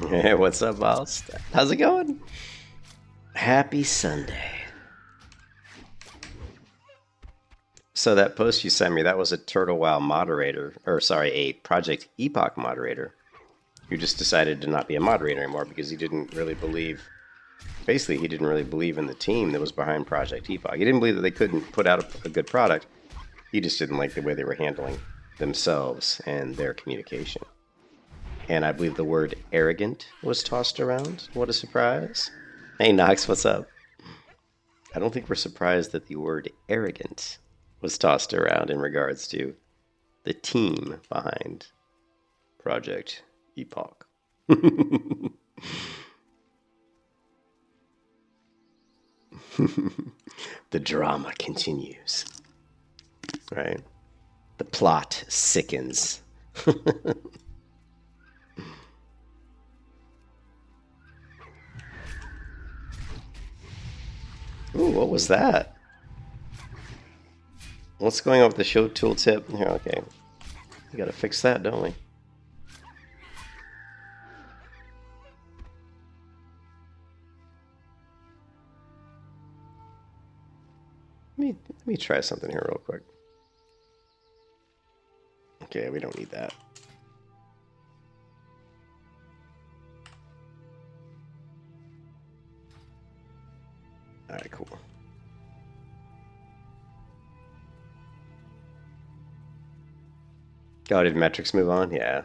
Hey, what's up, boss? How's it going? Happy Sunday. So that post you sent me, that was a Turtle WoW moderator, or sorry, a Project Epoch moderator, who just decided to not be a moderator anymore because he didn't really believe, basically he didn't really believe in the team that was behind Project Epoch. He didn't believe that they couldn't put out a good product. He just didn't like the way they were handling themselves and their communication. And I believe the word arrogant was tossed around. What a surprise. Hey, Knox, what's up? I don't think we're surprised that the word arrogant was tossed around in regards to the team behind Project Epoch. The drama continues, right? The plot sickens. Ooh, what was that? What's going on with the show tooltip? Here, okay. We gotta fix that, don't we? Let me try something here real quick. Okay, we don't need that. Alright, cool. Oh, did metrics move on? Yeah.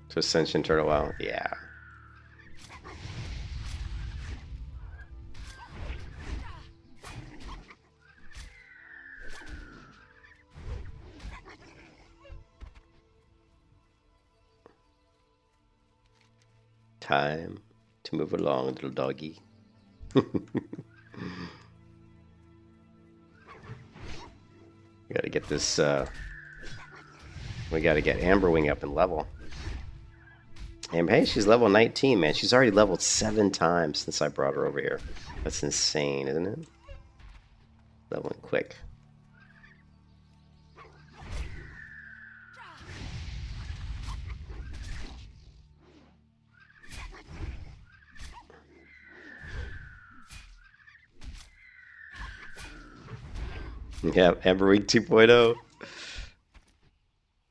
To Ascension Turtle WoW? Yeah. Time to move along, little doggy. We gotta get this, we gotta get Amberwing up in level. And hey, she's level 19, man. She's already leveled 7 times since I brought her over here. That's insane, isn't it? Leveling quick. Yeah, Amberwing 2.0.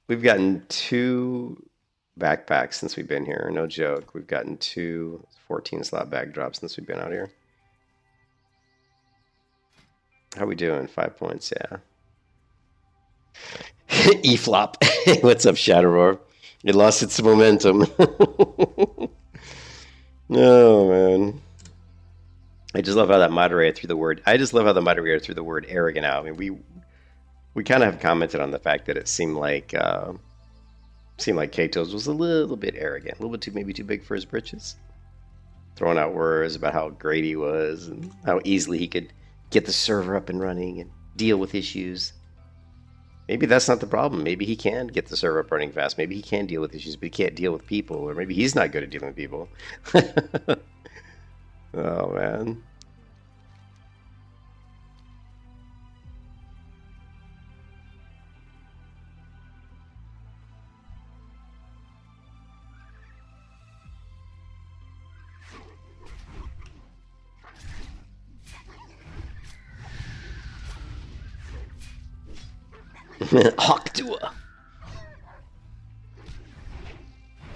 We've gotten 2 backpacks since we've been here. No joke. We've gotten 2 14-slot bag drops since we've been out here. How we doing? 5 points, yeah. E-flop. What's up, Shadowroar? It lost its momentum. Oh, man. I just love how that moderator threw the word. I just love how the moderator threw the word arrogant out. I mean, we kind of have commented on the fact that it seemed like Kato's was a little bit arrogant, a little bit maybe too big for his britches, throwing out words about how great he was and how easily he could get the server up and running and deal with issues. Maybe that's not the problem. Maybe he can get the server up running fast. Maybe he can deal with issues, but he can't deal with people, or maybe he's not good at dealing with people. Oh, man. Hawktua.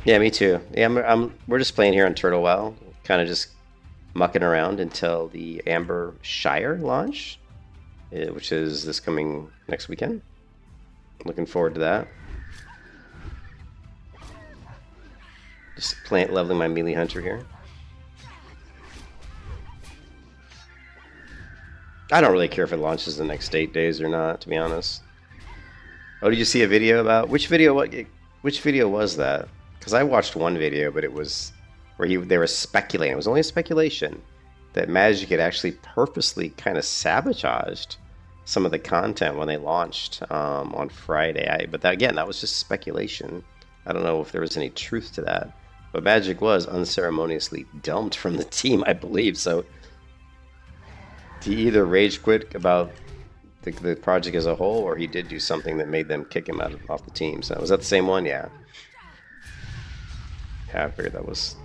Yeah, me too. Yeah, we're just playing here on Turtle WoW, kind of just mucking around until the Amber Shire launch, which is this coming next weekend. Looking forward to that. Just leveling my melee hunter here. I don't really care if it launches the next 8 days or not, to be honest. Oh, did you see a video about which video was that? Because I watched one video, but it was where they were speculating. It was only a speculation that Magic had actually purposely kind of sabotaged some of the content when they launched on Friday. But that was just speculation. I don't know if there was any truth to that. But Magic was unceremoniously dumped from the team, I believe. So he either rage quit about the project as a whole, or he did do something that made them kick him off the team. So was that the same one? Yeah. Yeah, I figured that was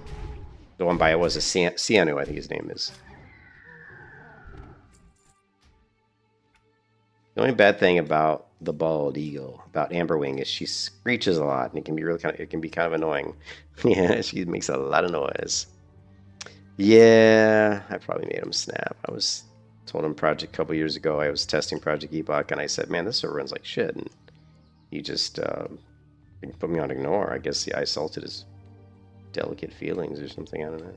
The one by it was a Ciano, I think his name is. The only bad thing about the bald eagle, about Amberwing, is she screeches a lot, and it can be really it can be kind of annoying. Yeah, she makes a lot of noise. Yeah, I probably made him snap. I was told him project a couple years ago. I was testing Project Epoch, and I said, "Man, this server runs like shit." And he just put me on ignore. I guess I assaulted his delicate feelings or something. I don't know.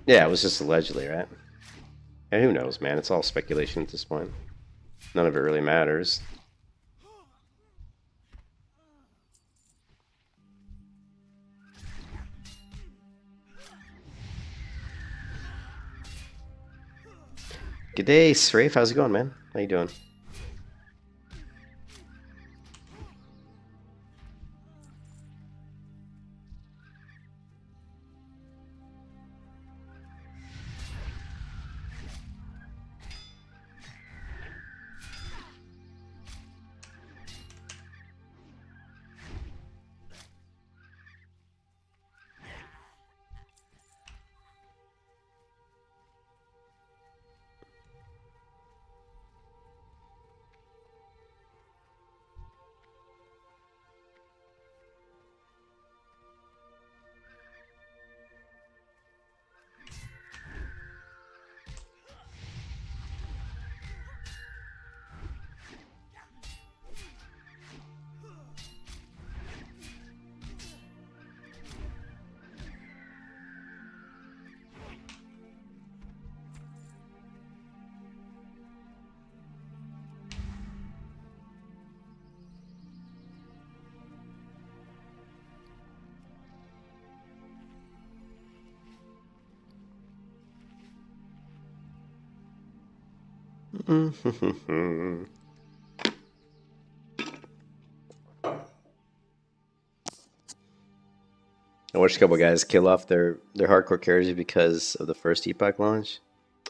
Yeah, it was just allegedly, right? And who knows, man? It's all speculation at this point. None of it really matters. Good day, Srafe. How's it going, man? How you doing? I watched a couple guys kill off their hardcore characters because of the first Epoch launch.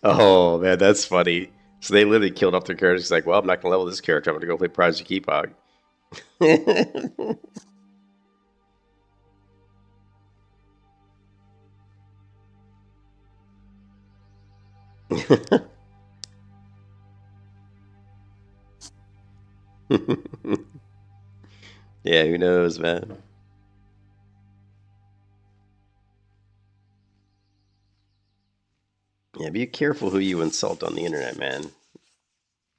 Oh man, that's funny. So they literally killed off their characters. Like, well, I'm not gonna level this character. I'm gonna go play Project Epoch. Yeah, who knows, man? Yeah, be careful who you insult on the internet, man.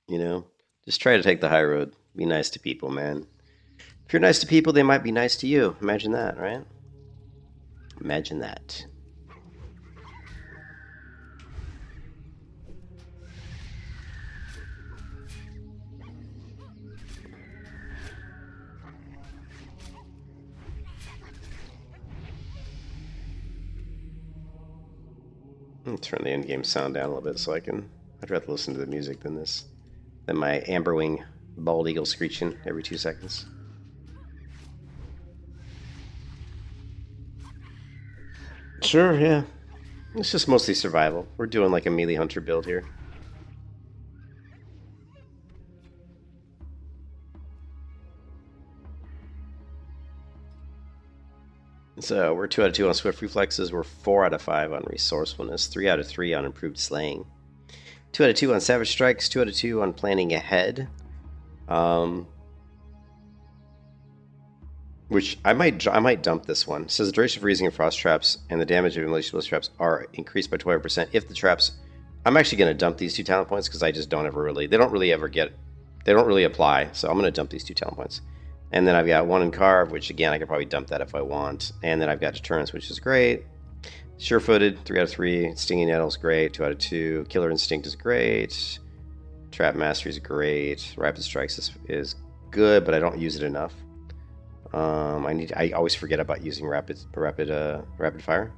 You know, just try to take the high road. Be nice to people, man. If you're nice to people, they might be nice to you. Imagine that, right? Imagine that. I'll turn the in-game sound down a little bit so I'd rather listen to the music than my Amberwing bald eagle screeching every 2 seconds. Sure, yeah. It's just mostly survival. We're doing like a melee hunter build here. So we're 2 out of 2 on swift reflexes. We're 4 out of 5 on resourcefulness. 3 out of 3 on improved slaying. 2 out of 2 on savage strikes. 2 out of 2 on planning ahead. Which I might dump this one. It says the duration of freezing and frost traps and the damage of immolation traps are increased by 12% if the traps. I'm actually going to dump these 2 talent points because I just don't ever really. They don't really apply. So I'm going to dump these 2 talent points. And then I've got 1 in carve, which again I could probably dump that if I want. And then I've got deterrence, which is great. Sure-footed, 3 out of 3. Stinging nettle's great, 2 out of 2. Killer instinct is great. Trap mastery is great. Rapid strikes is good, but I don't use it enough. I always forget about using rapid fire.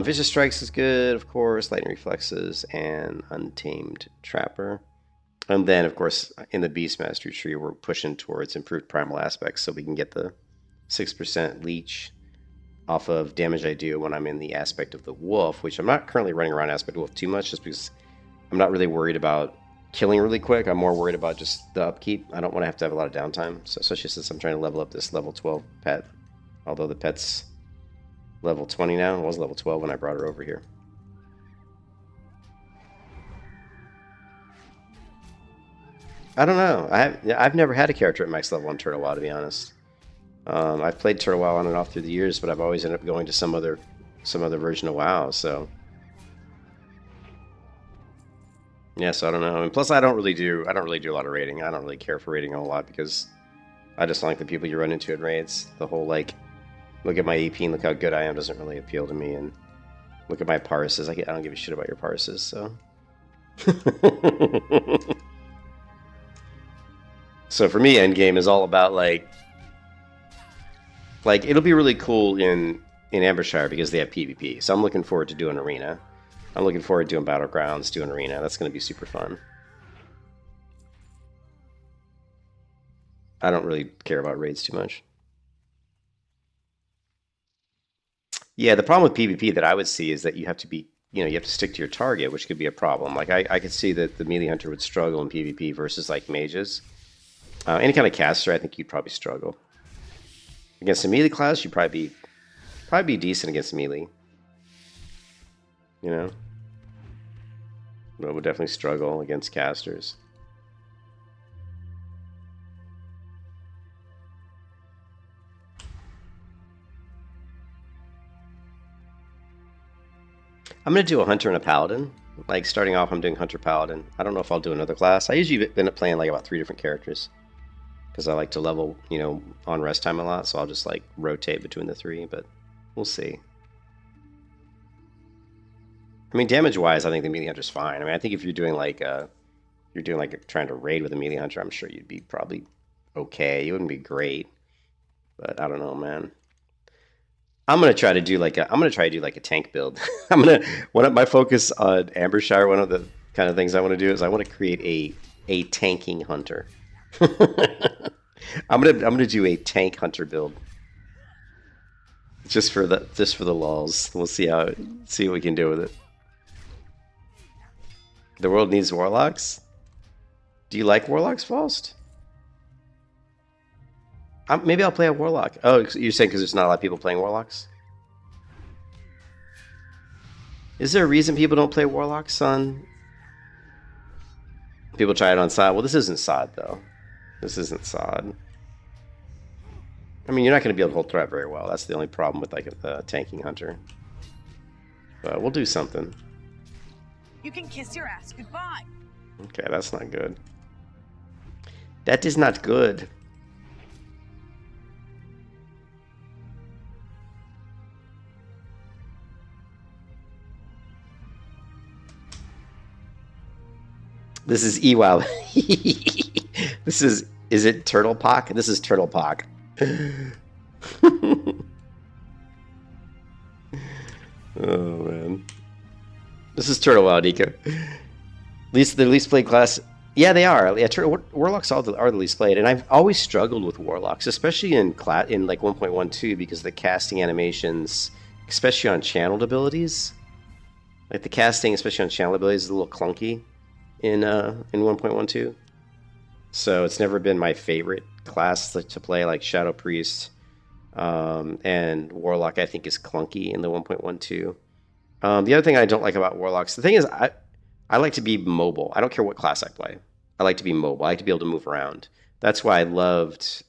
Vicious strikes is good, of course. Lightning reflexes and untamed trapper. And then, of course, in the beast mastery tree, we're pushing towards improved primal aspects, so we can get the 6% leech off of damage I do when I'm in the aspect of the wolf, which I'm not currently running around aspect wolf too much, just because I'm not really worried about killing really quick. I'm more worried about just the upkeep. I don't want to have a lot of downtime, so especially since I'm trying to level up this level 12 pet. Although the pet's level 20 now. It was level 12 when I brought her over here. I don't know. I've never had a character at max level on Turtle WoW, to be honest. I've played Turtle WoW on and off through the years, but I've always ended up going to some other version of WoW. So yeah, so I don't know. And plus, I don't really do a lot of raiding. I don't really care for raiding a whole lot because I just don't like the people you run into in raids. The whole like, look at my EP and look how good I am doesn't really appeal to me. And look at my parses. I don't give a shit about your parses. So. So for me, endgame is all about like it'll be really cool in Ambershire because they have PvP. So I'm looking forward to doing arena. I'm looking forward to doing battlegrounds, doing arena. That's going to be super fun. I don't really care about raids too much. Yeah, the problem with PvP that I would see is that you have to be, you have to stick to your target, which could be a problem. Like I could see that the melee hunter would struggle in PvP versus like mages. Any kind of caster, I think you'd probably struggle. Against a melee class, you'd probably be decent against melee. But would definitely struggle against casters. I'm gonna do a hunter and a paladin. Like starting off, I'm doing hunter paladin. I don't know if I'll do another class. I usually end up playing like about 3 different characters because I like to level, on rest time a lot. So I'll just like rotate between the 3, but we'll see. I mean, damage-wise, I think the melee hunter's fine. I mean, I think if you're doing like trying to raid with a melee hunter, I'm sure you'd be probably okay. You wouldn't be great, but I don't know, man. I'm gonna try to do like a tank build. One of my focus on Ambershire. One of the kind of things I want to do is I want to create a tanking hunter. I'm gonna do a tank hunter build just for the lulz. We'll see what we can do with it. The world needs warlocks. Do you like warlocks, Faust? Maybe I'll play a warlock. Oh, you're saying because there's not a lot of people playing warlocks? Is there a reason people don't play warlocks on? People try it on sod. Well, this isn't sod though. This isn't sod. I mean, you're not going to be able to hold threat very well. That's the only problem with like a tanking hunter. But we'll do something. You can kiss your ass goodbye. Okay, that's not good. That is not good. This is EWOW. Is it Turtle Pock? This is Turtle Pock. Oh man. This is Turtle WoW, Nico. The least played class. Yeah, they are. Yeah, Warlocks are the least played, and I've always struggled with Warlocks, especially in like 1.12 because of the casting animations, especially on channeled abilities. Like the casting, especially on channeled abilities, is a little clunky in 1.12. So it's never been my favorite class to play, like Shadow Priest, and Warlock. I think is clunky in the 1.12. The other thing I don't like about Warlocks, the thing is, I like to be mobile. I don't care what class I play. I like to be mobile. I like to be able to move around. That's why I loved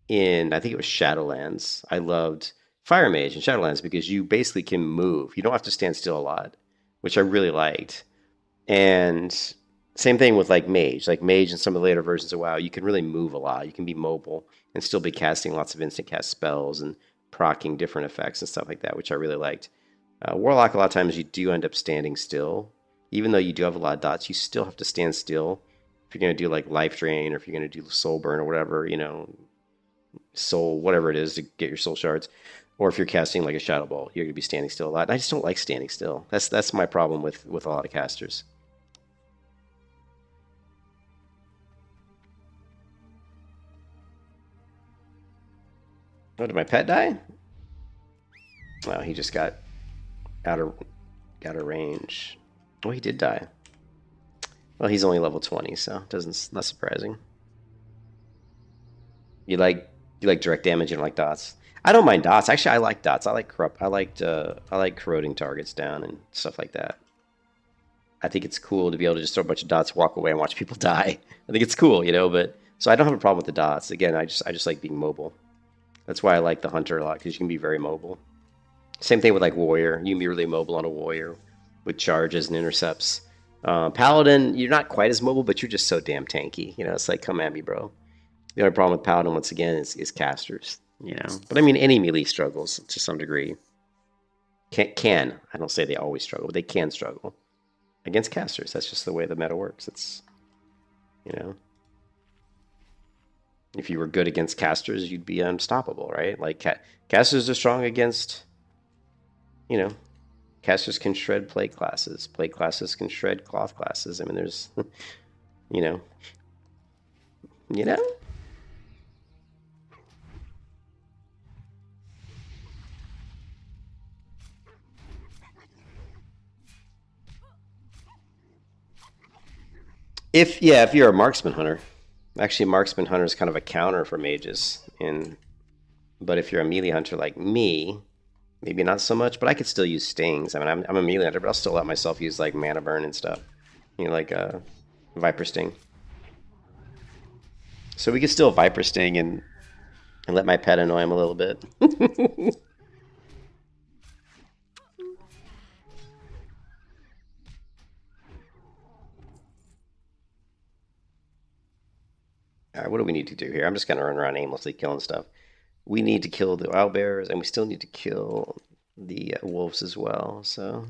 in, I think it was Shadowlands. I loved Fire Mage in Shadowlands because you basically can move. You don't have to stand still a lot, which I really liked. And same thing with like Mage. Like Mage in some of the later versions of WoW, you can really move a lot. You can be mobile and still be casting lots of instant cast spells and proccing different effects and stuff like that, which I really liked. Warlock, a lot of times you do end up standing still. Even though you do have a lot of dots, you still have to stand still. If you're going to do like Life Drain or if you're going to do Soul Burn or whatever, Soul, whatever it is to get your soul shards. Or if you're casting like a Shadow Ball, you're going to be standing still a lot. And I just don't like standing still. That's my problem with a lot of casters. Oh, did my pet die? Oh, he just got out of range. Oh, he did die. Well, he's only level 20, so doesn't not surprising. You like direct damage. You don't like dots. I don't mind dots. Actually, I like dots. I like corrupt. I like corroding targets down and stuff like that. I think it's cool to be able to just throw a bunch of dots, walk away, and watch people die. I think it's cool, you know. But so I don't have a problem with the dots. Again, I just like being mobile. That's why I like the hunter a lot, because you can be very mobile. Same thing with like warrior. You can be really mobile on a warrior with charges and intercepts. Paladin, you're not quite as mobile, but you're just so damn tanky. You know, it's like, come at me, bro. The only problem with Paladin, once again, is casters. You know, but I mean, any melee struggles to some degree. Can I don't say they always struggle, but they can struggle against casters. That's just the way the meta works. It's, you know, if you were good against casters, you'd be unstoppable, right? Like casters are strong against, you know, casters can shred plate classes. Plate classes can shred cloth classes. I mean, there's, you know, you know. If you're a marksman hunter, actually, marksman hunter is kind of a counter for mages. But if you're a melee hunter like me, maybe not so much. But I could still use stings. I mean, I'm a melee hunter, but I'll still let myself use like mana burn and stuff. You know, like viper sting. So we could still viper sting and let my pet annoy him a little bit. All right, what do we need to do here? I'm just going to run around aimlessly killing stuff. We need to kill the owlbears, and we still need to kill the wolves as well, so...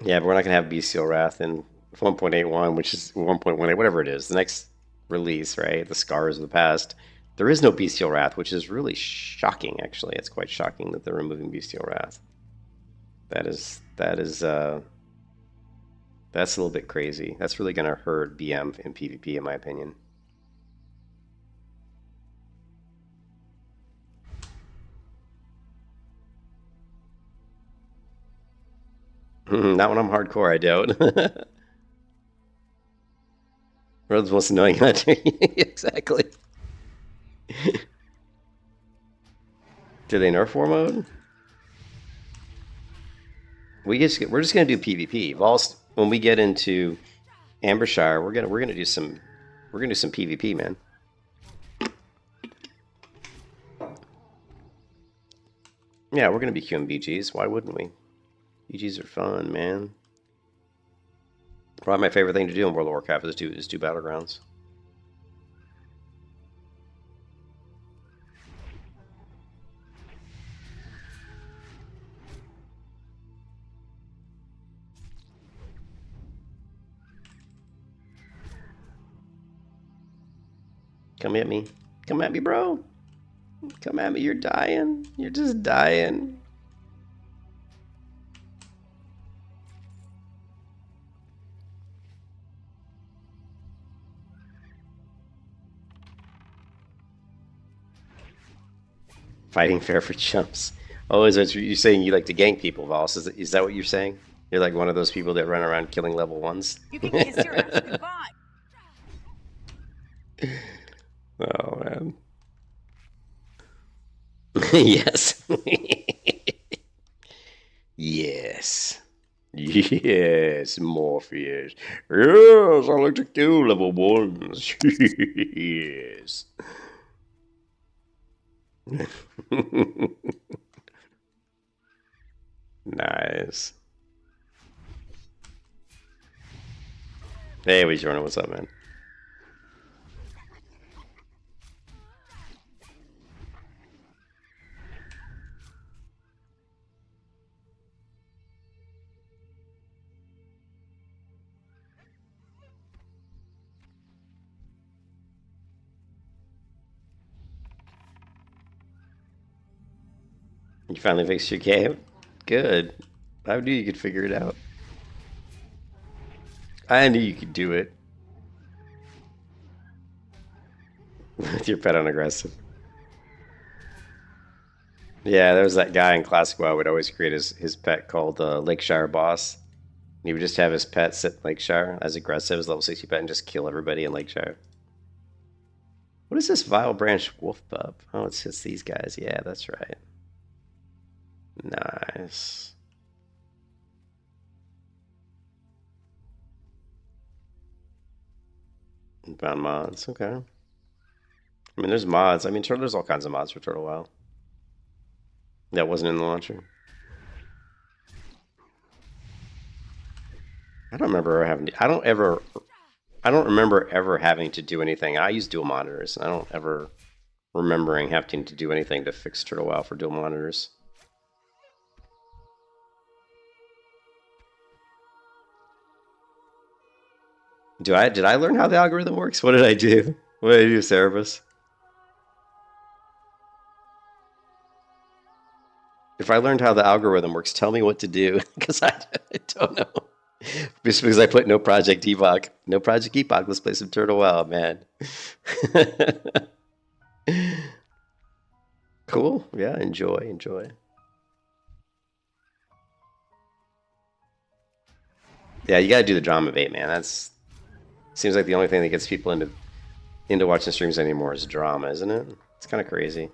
Yeah, but we're not going to have Bestial Wrath in 1.81, which is 1.18, whatever it is. The next release, right? The Scars of the Past. There is no Bestial Wrath, which is really shocking, actually. It's quite shocking that they're removing Bestial Wrath. That's a little bit crazy. That's really going to hurt BM in PvP, in my opinion. Not when I'm hardcore, I doubt. World's most annoying hunter. Exactly. Do they nerf war mode? We're just gonna do PvP. When we get into Ambershire, we're gonna do some PvP, man. Yeah, we're gonna be queuing BGs. Why wouldn't we? BGs are fun, man. Probably my favorite thing to do in World of Warcraft is do battlegrounds. Come at me. Come at me, bro. Come at me. You're dying. You're just dying. Fighting fair for chumps. Oh, is that you're saying you like to gank people, Vols? Is that what you're saying? You're like one of those people that run around killing level 1s? You can kiss your ass goodbye. Oh, man. Yes. Yes. Yes, Morpheus. Yes, I like to kill level 1s. Yes. Nice. Hey, Jordan, what's up, man? You finally fixed your game? Good. I knew you could figure it out. I knew you could do it. With your pet on aggressive. Yeah, there was that guy in Classic WoW would always create his pet called Lakeshire Boss. He would just have his pet sit in Lakeshire as aggressive as level 60 pet and just kill everybody in Lakeshire. What is this Vile Branch Wolf Pup? Oh, it's just these guys. Yeah, that's right. Nice. Found mods. Okay. I mean, there's mods. I mean, there's all kinds of mods for Turtle WoW. That wasn't in the launcher. I don't remember having to, I don't remember ever having to do anything. I use dual monitors. I don't ever remembering having to do anything to fix Turtle WoW for dual monitors. Did I learn how the algorithm works? What did I do? What did I do, Cerebus? If I learned how the algorithm works, tell me what to do, because I don't know. Just because I put no Project Epoch. No Project Epoch, let's play some Turtle WoW, man. Cool. Yeah, enjoy. Yeah, you gotta do the drama bait, man. That's seems like the only thing that gets people into watching streams anymore is drama, isn't it? It's kind of crazy.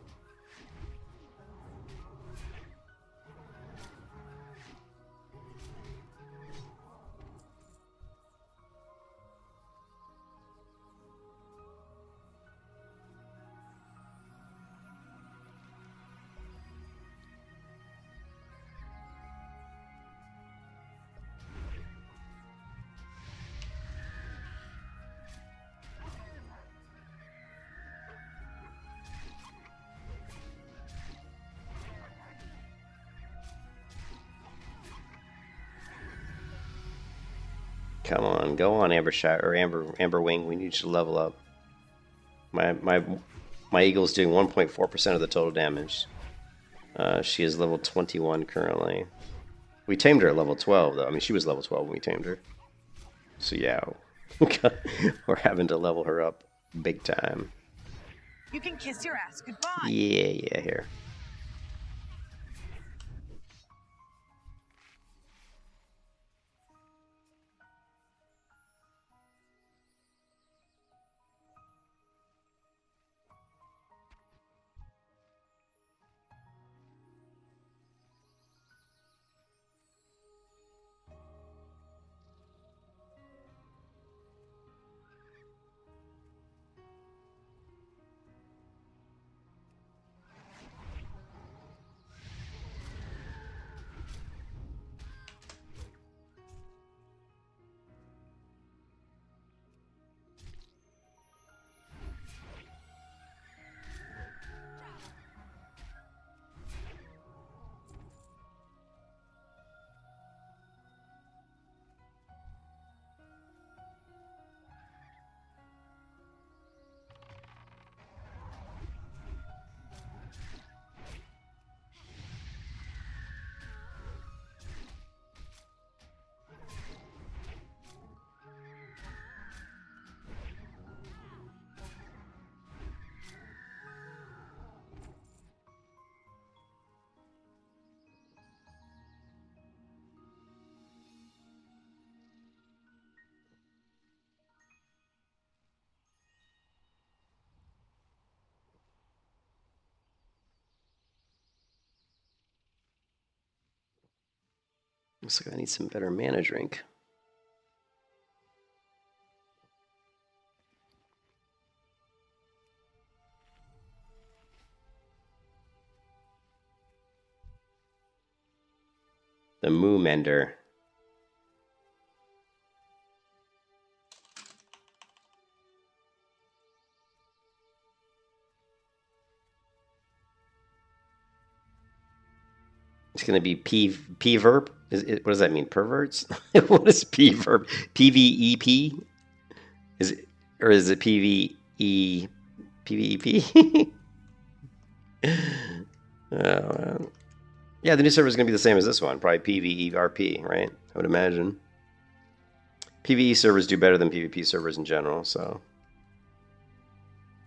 Come on, go on, Amber Shot or Amber Wing. We need you to level up. My eagle's doing 1.4% of the total damage. She is level 21 currently. We tamed her at level 12 though. I mean, she was level 12 when we tamed her. So yeah, we're having to level her up big time. You can kiss your ass goodbye. Yeah, here. Looks like I need some better mana drink. The Moo Mender. It's gonna be P-verb. What does that mean? Perverts? What is P-verb? PVEP? Is it, or is it PVEP? Oh, man. Yeah, the new server is going to be the same as this one. Probably PvE RP, right? I would imagine. PvE servers do better than PvP servers in general, so...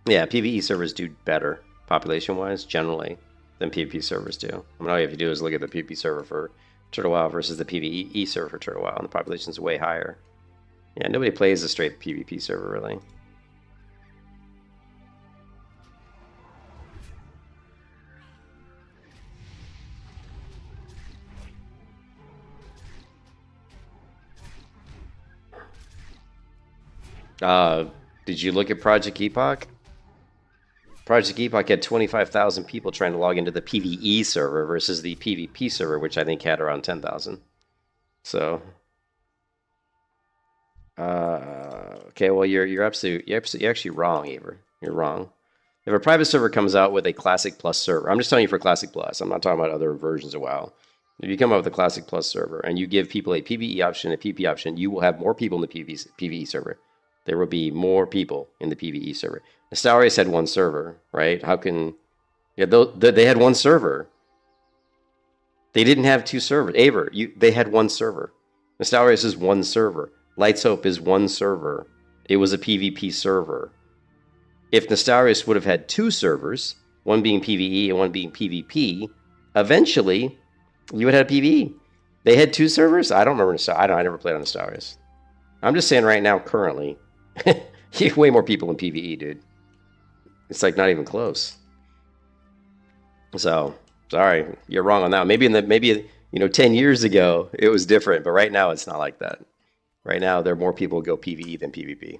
Yeah, PvE servers do better, population-wise, generally, than PvP servers do. I mean, all you have to do is look at the PvP server for Turtle WoW versus the PvE server for Turtle WoW, and the population's way higher. Yeah, nobody plays a straight PvP server, really. Did you look at Project Epoch? Project Epoch had 25,000 people trying to log into the PvE server versus the PvP server, which I think had around 10,000. So, okay, well you're actually wrong, Aver. You're wrong. If a private server comes out with a Classic Plus server, I'm just telling you for Classic Plus. I'm not talking about other versions of WoW. If you come up with a Classic Plus server and you give people a PvE option, a PvP option, you will have more people in the PvE server. There will be more people in the PvE server. Astarius had one server, right? How can... Yeah, they had one server. They didn't have two servers. Aver, they had one server. Astarius is one server. Lights Hope is one server. It was a PvP server. If Nestarius would have had two servers, one being PvE and one being PvP, eventually you would have PvE. They had two servers? I don't remember Nestarius. I never played on Nestarius. I'm just saying right now, currently, you have way more people in PvE, dude. It's like not even close. So, sorry, you're wrong on that. Maybe 10 years ago it was different, but right now it's not like that. Right now there are more people who go PvE than PvP.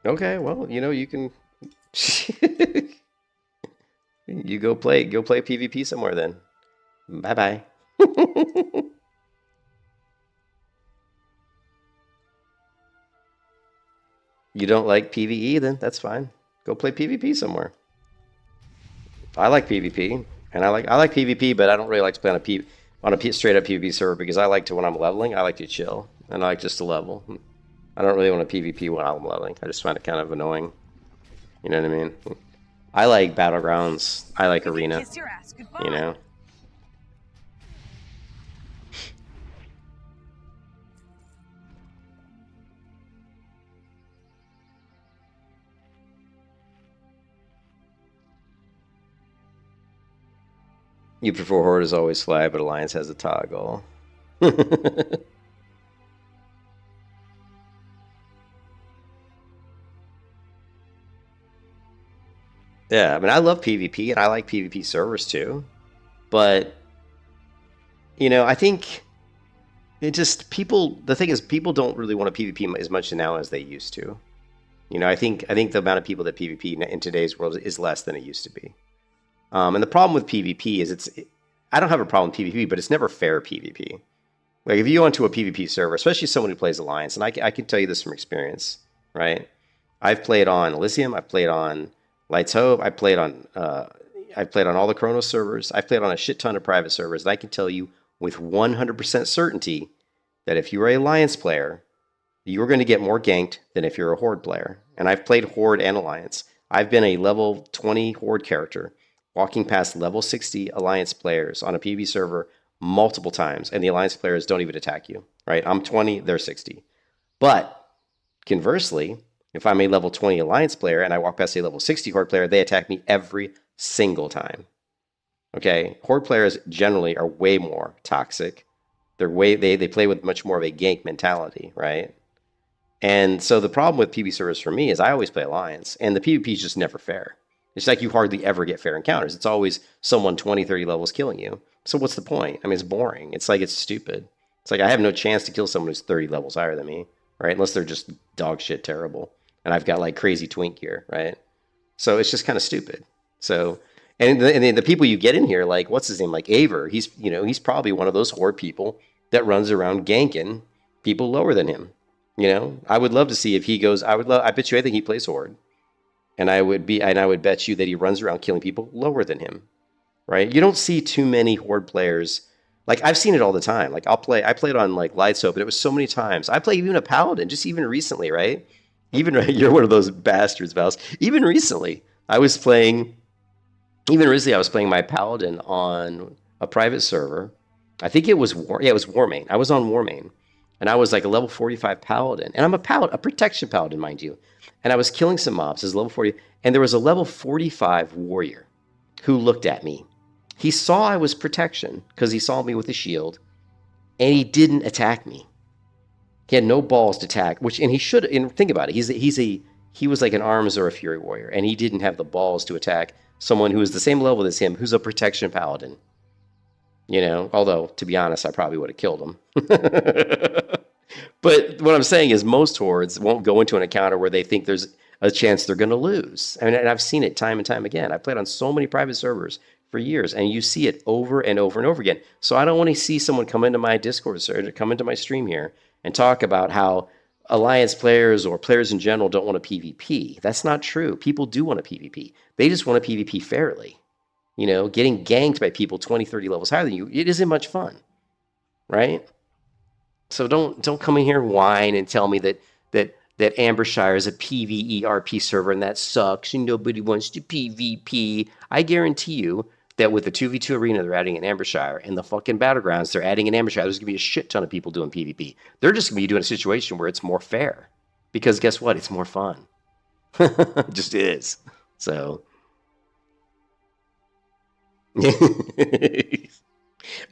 Okay, well, you can you go play PvP somewhere then. Bye-bye. You don't like PvE, then that's fine. Go play PvP somewhere. I like PvP, and I like PvP, but I don't really like to play on a straight up PvP server because I like to, when I'm leveling, I like to chill and I like just to level. I don't really want to PvP when I'm leveling. I just find it kind of annoying. You know what I mean? I like Battlegrounds. I like Arena. Kiss your ass goodbye. You know? You prefer Horde as always fly, but Alliance has a toggle. Yeah, I mean, I love PvP, and I like PvP servers too. But, I think the thing is, people don't really want to PvP as much now as they used to. I think the amount of people that PvP in today's world is less than it used to be. And the problem with PvP is I don't have a problem with PvP, but it's never fair PvP. Like, if you go into a PvP server, especially someone who plays Alliance, and I can tell you this from experience, right? I've played on Elysium, I've played on Lights Hope, I've played on all the Chronos servers, I've played on a shit ton of private servers, and I can tell you with 100% certainty that if you're a Alliance player, you're going to get more ganked than if you're a Horde player. And I've played Horde and Alliance. I've been a level 20 Horde character, walking past level 60 Alliance players on a PvP server multiple times, and the Alliance players don't even attack you, right? I'm 20, they're 60. But conversely, if I'm a level 20 Alliance player and I walk past a level 60 Horde player, they attack me every single time. Okay? Horde players generally are way more toxic. They play with much more of a gank mentality, right? And so the problem with PvP servers for me is I always play Alliance, and the PvP is just never fair. It's like you hardly ever get fair encounters. It's always someone 20, 30 levels killing you. So what's the point? I mean, it's boring. It's stupid. It's like I have no chance to kill someone who's 30 levels higher than me, right? Unless they're just dog shit terrible. And I've got like crazy twink gear, right? So it's just kind of stupid. So, and the people you get in here, like, what's his name? Like Aver, he's probably one of those Horde people that runs around ganking people lower than him. You know, I would love to see if he goes. I bet you. I think he plays Horde, and I would bet you that he runs around killing people lower than him. Right? You don't see too many Horde players. Like I've seen it all the time. Like I played on like Lights Hope, and it was so many times. I played even a Paladin, just even recently, right? Even you're one of those bastards, Vals. Even recently, I was playing. Even recently, I was playing my Paladin on a private server. I think it was Yeah, it was Warmain. I was on Warmain, and I was like a level 45 Paladin, and I'm a protection Paladin, mind you. And I was killing some mobs as level 40, and there was a level 45 warrior who looked at me. He saw I was protection because he saw me with a shield, and he didn't attack me. He had no balls to attack, and he should. And think about it. He was like an arms or a fury warrior, and he didn't have the balls to attack someone who is the same level as him, who's a protection paladin. You know, although to be honest, I probably would have killed him. But what I'm saying is, most hordes won't go into an encounter where they think there's a chance they're going to lose. I mean, and I've seen it time and time again. I played on so many private servers for years, and you see it over and over and over again. So I don't want to see someone come into my Discord or come into my stream here and talk about how Alliance players or players in general don't want to PvP. That's not true. People do want to PvP. They just want to PvP fairly. You know, getting ganked by people 20, 30 levels higher than you, it isn't much fun, right? So don't come in here and whine and tell me that Ambershire is a PvE RP server and that sucks and nobody wants to PvP. I guarantee you that with the 2v2 arena they're adding an Ambershire and the fucking Battlegrounds they're adding an Ambershire, there's going to be a shit ton of people doing PvP. They're just going to be doing a situation where it's more fair. Because guess what? It's more fun. It just is. So...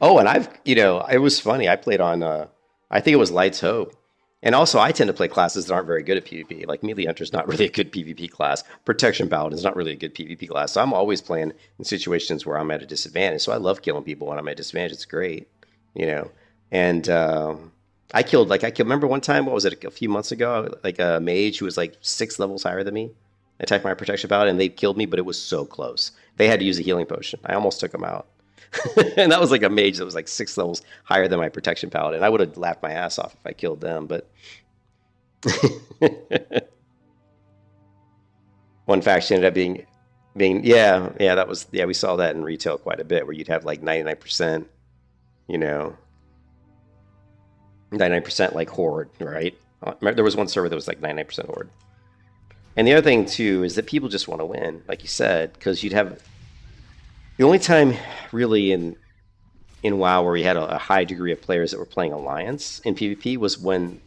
Oh, and it was funny. I played on, I think it was Lights Hope. And also, I tend to play classes that aren't very good at PvP. Like, Melee Hunter's not really a good PvP class. Protection Paladin's not really a good PvP class. So I'm always playing in situations where I'm at a disadvantage. So I love killing people when I'm at a disadvantage. It's great, you know. And remember one time, what was it, a few months ago? Like a mage who was like 6 levels higher than me. I attacked my Protection Paladin, and they killed me, but it was so close. They had to use a healing potion. I almost took them out. And that was like a mage that was like 6 levels higher than my Protection Paladin. I would have laughed my ass off if I killed them, but... One faction ended up being we saw that in retail quite a bit, where you'd have like 99%, you know, 99% like Horde, right? There was one server that was like 99% Horde. And the other thing, too, is that people just want to win, like you said, because you'd have... The only time, really, in WoW where we had a high degree of players that were playing Alliance in PvP was when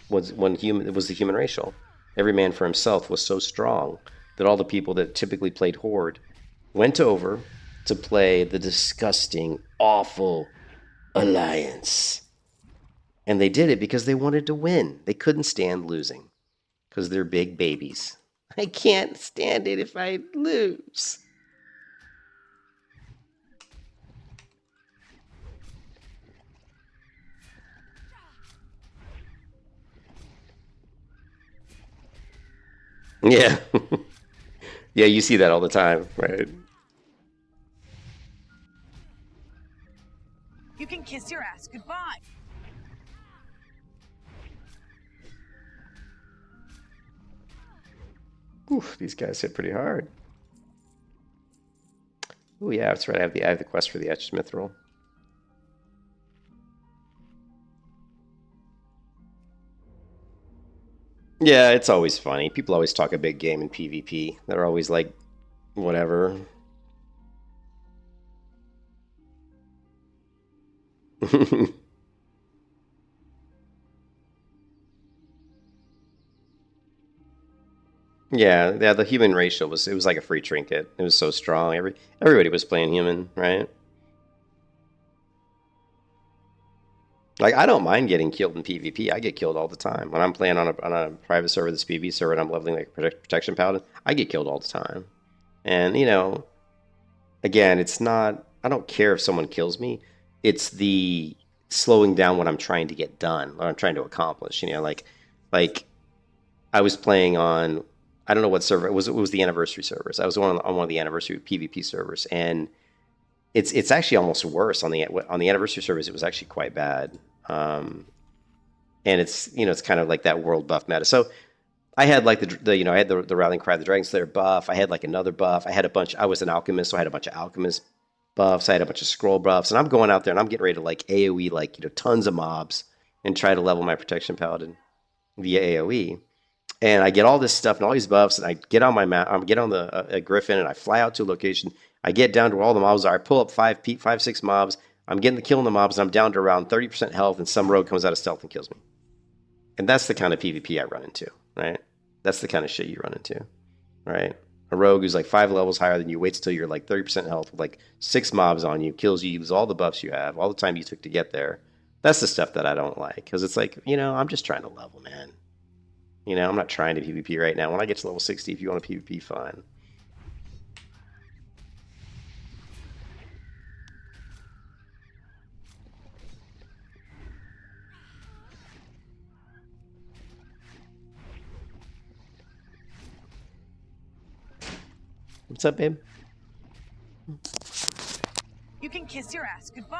it was the human racial. Every man for himself was so strong that all the people that typically played Horde went over to play the disgusting, awful Alliance. And they did it because they wanted to win. They couldn't stand losing. Because they're big babies. I can't stand it if I lose. Yeah. Yeah, you see that all the time, right? You can kiss your ass goodbye. Oof, these guys hit pretty hard. Oh yeah, that's right. I have the quest for the Etched Mithril. Yeah, it's always funny. People always talk a big game in PvP. They're always like, whatever. Yeah, the human racial it was like a free trinket. It was so strong. Everybody was playing human, right? Like, I don't mind getting killed in PvP. I get killed all the time. When I'm playing on a private server, this PvP server, and I'm leveling like a protection paladin, I get killed all the time. And, you know, again, it's not, I don't care if someone kills me. It's the slowing down what I'm trying to get done, what I'm trying to accomplish. You know, like I was playing on, I don't know what server, it was the anniversary servers. I was on one of the anniversary PvP servers, and it's actually almost worse on the anniversary servers. It was actually quite bad. And and it's it's kind of like that world buff meta. So I had like I had the Rallying Cry, the Dragon Slayer buff. I had like another buff. I had a bunch. I was an alchemist, so I had a bunch of alchemist buffs. I had a bunch of scroll buffs, and I'm going out there and I'm getting ready to like AOE like tons of mobs and try to level my protection paladin via AOE. And I get all this stuff and all these buffs, and I get on my map. I get on the Griffin, and I fly out to a location. I get down to where all the mobs are. I pull up five, 6 mobs. I'm getting the killing the mobs, and I'm down to around 30% health, and some rogue comes out of stealth and kills me. And that's the kind of PvP I run into, right? That's the kind of shit you run into, right? A rogue who's like 5 levels higher than you, waits till you're like 30% health with like 6 mobs on you, kills you, lose all the buffs you have, all the time you took to get there. That's the stuff that I don't like, because it's like, I'm just trying to level, man. I'm not trying to PvP right now. When I get to level 60, if you want to PvP, fine. What's up, babe? You can kiss your ass goodbye.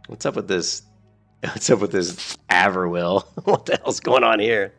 What's up with this? What's up with this Averwill? What the hell's going on here?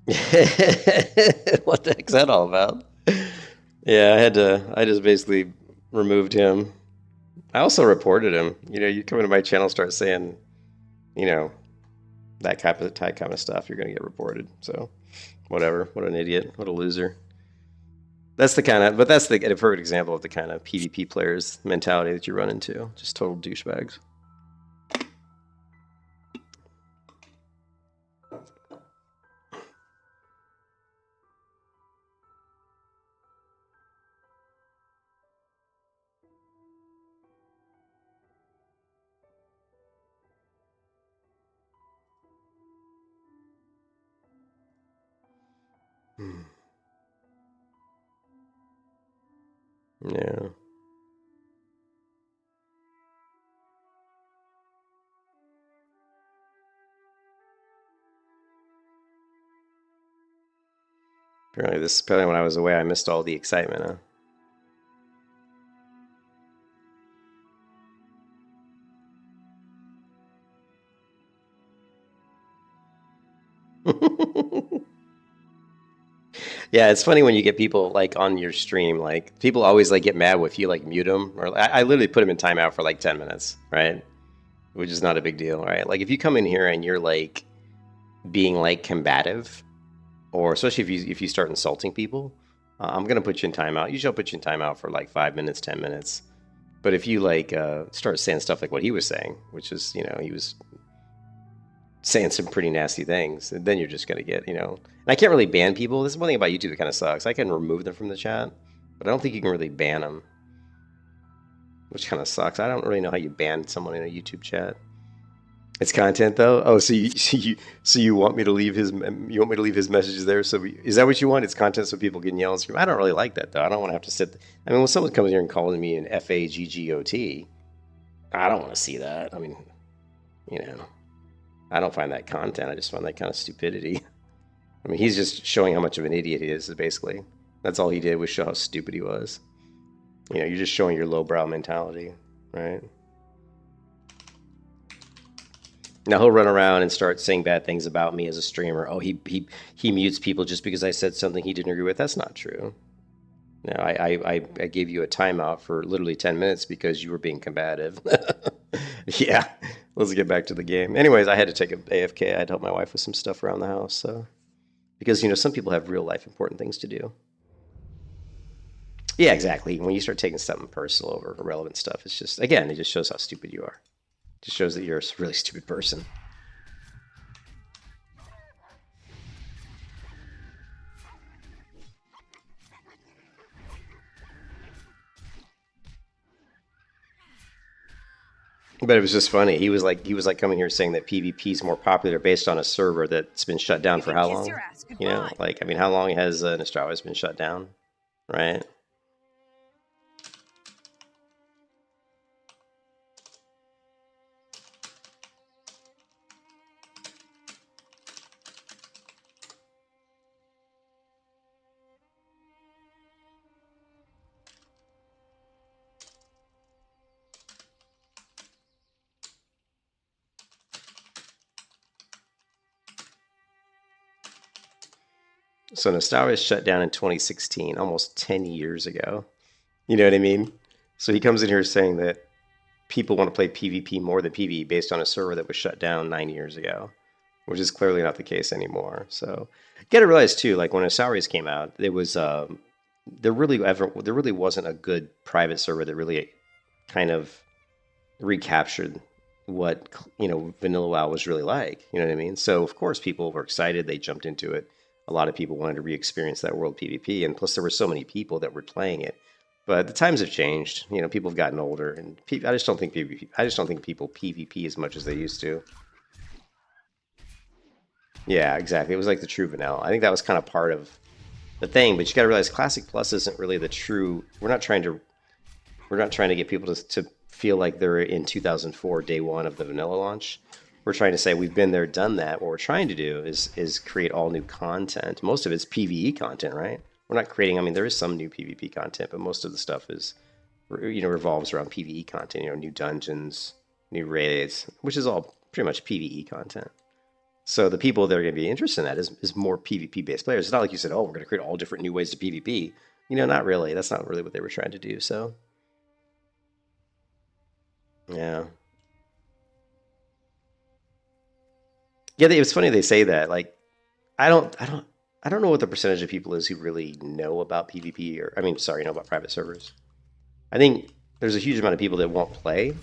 What the heck's that all about? Yeah, I had to. I just basically removed him. I also reported him. You come into my channel, start saying, you know, that kind of stuff, you're gonna get reported. So, whatever. What an idiot. What a loser. That's the a perfect example of the kind of PvP players mentality that you run into. Just total douchebags. Hmm. Yeah. Apparently when I was away, I missed all the excitement. Huh? Yeah, it's funny when you get people like on your stream. Like people always like get mad if you like mute them, or I literally put them in timeout for like 10 minutes, right? Which is not a big deal, right? Like if you come in here and you're like being like combative, or especially if you start insulting people, I'm gonna put you in timeout. Usually I'll put you in timeout for like 5 minutes, 10 minutes. But if you like start saying stuff like what he was saying, which is he was saying some pretty nasty things, and then you're just gonna get. And I can't really ban people. This is one thing about YouTube that kind of sucks. I can remove them from the chat, but I don't think you can really ban them, which kind of sucks. I don't really know how you ban someone in a YouTube chat. It's content though. Oh, so you want me to leave his messages there? Is that what you want? It's content so people can yell and scream. I don't really like that though. I don't want to have to sit. I mean, when someone comes here and calling me an FAGGOT, I don't want to see that. I mean, you know, I don't find that content. I just find that kind of stupidity. I mean, he's just showing how much of an idiot he is. Basically, that's all he did was show how stupid he was. You're just showing your lowbrow mentality, right? Now he'll run around and start saying bad things about me as a streamer. Oh, he mutes people just because I said something he didn't agree with. That's not true. No, I gave you a timeout for literally 10 minutes because you were being combative. Yeah, let's get back to the game. Anyways, I had to take a AFK. I had to help my wife with some stuff around the house. So because some people have real life important things to do. Yeah, exactly. When you start taking something personal over irrelevant stuff, it's just it just shows how stupid you are. It just shows that you're a really stupid person. But it was just funny. He was like coming here saying that PvP is more popular based on a server that's been shut down You for can how kiss long? your ass goodbye. Like I mean, how long has Nostralis been shut down? Right? So Nostralis shut down in 2016, almost 10 years ago. You know what I mean? So he comes in here saying that people want to play PvP more than PvE based on a server that was shut down 9 years ago, which is clearly not the case anymore. So you got to realize too, like when Asauries came out, there really wasn't a good private server that really kind of recaptured what vanilla WoW was really like. You know what I mean? So of course people were excited. They jumped into it. A lot of people wanted to re-experience that world PvP, and plus there were so many people that were playing it. But the times have changed. People have gotten older, and I just don't think PvP. I just don't think people PvP as much as they used to. Yeah, exactly. It was like the true vanilla. I think that was kind of part of the thing. But you got to realize Classic Plus isn't really the true. We're not trying to get people to feel like they're in 2004, day one of the vanilla launch. We're trying to say we've been there, done that. What we're trying to do is create all new content. Most of it's PvE content, right? We're not creating. I mean, there is some new PvP content, but most of the stuff revolves around PvE content. New dungeons, new raids, which is all pretty much PvE content. So the people that are going to be interested in that is more PvP based players. It's not like you said, oh, we're going to create all different new ways to PvP. Not really. That's not really what they were trying to do. So yeah. Yeah, it's funny they say that. Like, I don't, I don't, I don't know what the percentage of people is who really know about PvP, or I mean, sorry, know about private servers. I think there's a huge amount of people that won't play.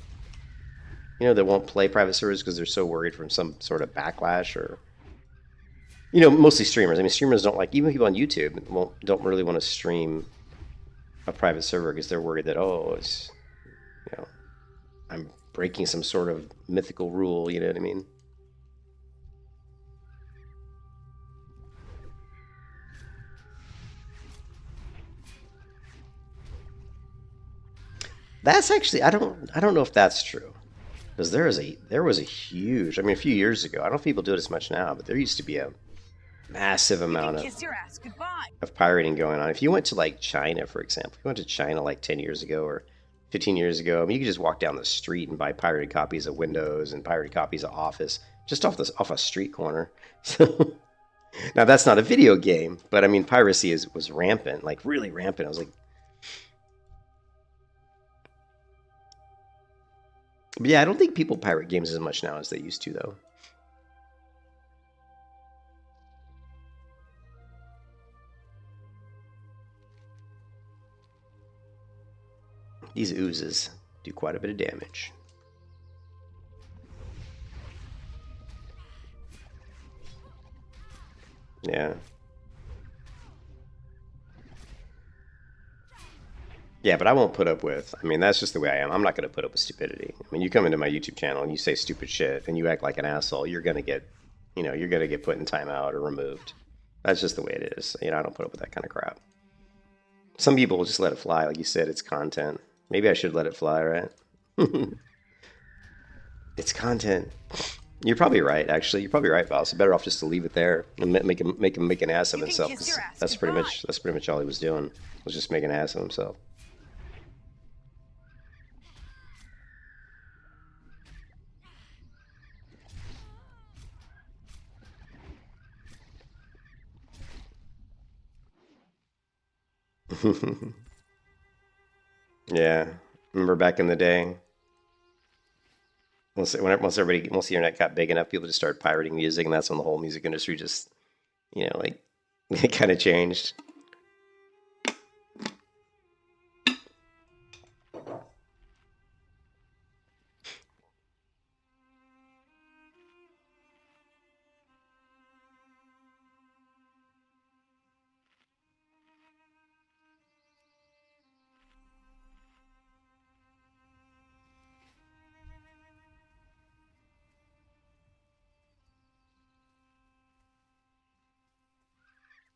That won't play private servers because they're so worried from some sort of backlash, or mostly streamers. I mean, streamers don't like, even people on YouTube don't really want to stream a private server because they're worried that, oh, you know I'm breaking some sort of mythical rule. You know what I mean? That's actually, I don't know if that's true, because there was a huge, I mean, a few years ago. I don't know if people do it as much now, but there used to be a massive You can amount kiss your ass goodbye. of pirating going on. If you went to like China, for example, if you went to China like 10 years ago or 15 years ago, I mean, you could just walk down the street and buy pirated copies of Windows and pirated copies of Office just off a street corner. So now that's not a video game, but I mean, piracy was rampant, like really rampant. I was like, but yeah, I don't think people pirate games as much now as they used to, though. These oozes do quite a bit of damage. Yeah. Yeah, but I won't put up with, I mean, that's just the way I am. I'm not going to put up with stupidity. I mean, you come into my YouTube channel and you say stupid shit and you act like an asshole, you're going to get put in timeout or removed. That's just the way it is. I don't put up with that kind of crap. Some people will just let it fly. Like you said, it's content. Maybe I should let it fly, right? It's content. You're probably right, actually. You're probably right, Val. It's better off just to leave it there and make him make an ass of You can himself. kiss 'Cause your ass that's pretty goodbye. much all he was doing, was just making an ass of himself. Yeah, remember back in the day, once the internet got big enough, people just started pirating music, and that's when the whole music industry just, like, it kind of changed.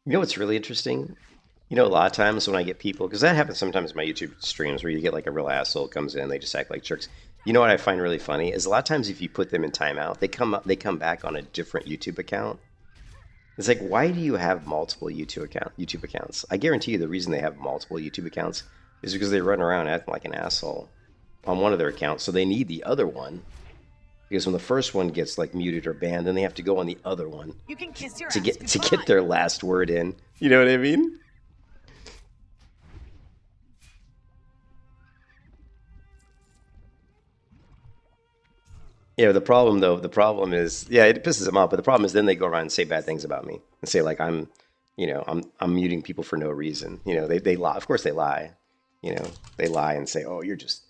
You know what's really interesting? A lot of times when I get people, because that happens sometimes in my YouTube streams where you get like a real asshole comes in, they just act like jerks. You know what I find really funny is a lot of times if you put them in timeout, they come back on a different YouTube account. It's like, why do you have multiple YouTube accounts? I guarantee you the reason they have multiple YouTube accounts is because they run around acting like an asshole on one of their accounts, so they need the other one, because when the first one gets like muted or banned, then they have to go on the other one You can kiss your to ass get goodbye. their last word in. You know what I mean? Yeah, the problem is, yeah, it pisses them off. But the problem is, then they go around and say bad things about me and say like I'm muting people for no reason. They lie. Of course, they lie. They lie and say, oh, you're just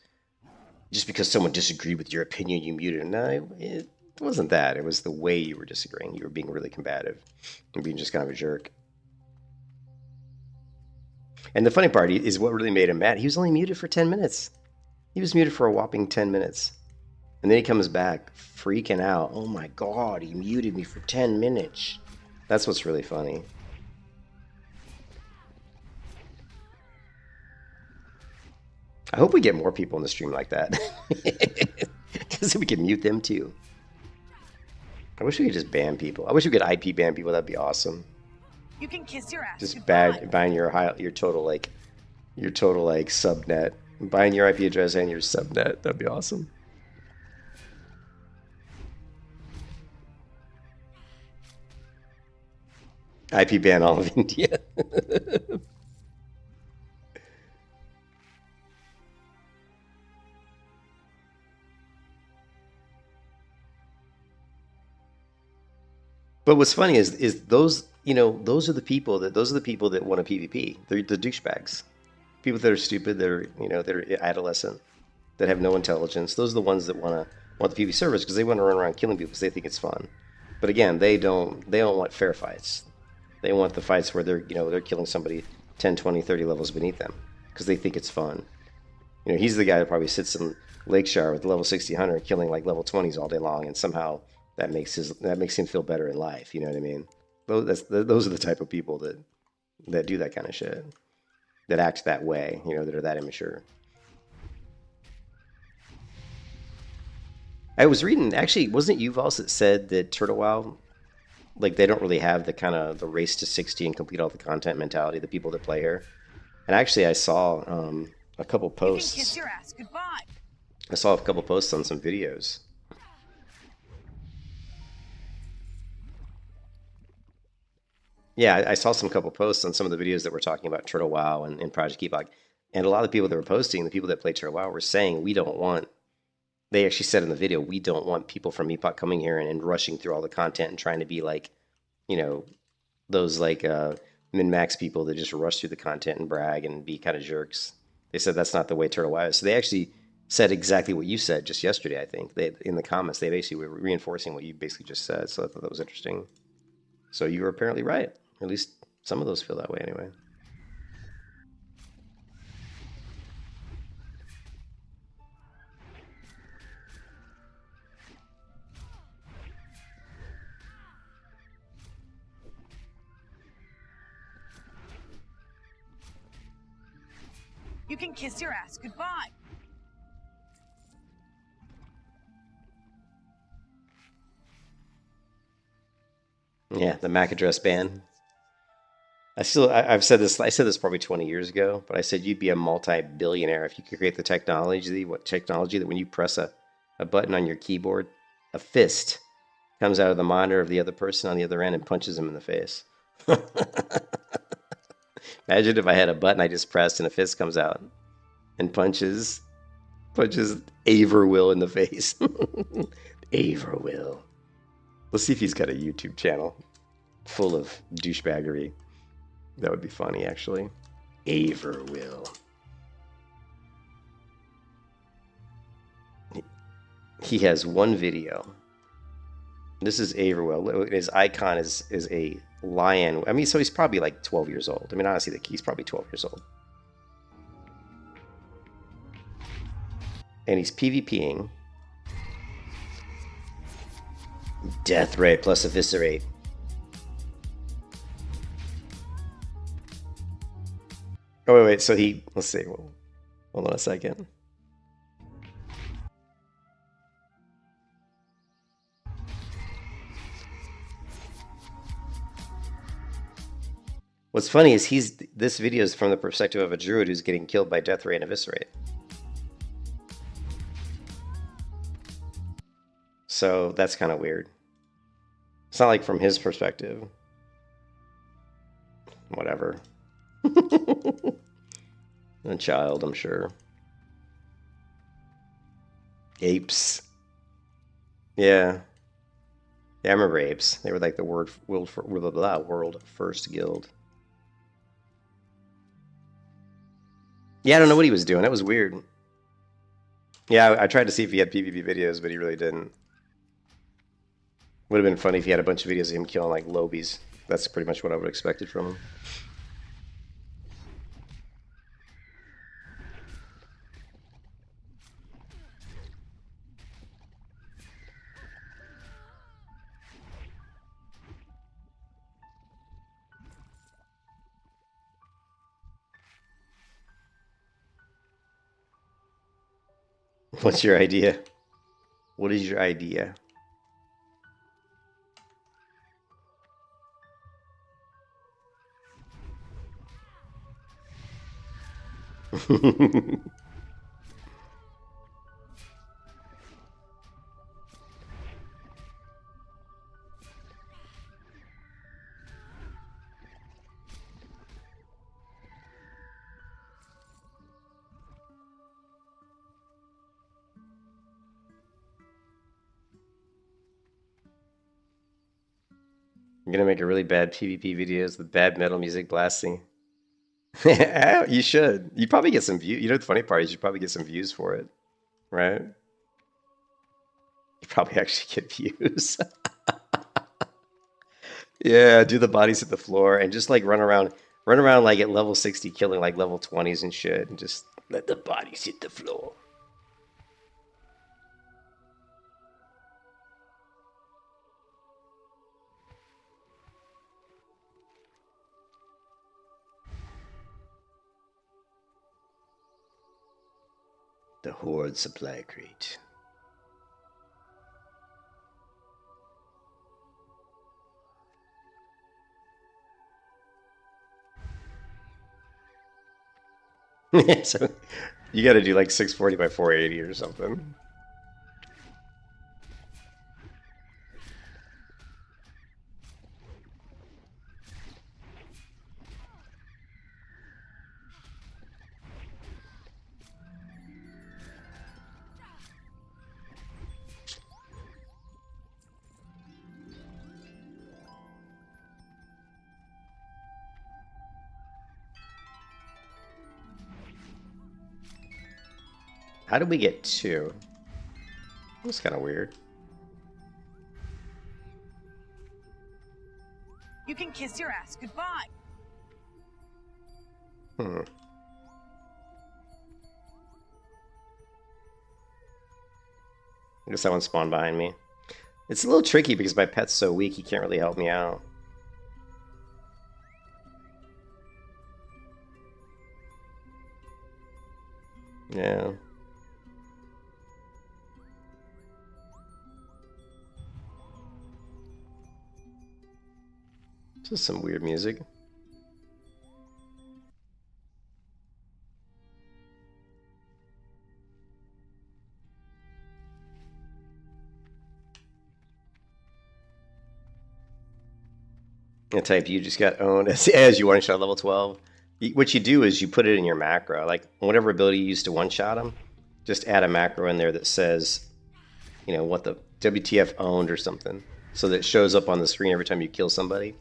because someone disagreed with your opinion, you muted them. No, it wasn't that. It was the way you were disagreeing. You were being really combative and being just kind of a jerk. And the funny part is what really made him mad. He was only muted for 10 minutes. He was muted for a whopping 10 minutes. And then he comes back freaking out. Oh my God, he muted me for 10 minutes. That's what's really funny. I hope we get more people in the stream like that. Because we can mute them too. I wish we could just ban people. I wish we could IP ban people. That'd be awesome. You can kiss your ass Just goodbye. ban your total subnet, buying your IP address and your subnet. That'd be awesome. IP ban all of India. But what's funny is those those are the people that want a PvP. They're the douchebags, people that are stupid. They're adolescent, that have no intelligence. Those are the ones that want the PvP servers because they want to run around killing people because they think it's fun. But again, they don't want fair fights. They want the fights where they're killing somebody 10, 20, 30 levels beneath them because they think it's fun. He's the guy that probably sits in Lake Shire with level 60 hunter killing like level 20s all day long, and somehow that makes him feel better in life. You know what I mean? Those are the type of people that do that kind of shit, that act that way. That are that immature. I was reading, actually, wasn't it you, Vols, that said that Turtle WoW, like, they don't really have the kind of the race to 60 and complete all the content mentality, the people that play here. And actually, I saw a couple posts. You can kiss your ass goodbye. I saw a couple posts on some videos. Yeah, I saw some couple posts on some of the videos that were talking about Turtle WoW and Project Epoch. And a lot of the people that were posting, the people that play Turtle WoW, were saying, they actually said in the video, we don't want people from Epoch coming here and rushing through all the content and trying to be like, those like min-max people that just rush through the content and brag and be kind of jerks. They said that's not the way Turtle WoW is. So they actually said exactly what you said just yesterday, I think. In the comments, they basically were reinforcing what you basically just said. So I thought that was interesting. So you were apparently right. At least some of those feel that way anyway. You can kiss your ass goodbye. Yeah, the MAC address ban. I've said this. I said this probably 20 years ago, but I said you'd be a multi-billionaire if you could create the technology that when you press a button on your keyboard, a fist comes out of the monitor of the other person on the other end and punches him in the face. Imagine if I had a button I just pressed and a fist comes out and punches Averwill in the face. Averwill. Let's see if he's got a YouTube channel full of douchebaggery. That would be funny, actually. Averwill. He has one video. This is Averwill. His icon is a lion. I mean, so he's probably like 12 years old. I mean, honestly, he's probably 12 years old. And he's PvPing. Death ray plus eviscerate. Oh, wait. So let's see. Well, hold on a second. What's funny is this video is from the perspective of a druid who's getting killed by death ray and eviscerate. So that's kind of weird. It's not like from his perspective. Whatever. A child, I'm sure. Apes. Yeah. Yeah, I remember apes. They were like the world first guild. Yeah, I don't know what he was doing. That was weird. Yeah, I tried to see if he had PvP videos, but he really didn't. Would have been funny if he had a bunch of videos of him killing like lobies. That's pretty much what I would have expected from him. What's your idea? What is your idea? I'm gonna make a really bad PvP videos with bad metal music blasting. You should. You probably get some views. You know the funny part is you probably get some views for it, right? You probably actually get views. Yeah, do the bodies hit the floor and just like run around like at level 60, killing like level 20s and shit, and just let the bodies hit the floor. The Horde supply crate. So you got to do like 640 by 480 or something. How did we get two? That's kind of weird. You can kiss your ass goodbye. Hmm. I guess that one spawned behind me. It's a little tricky because my pet's so weak, he can't really help me out. Yeah. Just some weird music. The type you just got owned as you one-shot level 12. What you do is you put it in your macro. Like, whatever ability you use to one-shot them, just add a macro in there that says, you know, what the WTF owned or something. So that it shows up on the screen every time you kill somebody.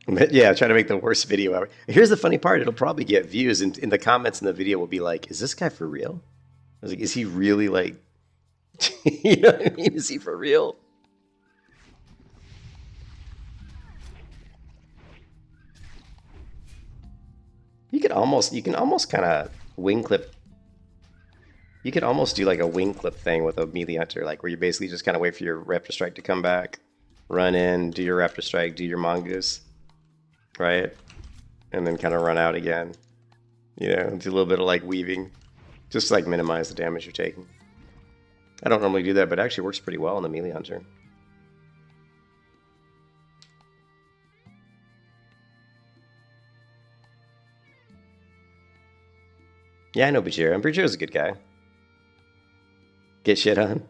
But yeah, trying to make the worst video ever. Here's the funny part: it'll probably get views, and in the comments in the video will be like, "Is this guy for real?" I was like, "Is he really like?" You know what I mean? Is he for real? You can almost kind of wing clip. You could almost do like a wing clip thing with a melee hunter, like where you basically just kind of wait for your raptor strike to come back, run in, do your raptor strike, do your mongoose, right, and then kind of run out again. You know, do a little bit of like weaving, just like minimize the damage you're taking. I don't normally do that, but it actually works pretty well on the melee hunter. Yeah, I know Bajira. Bajira's a good guy. Get shit on.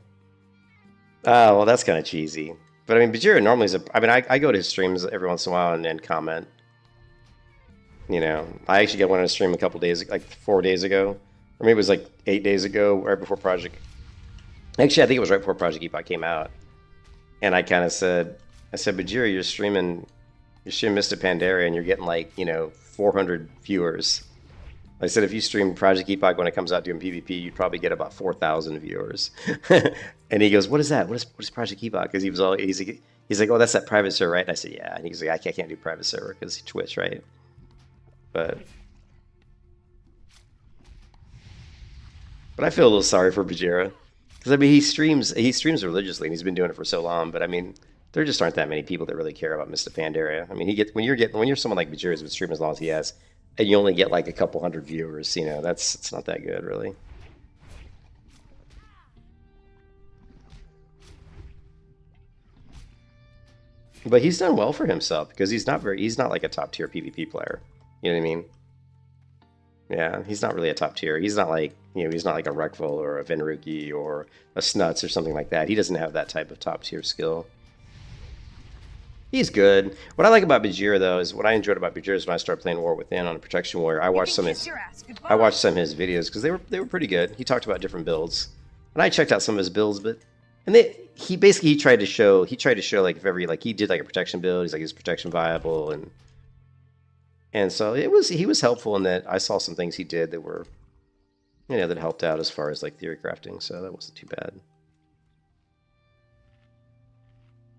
Oh, well, that's kind of cheesy. But I mean, Bajira normally is a. I mean, I go to his streams every once in a while and comment. You know, I actually got one on a stream a couple days, like 4 days ago, or maybe it was like 8 days ago, right before Project. Actually, I think it was right before Project Epoch came out, and I kind of said, Bajira, you're streaming Mr. Pandaria, and you're getting like 400 viewers. I said if you stream Project Epoch when it comes out doing PvP, you'd probably get about 4,000 viewers. And he goes, "What is that? What is Project Epoch?" Because he's like, "Oh, that's that private server, right?" And I said, "Yeah." And he's like, "I can't do private server because Twitch, right?" But I feel a little sorry for Bajira because I mean he streams religiously and he's been doing it for so long. But I mean there just aren't that many people that really care about Mr. Pandaria. I mean when you're someone like Bajira who's been streaming as long as he has, and you only get like a couple hundred viewers, it's not that good really. But he's done well for himself because he's not like a top tier PvP player. You know what I mean? Yeah, he's not really a top tier. He's not like he's not like a Rekvul or a Venruki or a Snuts or something like that. He doesn't have that type of top tier skill. He's good. What I like about Bajira though is what I enjoyed about Bajira is when I started playing War Within on a Protection Warrior. I watched some of his videos because they were pretty good. He talked about different builds, and I checked out some of his builds, but he tried to show like if every like he did like a protection build. He's like is protection viable and so he was helpful in that I saw some things he did that were that helped out as far as like theory crafting. So that wasn't too bad.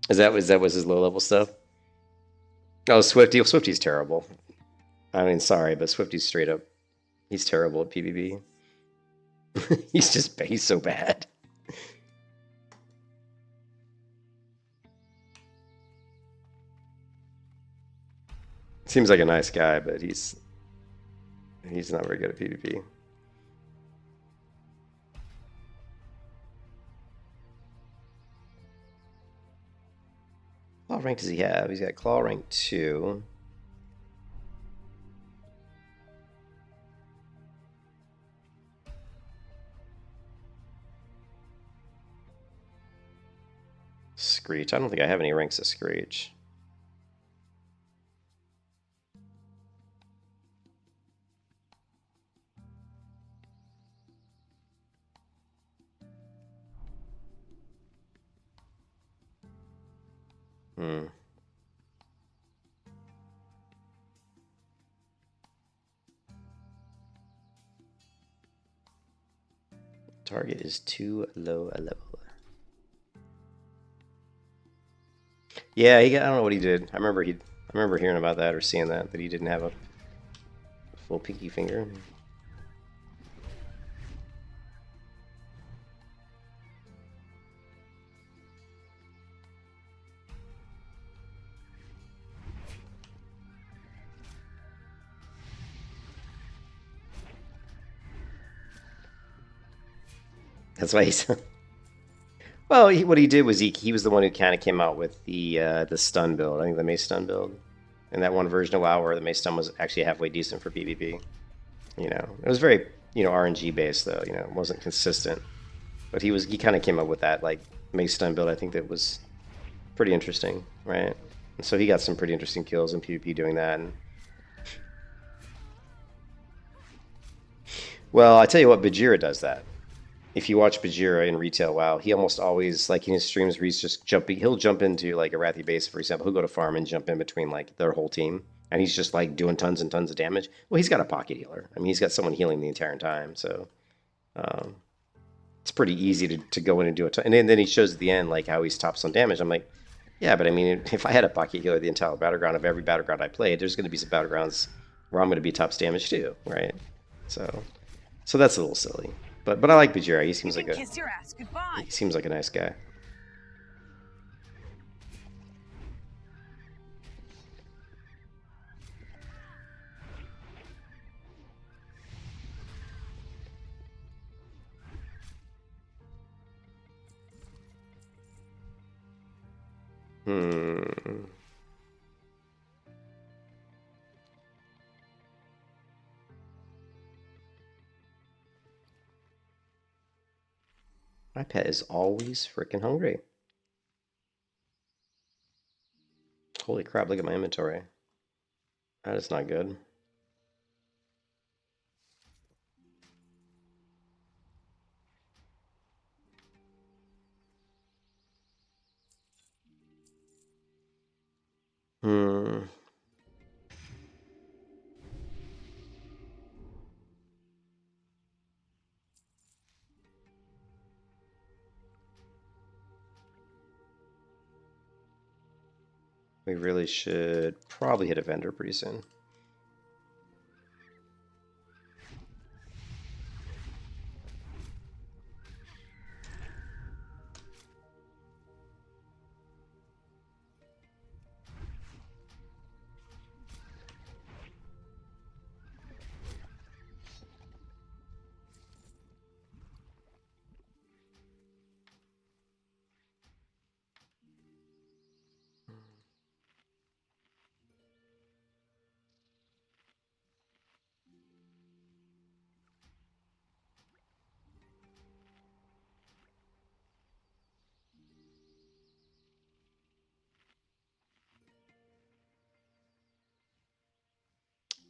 That was his low level stuff? Oh, Swifty. Well, Swifty's terrible. I mean, sorry, but Swifty's straight up. He's terrible at PvP. He's so bad. Seems like a nice guy, but he's not very good at PvP. What rank does he have? He's got Claw rank 2. Screech. I don't think I have any ranks of Screech. Hmm. Target is too low a level. Yeah, I don't know what he did. I remember hearing about that or seeing that he didn't have a full pinky finger. That's why he's. Well, what he did was he was the one who kind of came out with the stun build. I think the Mace stun build, and that one version of WoW where the Mace stun was actually halfway decent for PvP. It was very RNG based though. It wasn't consistent, but he kind of came up with that like Mace stun build. I think that was pretty interesting, right? And so he got some pretty interesting kills in PvP doing that. And well, I tell you what, Bajira does that. If you watch Bajira in retail WoW, he almost always like in his streams where he's just jumping. He'll jump into like a Wrathy base, for example. He'll go to farm and jump in between like their whole team, and he's just like doing tons and tons of damage. Well, he's got a pocket healer. I mean, he's got someone healing the entire time, so um, it's pretty easy to go in and do it. And then he shows at the end like how he's tops on damage. I'm like, yeah, but I mean, if I had a pocket healer the entire battleground of every battleground I played, there's going to be some battlegrounds where I'm going to be tops damage too, right? So that's a little silly. But I like Bajira. He seems like a nice guy. Hmm. My pet is always freaking hungry. Holy crap, look at my inventory. That is not good. Hmm. We really should probably hit a vendor pretty soon.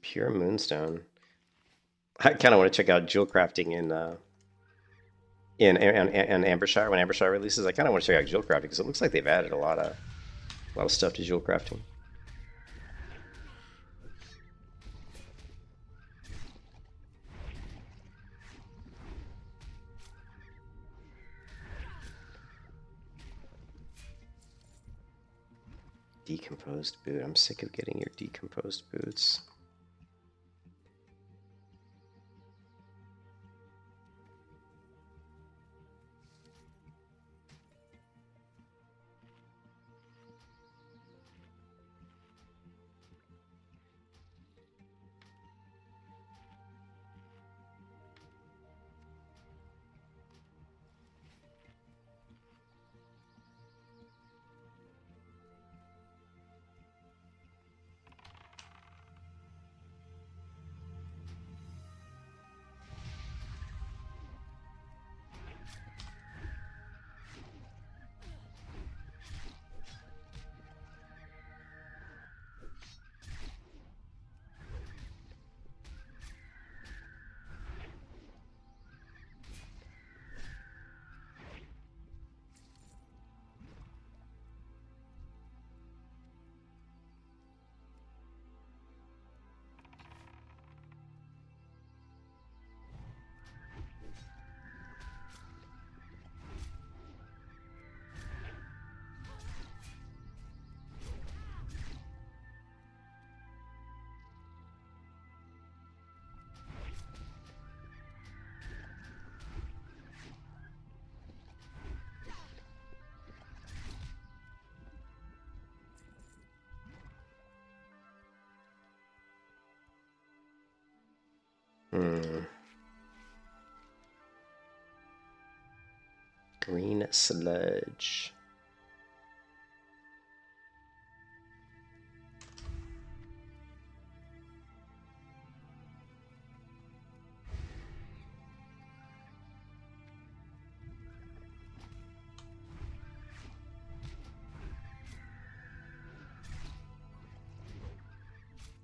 Pure moonstone. I kind of want to check out jewel crafting in Ambershire when Ambershire releases. I kind of want to check out jewel crafting because it looks like they've added a lot of stuff to jewel crafting. Decomposed boot. I'm sick of getting your decomposed boots. Hmm. Green sludge.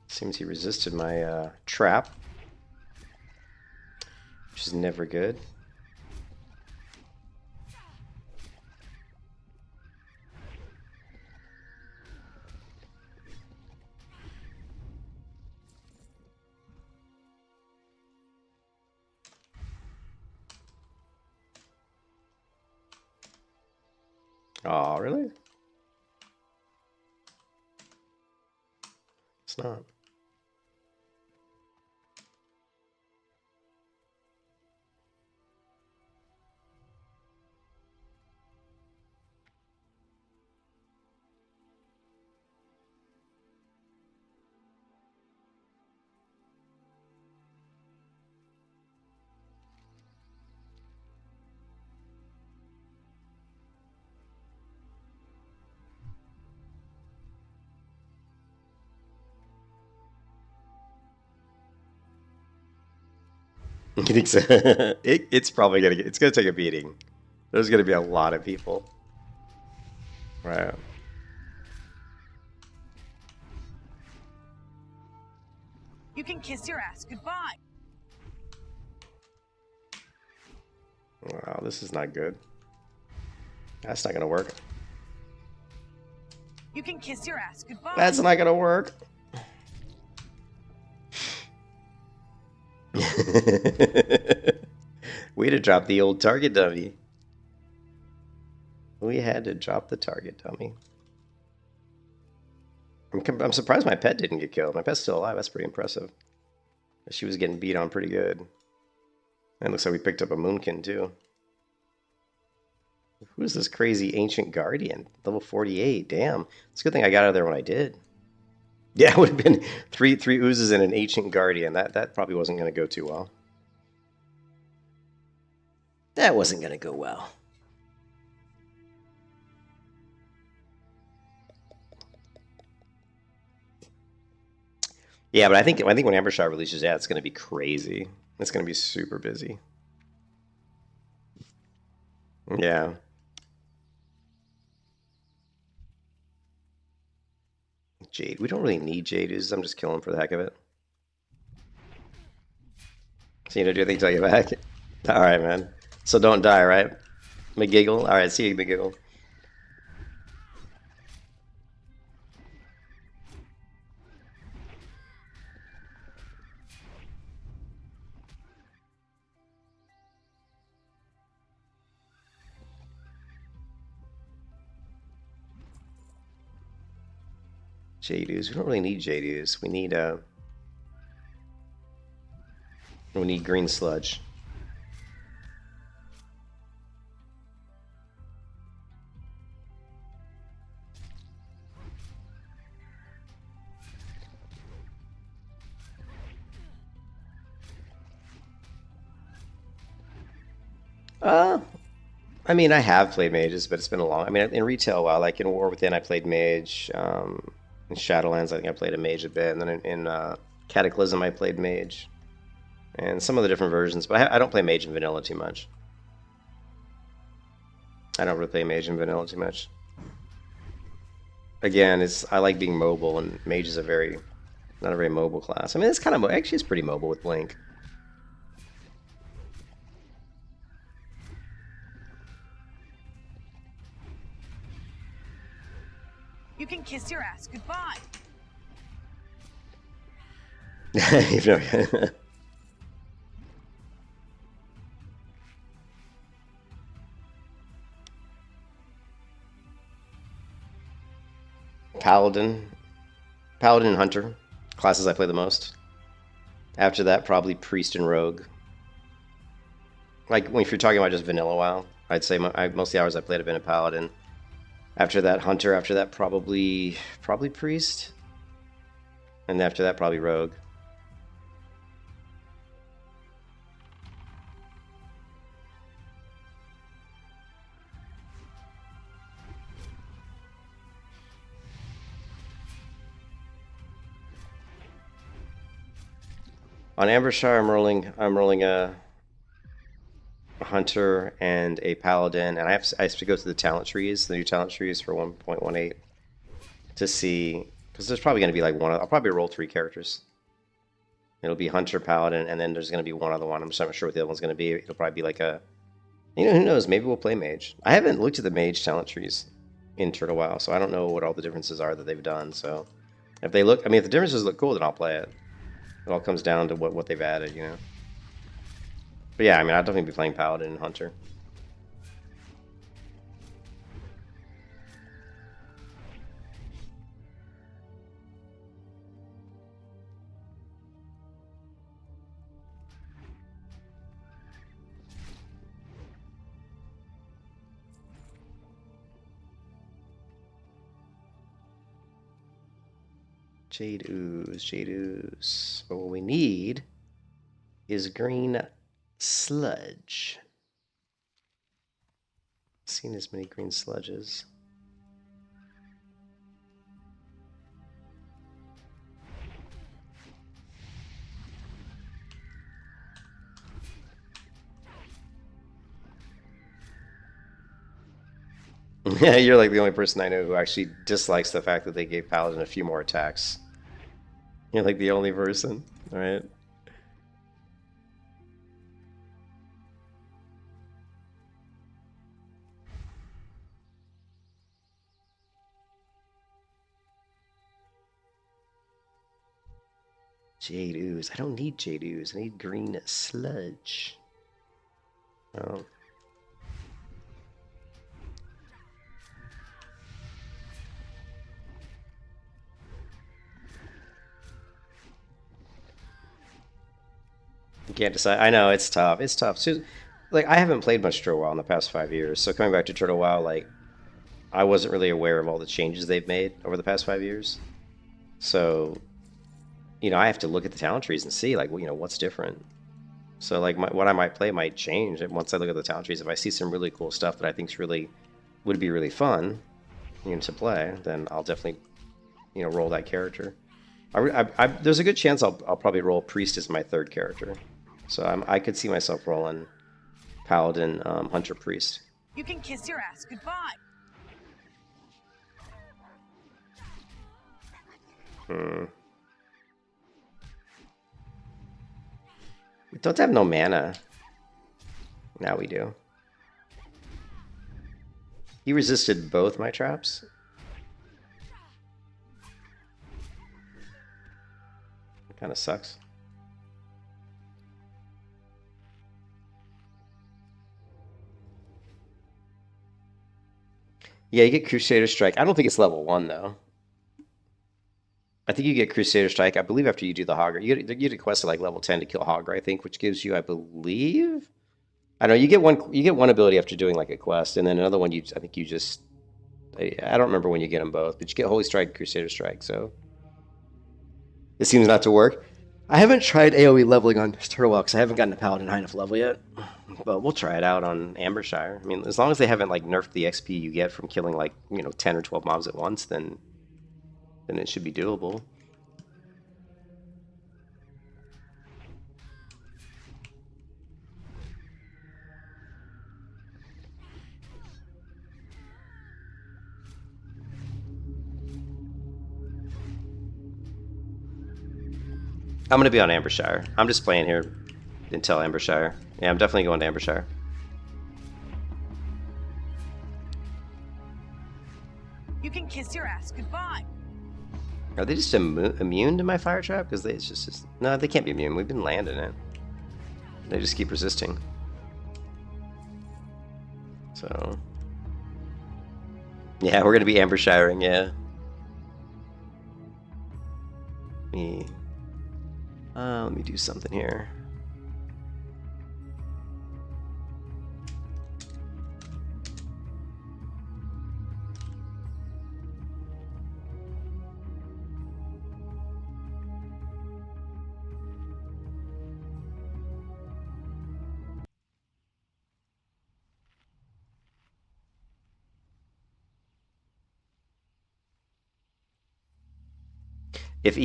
Seems he resisted my trap, which is never good. Oh, really? It's not. You think so? It's probably it's gonna take a beating. There's gonna be a lot of people. Right. You can kiss your ass goodbye. Wow, this is not good. That's not gonna work. You can kiss your ass goodbye. That's not gonna work. We had to drop the old target dummy. We had to drop the target dummy. I'm surprised my pet didn't get killed. My pet's still alive. That's pretty impressive. She was getting beat on pretty good. And it looks like we picked up a Moonkin too. Who's this crazy ancient guardian? Level 48. Damn. It's a good thing I got out of there when I did. Yeah, it would have been three oozes and an ancient guardian. That probably wasn't going to go too well. That wasn't going to go well. Yeah, but I think when Ambershot releases, yeah, it's going to be crazy. It's going to be super busy. Yeah. Jade. We don't really need Jade oozes. I'm just killing for the heck of it. So, do anything till you back? All right, man. So don't die, right? McGiggle. All right, see you, McGiggle. Jade ooze. We don't really need Jade ooze. We need green sludge. I mean, I have played mages, but it's been a long. I mean, in retail, while like in War Within, I played mage. In Shadowlands, I think I played a mage a bit, and then in Cataclysm, I played mage, and some of the different versions. But I don't play mage in vanilla too much. I don't really play mage in vanilla too much. Again, I like being mobile, and mage is not a very mobile class. I mean, it's kind of actually it's pretty mobile with Blink. You can kiss your ass goodbye. Paladin and Hunter, classes I play the most. After that, probably Priest and Rogue. Like, if you're talking about just vanilla WoW, I'd say most of the hours I played have been a Paladin. After that, Hunter. After that, probably Priest. And after that, probably Rogue. On Ambershire, I'm rolling a Hunter and a Paladin, and I have to go to the talent trees, the new talent trees for 1.18, to see, because there's probably going to be like I'll probably roll 3 characters. It'll be Hunter, Paladin, and then there's going to be one other one. I'm just not sure what the other one's going to be. It'll probably be like who knows? Maybe we'll play Mage. I haven't looked at the Mage talent trees in Turtle WoW, so I don't know what all the differences are that they've done. So if if the differences look cool, then I'll play it. It all comes down to what they've added, But yeah, I mean, I'll definitely be playing Paladin and Hunter. Jade ooze. But what we need is green sludge. Seen as many green sludges. Yeah, you're like the only person I know who actually dislikes the fact that they gave Paladin a few more attacks. You're like the only person, right? Jade ooze. I don't need jade ooze. I need green sludge. Oh. You can't decide. I know it's tough. It's tough. So, like I haven't played much Turtle WoW in the past 5 years. So coming back to Turtle WoW, like I wasn't really aware of all the changes they've made over the past 5 years. So I have to look at the talent trees and see like what's different. So like what I might play might change once I look at the talent trees. If I see some really cool stuff that I think would be really fun, to play, then I'll definitely roll that character. There's a good chance I'll probably roll Priest as my third character. So I could see myself rolling Paladin, Hunter, Priest. You can kiss your ass goodbye. We don't have no mana. Now we do. He resisted both my traps. Kind of sucks. Yeah, you get Crusader Strike. I don't think it's level 1, though. I think you get Crusader Strike, I believe, after you do the Hogger. You get a quest at like level 10 to kill Hogger, I think, which gives you, I believe... I don't know, you get one ability after doing like a quest, and then another one I think you just... I don't remember when you get them both, but you get Holy Strike, Crusader Strike, so... It seems not to work. I haven't tried AoE leveling on Turtle WoW because I haven't gotten a Paladin high enough level yet. But we'll try it out on Ambershire. I mean, as long as they haven't like nerfed the XP you get from killing like 10 or 12 mobs at once, then it should be doable. I'm gonna be on Ambershire. I'm just playing here until Ambershire. Yeah, I'm definitely going to Ambershire. You can kiss your ass goodbye. Are they just immune to my fire trap? Because it's just no, they can't be immune. We've been landing it. They just keep resisting. So yeah, we're gonna be Ambershiring. Yeah. Let me do something here. If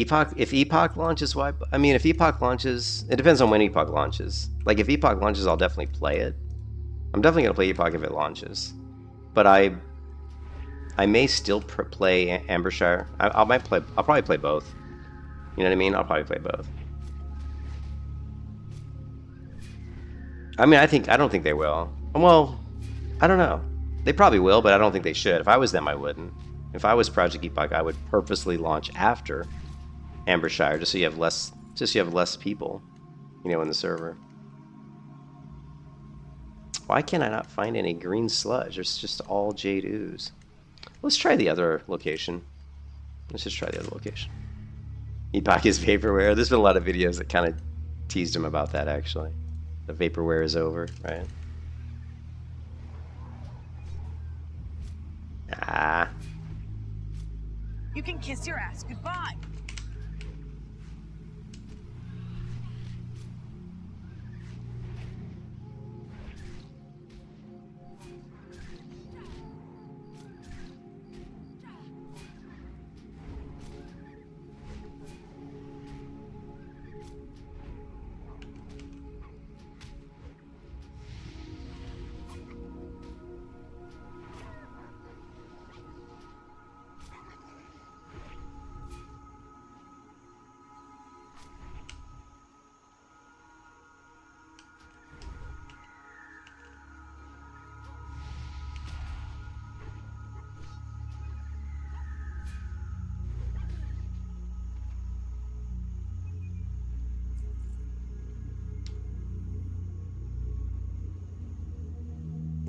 Epoch launches, why? I mean, if Epoch launches, it depends on when Epoch launches. Like if Epoch launches, I'll definitely play it. I'm definitely gonna play Epoch if it launches, but I may still play Ambershire. I might play. I'll probably play both. You know what I mean? I'll probably play both. I mean, I don't think they will. Well, I don't know. They probably will, but I don't think they should. If I was them, I wouldn't. If I was Project Epoch, I would purposely launch after Ambershire, just so you have less people, in the server. Why can I not find any green sludge? There's just all jade ooze. Let's try the other location. Let's just try the other location. Epoch is vaporware. There's been a lot of videos that kind of teased him about that, actually. The vaporware is over, right? Ah. You can kiss your ass goodbye.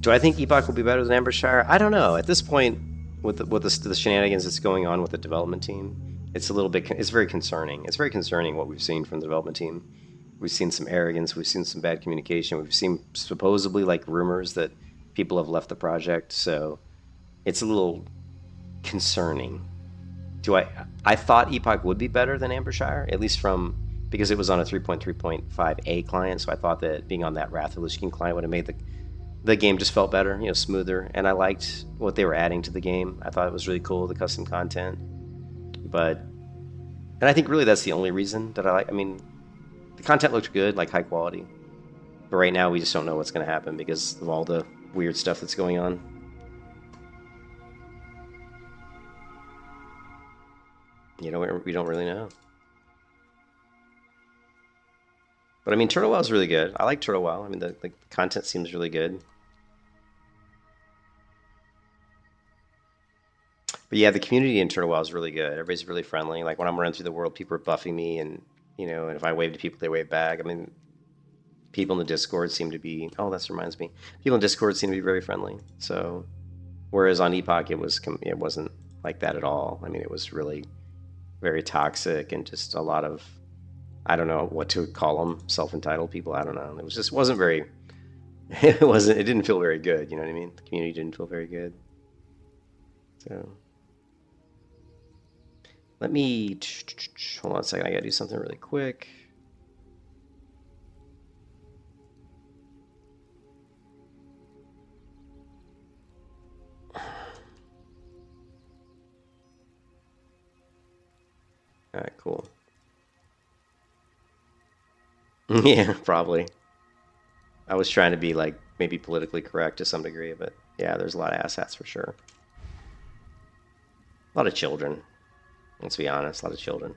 Do I think Epoch will be better than Ambershire? I don't know. At this point, with the shenanigans that's going on with the development team, it's a little bit. It's very concerning. It's very concerning what we've seen from the development team. We've seen some arrogance. We've seen some bad communication. We've seen supposedly like rumors that people have left the project. So it's a little concerning. I thought Epoch would be better than Ambershire, at least because it was on a 3.3.5a client. So I thought that being on that Wrath of Lich King client would have made the game just felt better, smoother. And I liked what they were adding to the game. I thought it was really cool, the custom content. And I think really that's the only reason that I like. I mean, the content looked good, like high quality. But right now we just don't know what's going to happen because of all the weird stuff that's going on. We don't really know. But I mean, Turtle WoW is really good. I like Turtle WoW. I mean, the content seems really good. But yeah, the community in Turtle WoW is really good. Everybody's really friendly. Like when I'm running through the world, people are buffing me, and and if I wave to people, they wave back. I mean, people in the Discord seem to be. Oh, that reminds me. People in Discord seem to be very friendly. So, whereas on Epoch, it wasn't like that at all. I mean, it was really very toxic and just a lot of, I don't know what to call them, self-entitled people. I don't know. Wasn't very. It didn't feel very good. You know what I mean? The community didn't feel very good. So. Let me hold on a second. I gotta do something really quick. All right, cool. Yeah, probably. I was trying to be like maybe politically correct to some degree, but yeah, there's a lot of asshats for sure. A lot of children. Let's be honest, a lot of children.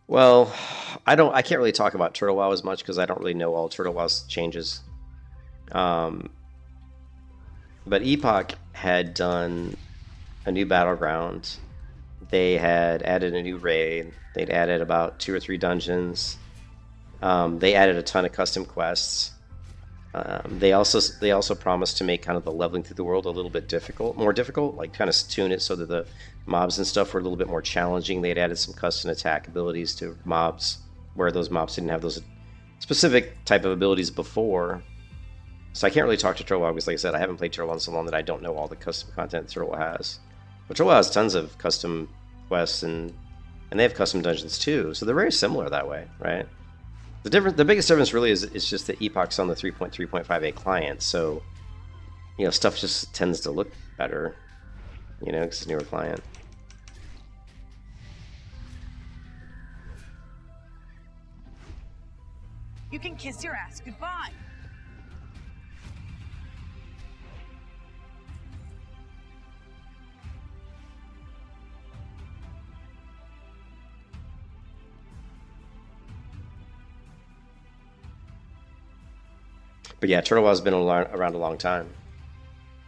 Well, I can't really talk about Turtle WoW as much because I don't really know all Turtle WoW's changes. But Epoch had done a new battleground. They had added a new raid. They'd added about 2 or 3 dungeons. They added a ton of custom quests. They also promised to make kind of the leveling through the world a little bit more difficult, like kind of tune it so that the mobs and stuff were a little bit more challenging. They'd added some custom attack abilities to mobs, where those mobs didn't have those specific type of abilities before. So I can't really talk to Turtle WoW because, like I said, I haven't played Turtle WoW in so long that I don't know all the custom content Turtle WoW has. But Turtle WoW has tons of custom quests and they have custom dungeons too, so they're very similar that way, right? The biggest difference really is just that Epoch's on the 3.3.5a client, so stuff just tends to look better, because it's a newer client. You can kiss your ass goodbye. But yeah, Turtle WoW's been around a long time.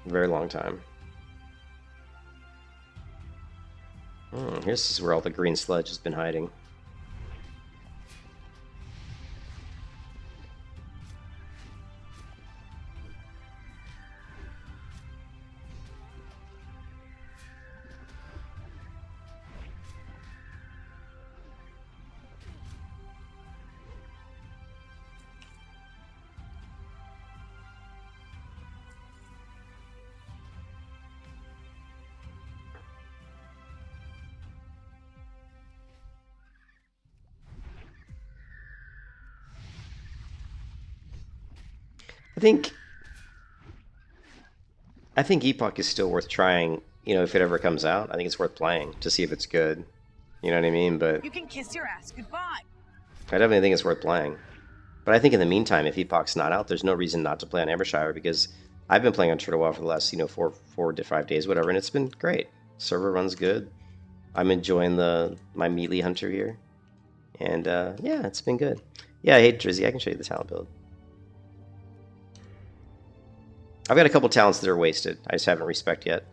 A very long time. Here's where all the green sludge has been hiding. I think Epoch is still worth trying, if it ever comes out. I think it's worth playing to see if it's good. You know what I mean? But you can kiss your ass goodbye. I definitely think it's worth playing. But I think in the meantime, if Epoch's not out, there's no reason not to play on Ambershire because I've been playing on Turtle WoW for the last, 4 to 5 days, whatever, and it's been great. Server runs good. I'm enjoying my melee hunter here. And yeah, it's been good. Yeah, hey Drizzy, I can show you the talent build. I've got a couple talents that are wasted. I just haven't respec yet.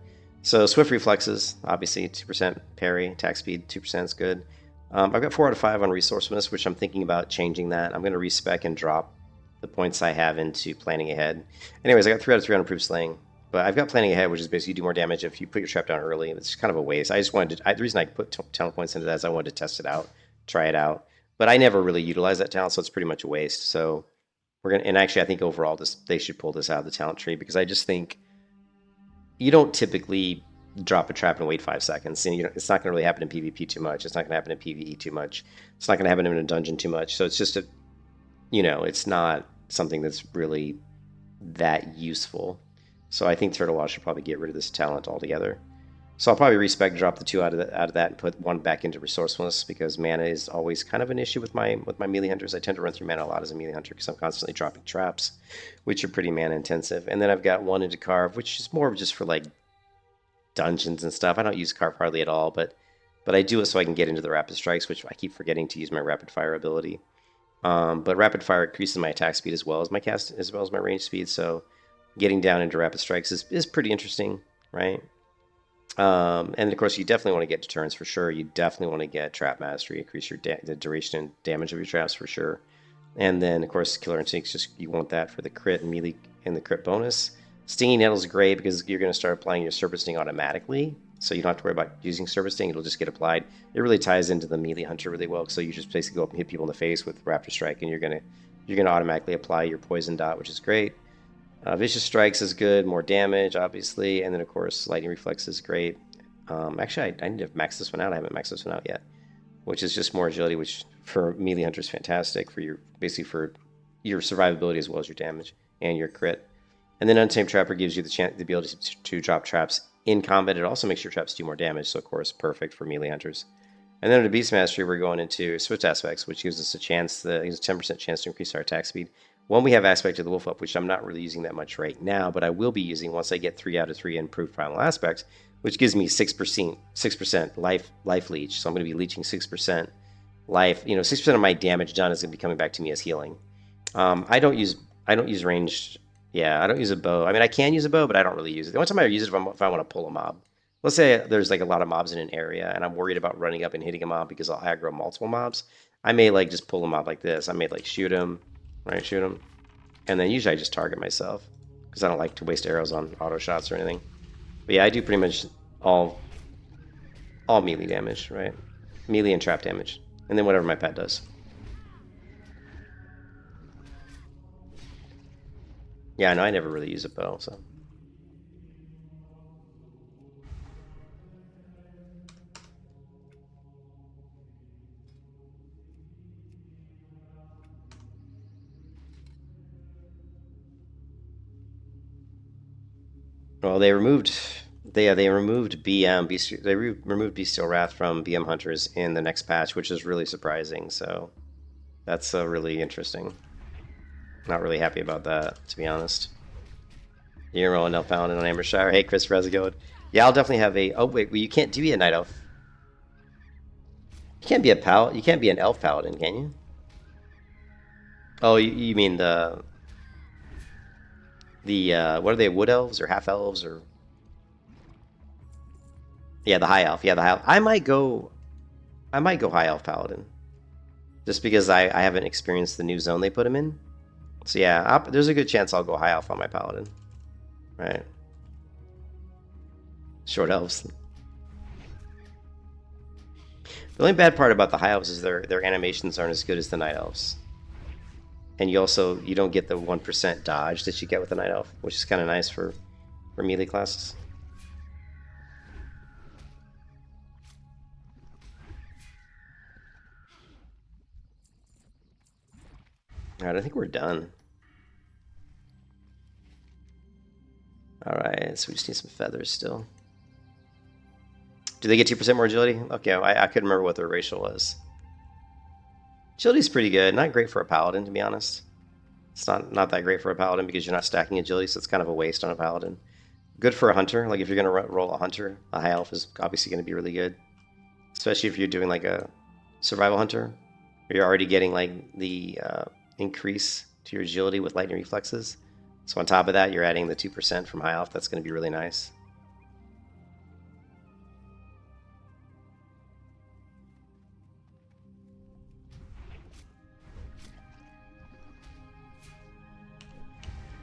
So Swift Reflexes, obviously 2% parry, attack speed 2% is good. I've got 4 out of 5 on Resourcefulness, which I'm thinking about changing that. I'm going to respec and drop the points I have into Planning Ahead. Anyways, I got 3 out of 3 on Improved Slaying. But I've got Planning Ahead, which is basically you do more damage if you put your trap down early. It's kind of a waste. I just wanted to, the reason I put talent points into that is I wanted to test it out, try it out. But I never really utilize that talent, so it's pretty much a waste. So we're gonna, and actually I think overall they should pull this out of the talent tree, because I just think you don't typically drop a trap and wait 5 seconds. And it's not going to really happen in PvP too much. It's not going to happen in PvE too much. It's not going to happen in a dungeon too much. So it's just it's not something that's really that useful. So I think Turtle Watch should probably get rid of this talent altogether. So I'll probably respec drop the 2 out of that and put 1 back into Resourcefulness, because mana is always kind of an issue with my melee hunters. I tend to run through mana a lot as a melee hunter because I'm constantly dropping traps, which are pretty mana intensive. And then I've got 1 into Carve, which is more just for like dungeons and stuff. I don't use Carve hardly at all, but I do it so I can get into the Rapid Strikes, which I keep forgetting to use my Rapid Fire ability. But Rapid Fire increases my attack speed as well as my range speed, so getting down into Rapid Strikes is pretty interesting, right? And of course, you definitely want to get deterrence for sure. You definitely want to get Trap Mastery, increase the duration and damage of your traps for sure. And then, of course, Killer Instincts, just you want that for the crit and melee and the crit bonus. Stinging Nettle is great because you're going to start applying your Serpent Sting automatically, so you don't have to worry about using Serpent Sting. It'll just get applied. It really ties into the melee hunter really well, so you just basically go up and hit people in the face with Raptor Strike, and you're gonna automatically apply your Poison Dot, which is great. Vicious Strikes is good, more damage, obviously, and then of course Lightning Reflex is great. Actually, I need to max this one out. I haven't maxed this one out yet, which is just more agility, which for melee hunter is fantastic for your survivability as well as your damage and your crit. And then Untamed Trapper gives you the ability to drop traps in combat. It also makes your traps do more damage, so of course perfect for melee hunters. And then under Beast Mastery, we're going into Swift Aspects, which gives us a 10% chance to increase our attack speed. One, we have Aspect of the Wolf Up, which I'm not really using that much right now, but I will be using once I get 3 out of 3 improved Primal Aspects, which gives me 6% life leech. So I'm going to be leeching 6% life. 6% of my damage done is going to be coming back to me as healing. I don't use ranged. Yeah, I don't use a bow. I mean, I can use a bow, but I don't really use it. The only time I use it is if I want to pull a mob. Let's say there's like a lot of mobs in an area, and I'm worried about running up and hitting a mob because I'll aggro multiple mobs. I may like just pull a mob like this. I may like shoot him, and then usually I just target myself because I don't like to waste arrows on auto shots or anything. But yeah, I do pretty much all melee damage, right? Melee and trap damage, and then whatever my pet does. Yeah, no, I never really use a bow, so. Well, they removed removed Bestial Wrath from BM Hunters in the next patch, which is really surprising. So that's really interesting. Not really happy about that, to be honest. You're rolling Elf Paladin on Ambershire. Hey, Chris, how's it going? Yeah, I'll definitely have a. Oh wait, well, you can't be a Night Elf. You can't be You can't be an Elf Paladin, can you? Oh, you mean the what are they? Wood Elves or Half Elves or? Yeah, the High Elf. Yeah, the High Elf. I might go High Elf Paladin, just because I haven't experienced the new zone they put him in. So yeah, there's a good chance I'll go High Elf on my Paladin. Right. Short Elves. The only bad part about the High Elves is their animations aren't as good as the Night Elves. And you don't get the 1% dodge that you get with the Night Elf, which is kind of nice for melee classes. Alright, I think we're done. Alright, so we just need some feathers still. Do they get 2% more agility? Okay, I couldn't remember what their racial was. Agility's pretty good. Not great for a paladin, to be honest. It's not that great for a paladin because you're not stacking agility, so it's kind of a waste on a paladin. Good for a hunter. Like if you're going to roll a hunter, a high elf is obviously going to be really good. Especially if you're doing like a survival hunter, where you're already getting like the increase to your agility with lightning reflexes. So on top of that, you're adding the 2% from high elf. That's going to be really nice.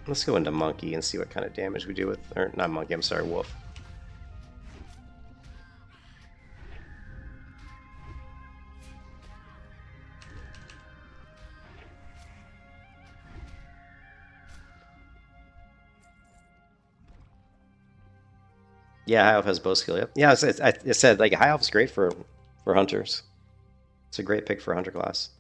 Let's go into monkey and see what kind of damage we do with, or not monkey, I'm sorry, wolf. Yeah, high elf has bow skill. Yep. Yeah, I said like high elf is great for hunters. It's a great pick for hunter class.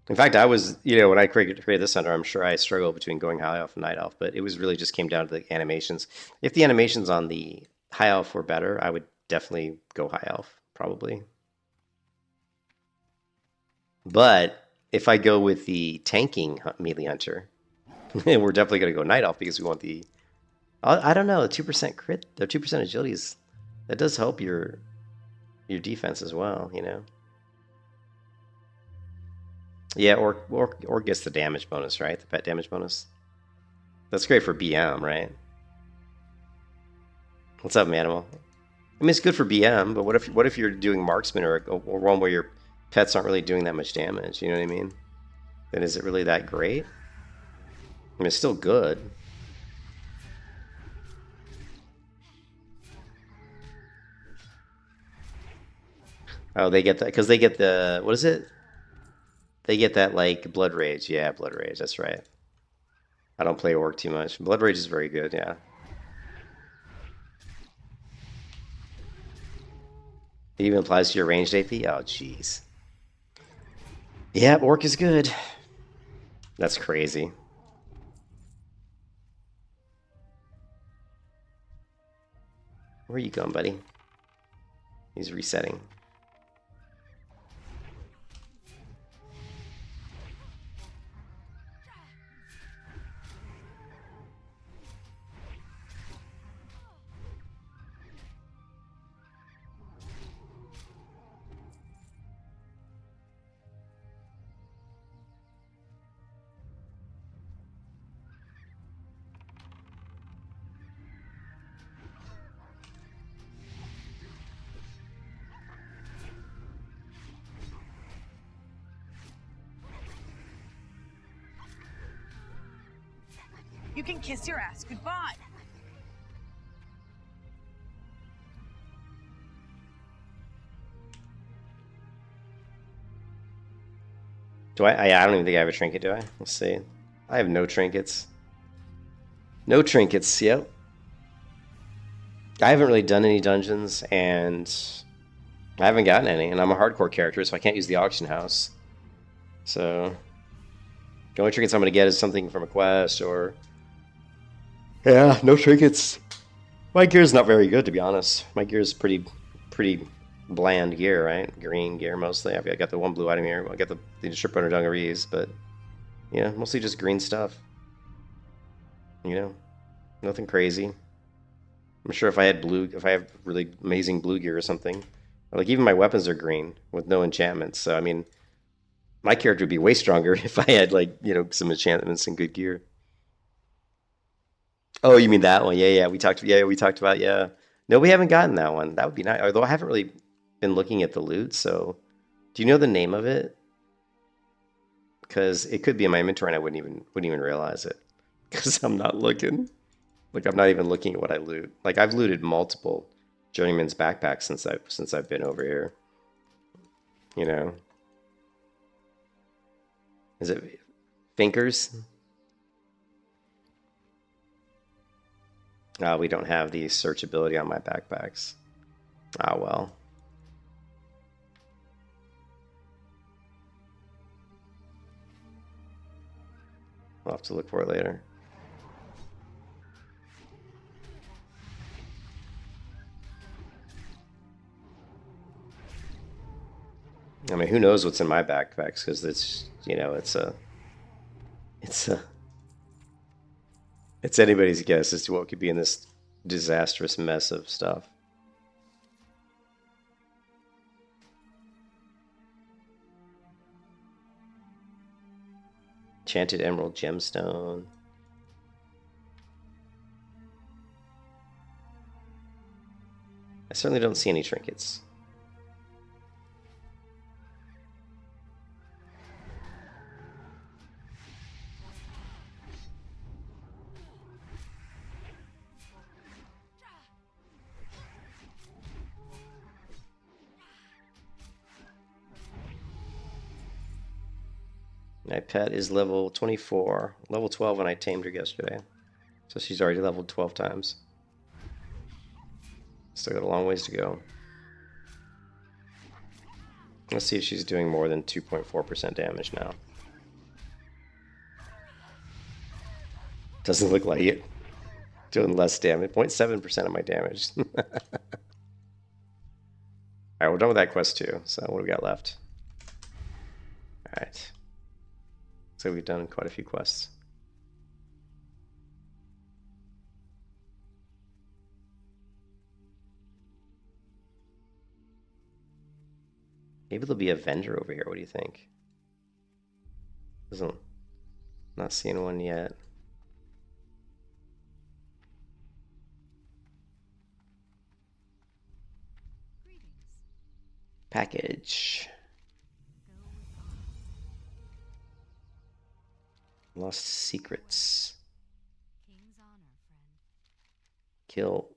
In fact, I was, when I created this hunter, I'm sure I struggled between going high elf and night elf, but it was really just came down to the animations. If the animations on the high elf were better, I would definitely go high elf, probably. But if I go with the tanking melee hunter, we're definitely going to go night elf because we want the. I don't know, the 2% crit, the 2% agility is that does help your defense as well, Yeah, or gets the damage bonus, right? The pet damage bonus. That's great for BM, right? What's up, Manimal? I mean, it's good for BM, but what if you're doing marksman or one where your pets aren't really doing that much damage? You know what I mean? Then is it really that great? I mean, it's still good. Oh, they get that because they get the what is it? They get that like blood rage. Yeah, blood rage. That's right. I don't play orc too much. Blood rage is very good. Yeah. It even applies to your ranged AP. Oh, jeez. Yeah, orc is good. That's crazy. Where are you going, buddy? He's resetting. You can kiss your ass goodbye. Do I don't even think I have a trinket, do I? Let's see. I have no trinkets. No trinkets, yep. I haven't really done any dungeons, and I haven't gotten any, and I'm a hardcore character, so I can't use the auction house. So, the only trinkets I'm going to get is something from a quest, or... Yeah, no trinkets. My gear's not very good, to be honest. My gear's pretty bland gear, right? Green gear, mostly. I got the one blue item here. I got the strip runner dungarees, but... Yeah, mostly just green stuff. Nothing crazy. I'm sure if I have really amazing blue gear or something, or like even my weapons are green with no enchantments. So I mean, my character would be way stronger if I had like some enchantments and good gear. Oh, you mean that one? Yeah, we talked. Yeah, we talked about. Yeah, no, we haven't gotten that one. That would be nice. Although I haven't really been looking at the loot. So, do you know the name of it? Because it could be in my inventory and I wouldn't even realize it because I'm not looking. Like I'm not even looking at what I loot. Like I've looted multiple journeyman's backpacks since I've been over here. Is it Finkers? We don't have the searchability on my backpacks. Ah, well. I'll have to look for it later. I mean, who knows what's in my backpacks? Because it's anybody's guess as to what could be in this disastrous mess of stuff. Enchanted Emerald Gemstone. I certainly don't see any trinkets. My pet is level 24, level 12 when I tamed her yesterday. So she's already leveled 12 times. Still got a long ways to go. Let's see if she's doing more than 2.4% damage now. Doesn't look like it. Doing less damage. 0.7% of my damage. Alright, we're done with that quest too. So what do we got left? Alright. So we've done quite a few quests. Maybe there'll be a vendor over here. What do you think? Not seeing one yet. Package. Lost secrets. King's honor, friend. Kill.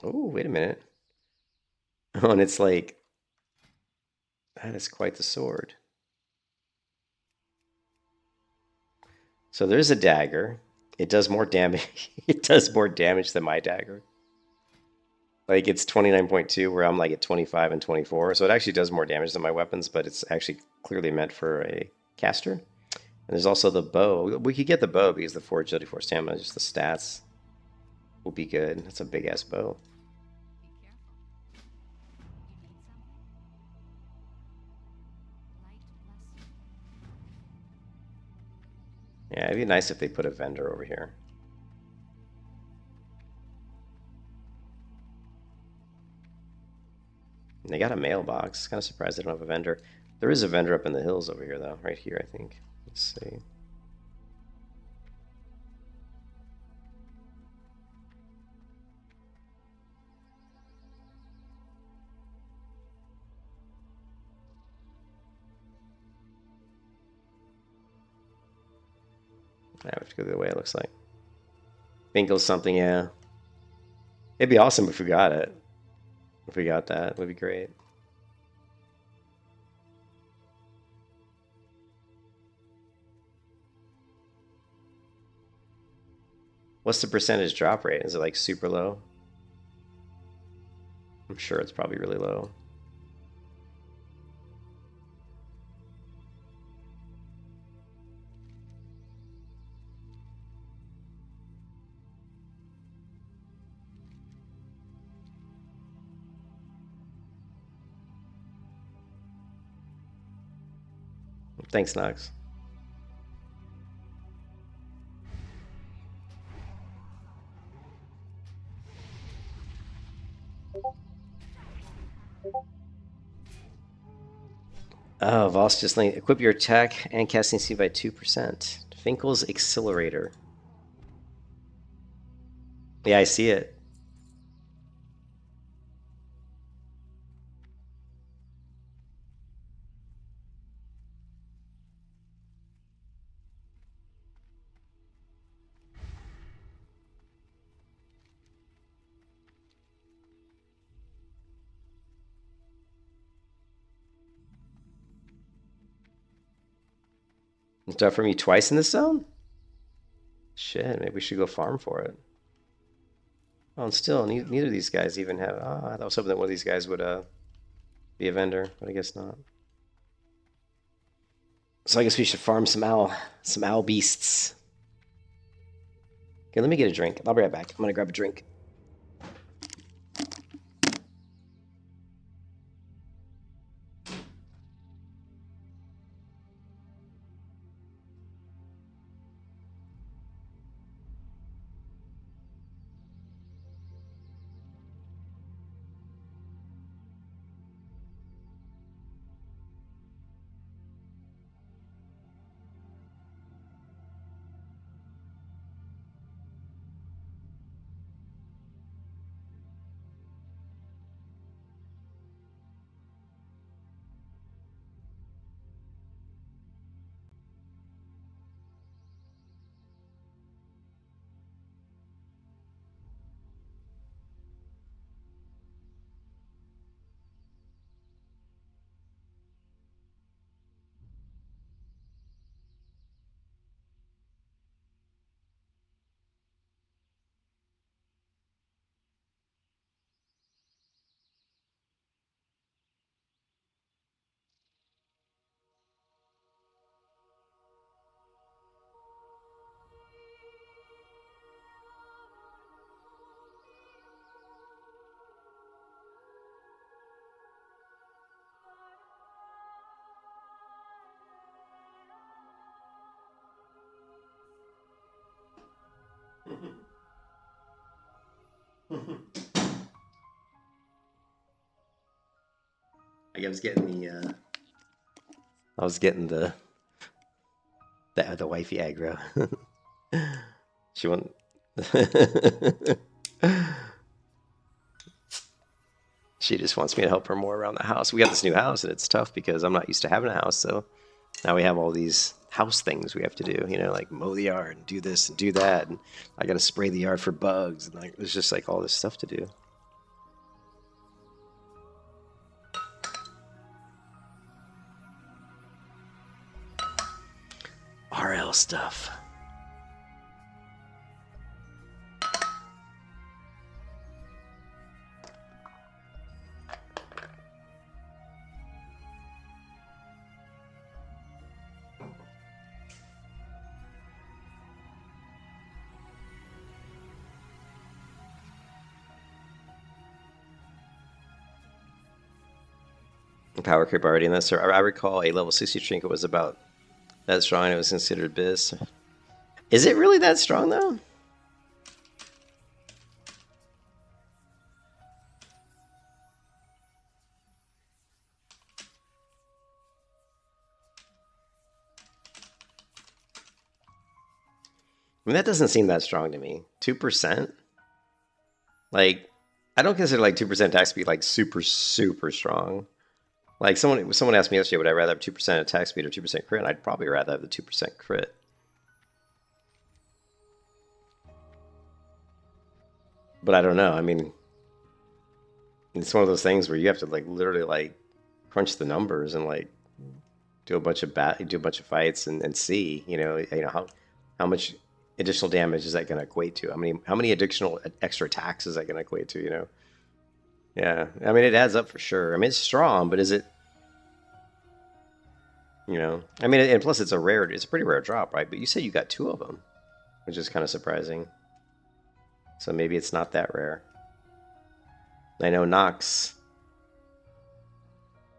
Oh, wait a minute. Oh, and it's like, that is quite the sword. So there's a dagger. It does more damage. It does more damage than my dagger. Like it's 29.2 where I'm like at 25 and 24. So it actually does more damage than my weapons, but it's actually clearly meant for a caster. And there's also the bow. We could get the bow because the 4 agility, 4 stamina, just the stats will be good. That's a big ass bow. Be careful. You need something? Light bless you. Yeah, it'd be nice if they put a vendor over here. And they got a mailbox. Kind of surprised they don't have a vendor. There is a vendor up in the hills over here, though. Right here, I think. Let's see. I have to go the way it looks like. Finkel's something, yeah. It'd be awesome if we got it. If we got that, it would be great. What's the percentage drop rate? Is it like super low? I'm sure it's probably really low. Thanks, Nox. Oh, Voss just linked. Equip your attack and casting speed by 2%. Finkel's Accelerator. Yeah, I see it. It's done for me twice in this zone? Shit, maybe we should go farm for it. Oh, and still, neither of these guys even have... Oh, I was hoping that one of these guys would be a vendor, but I guess not. So I guess we should farm some owl beasts. Okay, let me get a drink. I'll be right back. I'm gonna grab a drink. I was getting the the wifey aggro. She won't. She just wants me to help her more around the house. We got this new house, and it's tough because I'm not used to having a house. So now we have all these house things we have to do. You know, like mow the yard and do this and do that, and I got to spray the yard for bugs. And like, there's just like all this stuff to do. RL stuff. Power creep already in this. I recall a level 60 trinket was about that strong and it was considered abyss. Is it really that strong though? I mean, that doesn't seem that strong to me. 2%? Like, I don't consider like 2% attack speed like super, super strong. Like someone asked me yesterday, would I rather have 2% attack speed or 2% crit? And I'd probably rather have the 2% crit. But I don't know. I mean, it's one of those things where you have to like literally like crunch the numbers and like do a bunch of fights and see, you know how much additional damage is that going to equate to? How many additional extra attacks is that going to equate to? You know, yeah. I mean, it adds up for sure. I mean, it's strong, but is it? You know, I mean, and plus it's a pretty rare drop, right? But you said you got 2 of them, which is kind of surprising. So maybe it's not that rare. I know Nox.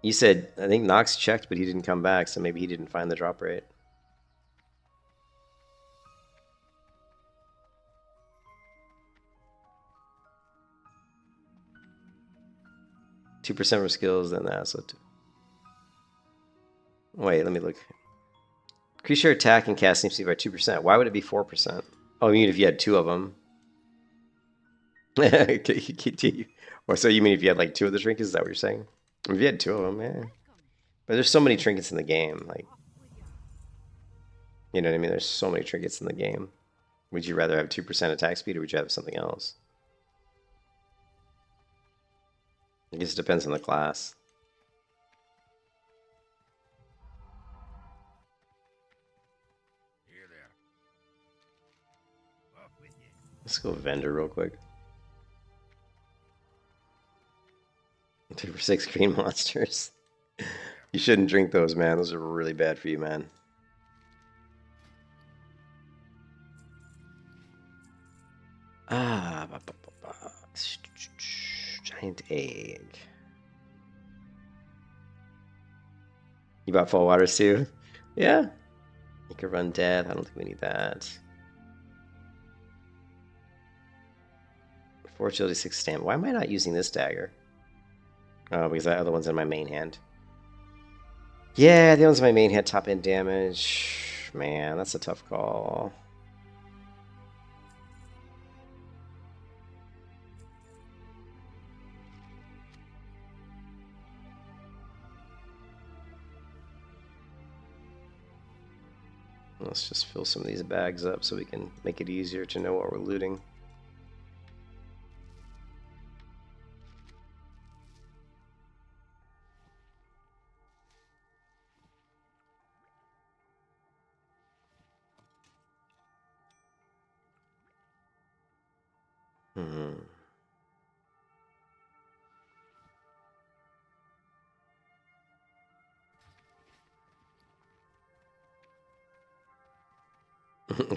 You said, I think Nox checked, but he didn't come back, so maybe he didn't find the drop rate. %2% for skills, then that. So wait, let me look. Increase your attack and casting speed by 2%. Why would it be 4%? Oh, you mean if you had 2 of them? Or so you mean if you had like 2 of the trinkets? Is that what you're saying? If you had 2 of them, yeah. But there's so many trinkets in the game, like, you know what I mean? There's so many trinkets in the game. Would you rather have 2% attack speed, or would you have something else? I guess it depends on the class. Let's go vendor real quick. 2 for 6 green monsters. You shouldn't drink those, man. Those are really bad for you, man. Ah, giant egg. You bought full waters too? Yeah. You could run death. I don't think we need that. 4 agility, 6 stamina. Why am I not using this dagger? Oh, because that other one's in my main hand. Yeah, the other one's in my main hand. Top end damage. Man, that's a tough call. Let's just fill some of these bags up so we can make it easier to know what we're looting.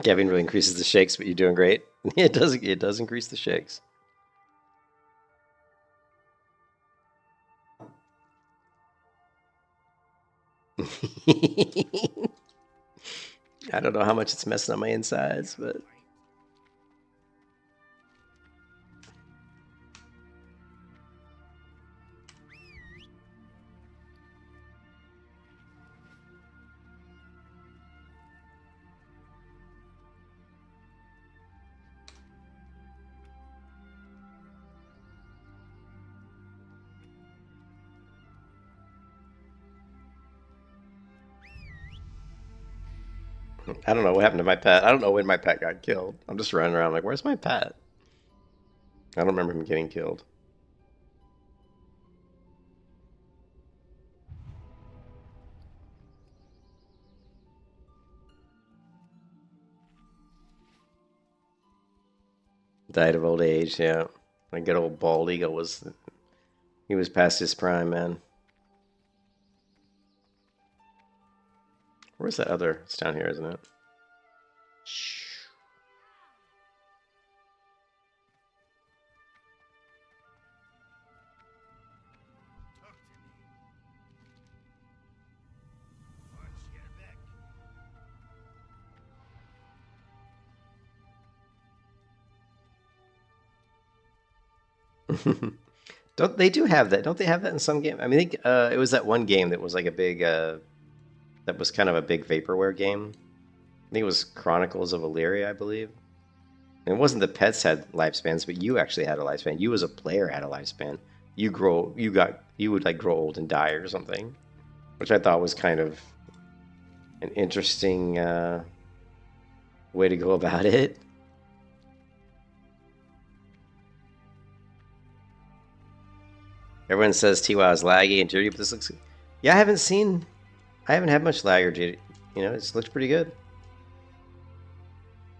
Kevin really increases the shakes, but you're doing great. It does increase the shakes. I don't know how much it's messing up my insides, but I don't know what happened to my pet. I don't know when my pet got killed. I'm just running around like, where's my pet? I don't remember him getting killed. Died of old age, yeah. My good old bald eagle he was past his prime, man. Where's that other? It's down here, isn't it? Shh. Don't they do have that? Don't they have that in some game? I mean, it was that one game that was like a big, that was kind of a big vaporware game. I think it was Chronicles of Illyria, I believe. And it wasn't the pets had lifespans, but you actually had a lifespan. You as a player had a lifespan. You would like grow old and die or something, which I thought was kind of an interesting way to go about it. Everyone says TWoW is laggy and dirty, but this looks... Yeah, I haven't had much lag or dirty. You know, it looks pretty good.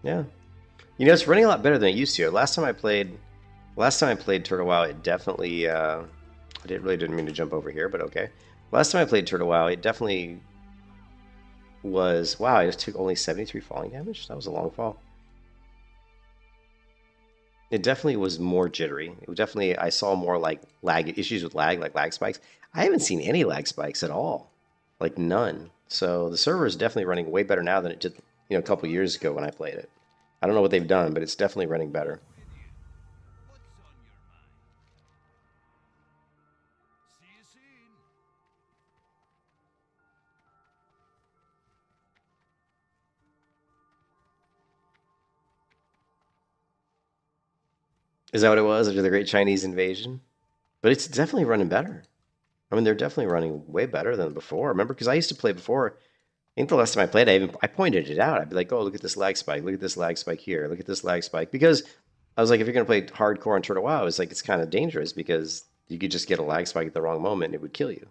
Yeah. You know, it's running a lot better than it used to. Last time I played Turtle WoW, it definitely... I didn't mean to jump over here, but okay. Last time I played Turtle WoW, it definitely was... Wow, I just took only 73 falling damage? That was a long fall. It definitely was more jittery. It was definitely, I saw more like issues with lag, like lag spikes. I haven't seen any lag spikes at all, like none. So the server is definitely running way better now than it did, you know, a couple years ago when I played it. I don't know what they've done, but it's definitely running better. Is that what it was after the Great Chinese Invasion? But it's definitely running better. I mean, they're definitely running way better than before. Remember, because I used to play before. I think the last time I played, I pointed it out. I'd be like, "Oh, look at this lag spike! Look at this lag spike here! Look at this lag spike!" Because I was like, if you're gonna play hardcore on Turtle WoW, it's kind of dangerous because you could just get a lag spike at the wrong moment and it would kill you.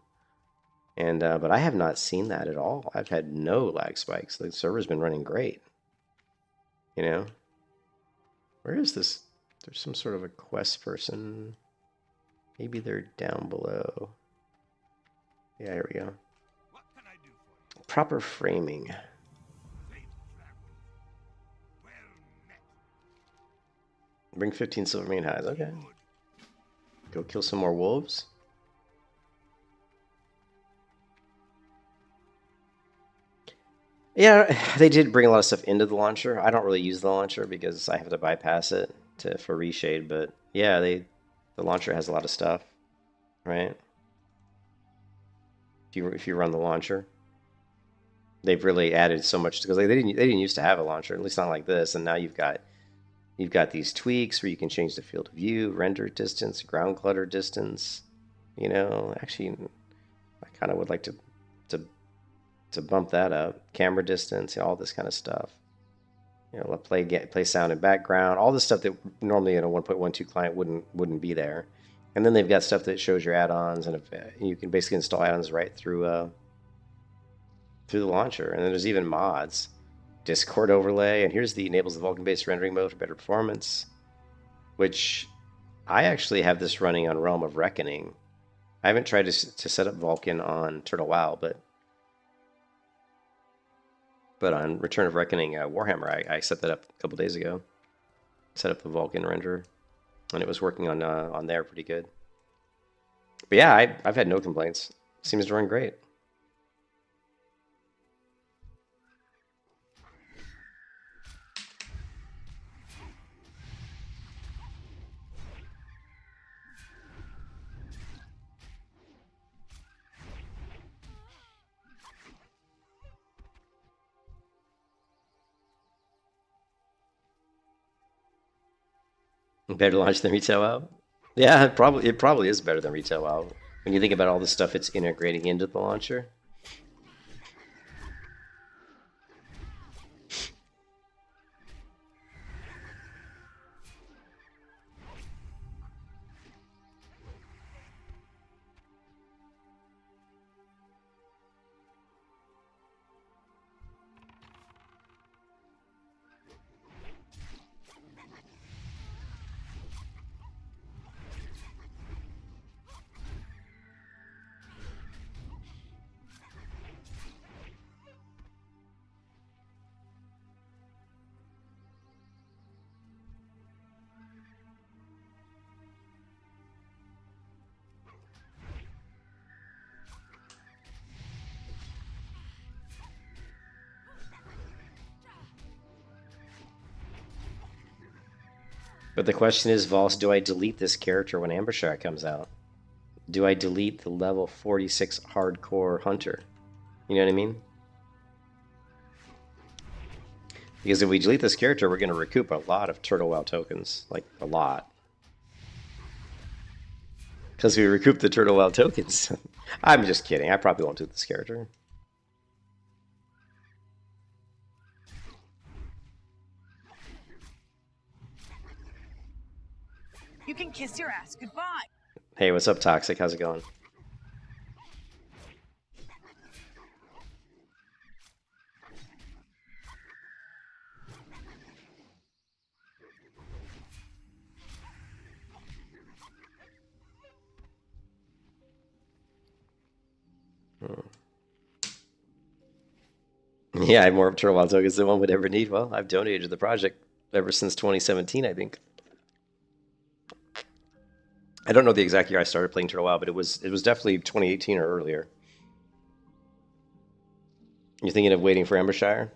And but I have not seen that at all. I've had no lag spikes. The server's been running great. You know, where is this? There's some sort of a quest person. Maybe they're down below. Yeah, here we go. Proper framing. Bring 15 silver main hides. Okay. Go kill some more wolves. Yeah, they did bring a lot of stuff into the launcher. I don't really use the launcher because I have to bypass it for reshade, but yeah, the launcher has a lot of stuff, right? If you run the launcher, they've really added so much because they didn't used to have a launcher, at least not like this, and now you've got these tweaks where you can change the field of view, render distance, ground clutter distance. You know, actually, I kind of would like to bump that up. Camera distance, all this kind of stuff. You know, play sound and background, all the stuff that normally in a 1.12 client wouldn't be there. And then they've got stuff that shows your add-ons, and you can basically install add-ons right through the launcher. And then there's even mods, Discord overlay, and here's the enables the Vulkan-based rendering mode for better performance, which I actually have this running on Realm of Reckoning. I haven't tried to set up Vulkan on Turtle WoW, but on Return of Reckoning Warhammer, I set that up a couple days ago. Set up the Vulkan renderer, and it was working on there pretty good. But yeah, I've had no complaints. Seems to run great. Better launch than retail WoW? Yeah, it probably is better than retail WoW when you think about all the stuff it's integrating into the launcher. But the question is, Vols, do I delete this character when Ambershire comes out? Do I delete the level 46 hardcore hunter? You know what I mean? Because if we delete this character, we're going to recoup a lot of Turtle WoW tokens. Like, a lot. Because we recoup the Turtle WoW tokens. I'm just kidding. I probably won't do this character. You can kiss your ass goodbye. Hey, what's up, Toxic? How's it going? Yeah, I have more Turtle WoW tokens than one would ever need. Well, I've donated to the project ever since 2017, I think. I don't know the exact year I started playing Turtle WoW, but it was definitely 2018 or earlier. You're thinking of waiting for Ambershire?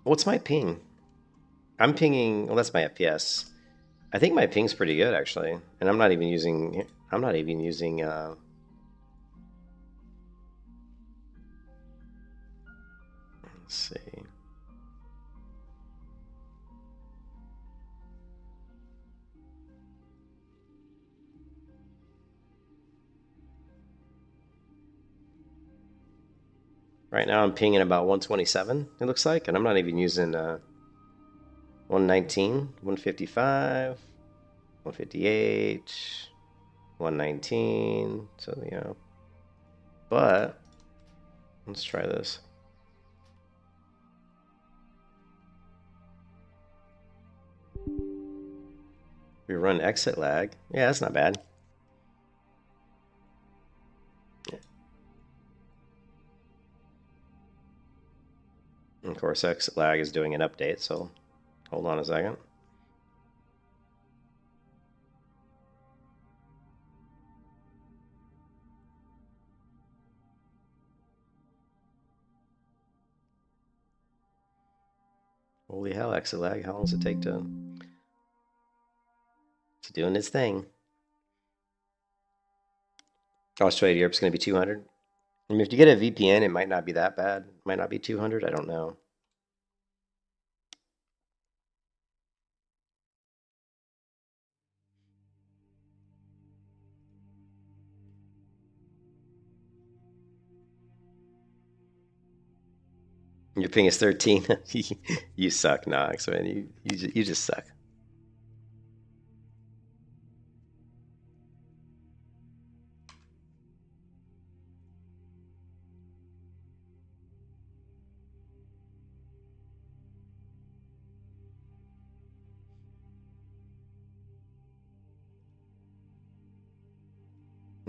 What's my ping? I'm pinging. Well, that's my FPS. I think my ping's pretty good actually, and I'm not even using. I'm not even using. Let's see. Right now I'm pinging about 127, it looks like, and I'm not even using 119, 155, 158, 119, so, you know. But, let's try this. We run exit lag. Yeah, that's not bad. Of course, exit lag is doing an update, so hold on a second. Holy hell, exit lag, how long does it take to... It's doing its thing. Australia, Europe's going to be 200. I mean, if you get a VPN, it might not be that bad. It might not be 200, I don't know. Your ping is 13. You suck, Nox, man. You just suck.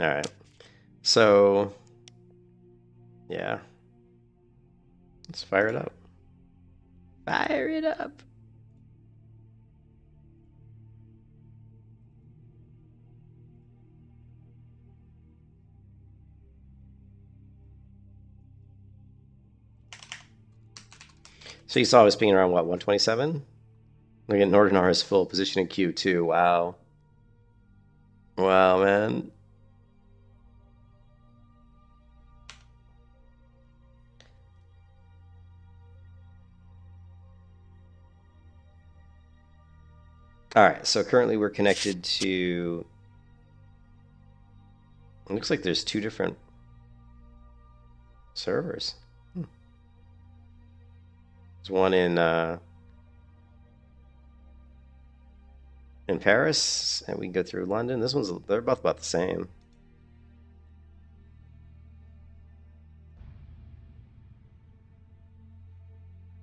All right. So, yeah. Let's fire it up. Fire it up. So you saw I was pinging around, what, 127? Look at Nordenar's full position in Q2. Wow. Wow, man. All right, so currently we're connected to... It looks like there's two different servers. There's one in Paris, and we can go through London. This one's... They're both about the same.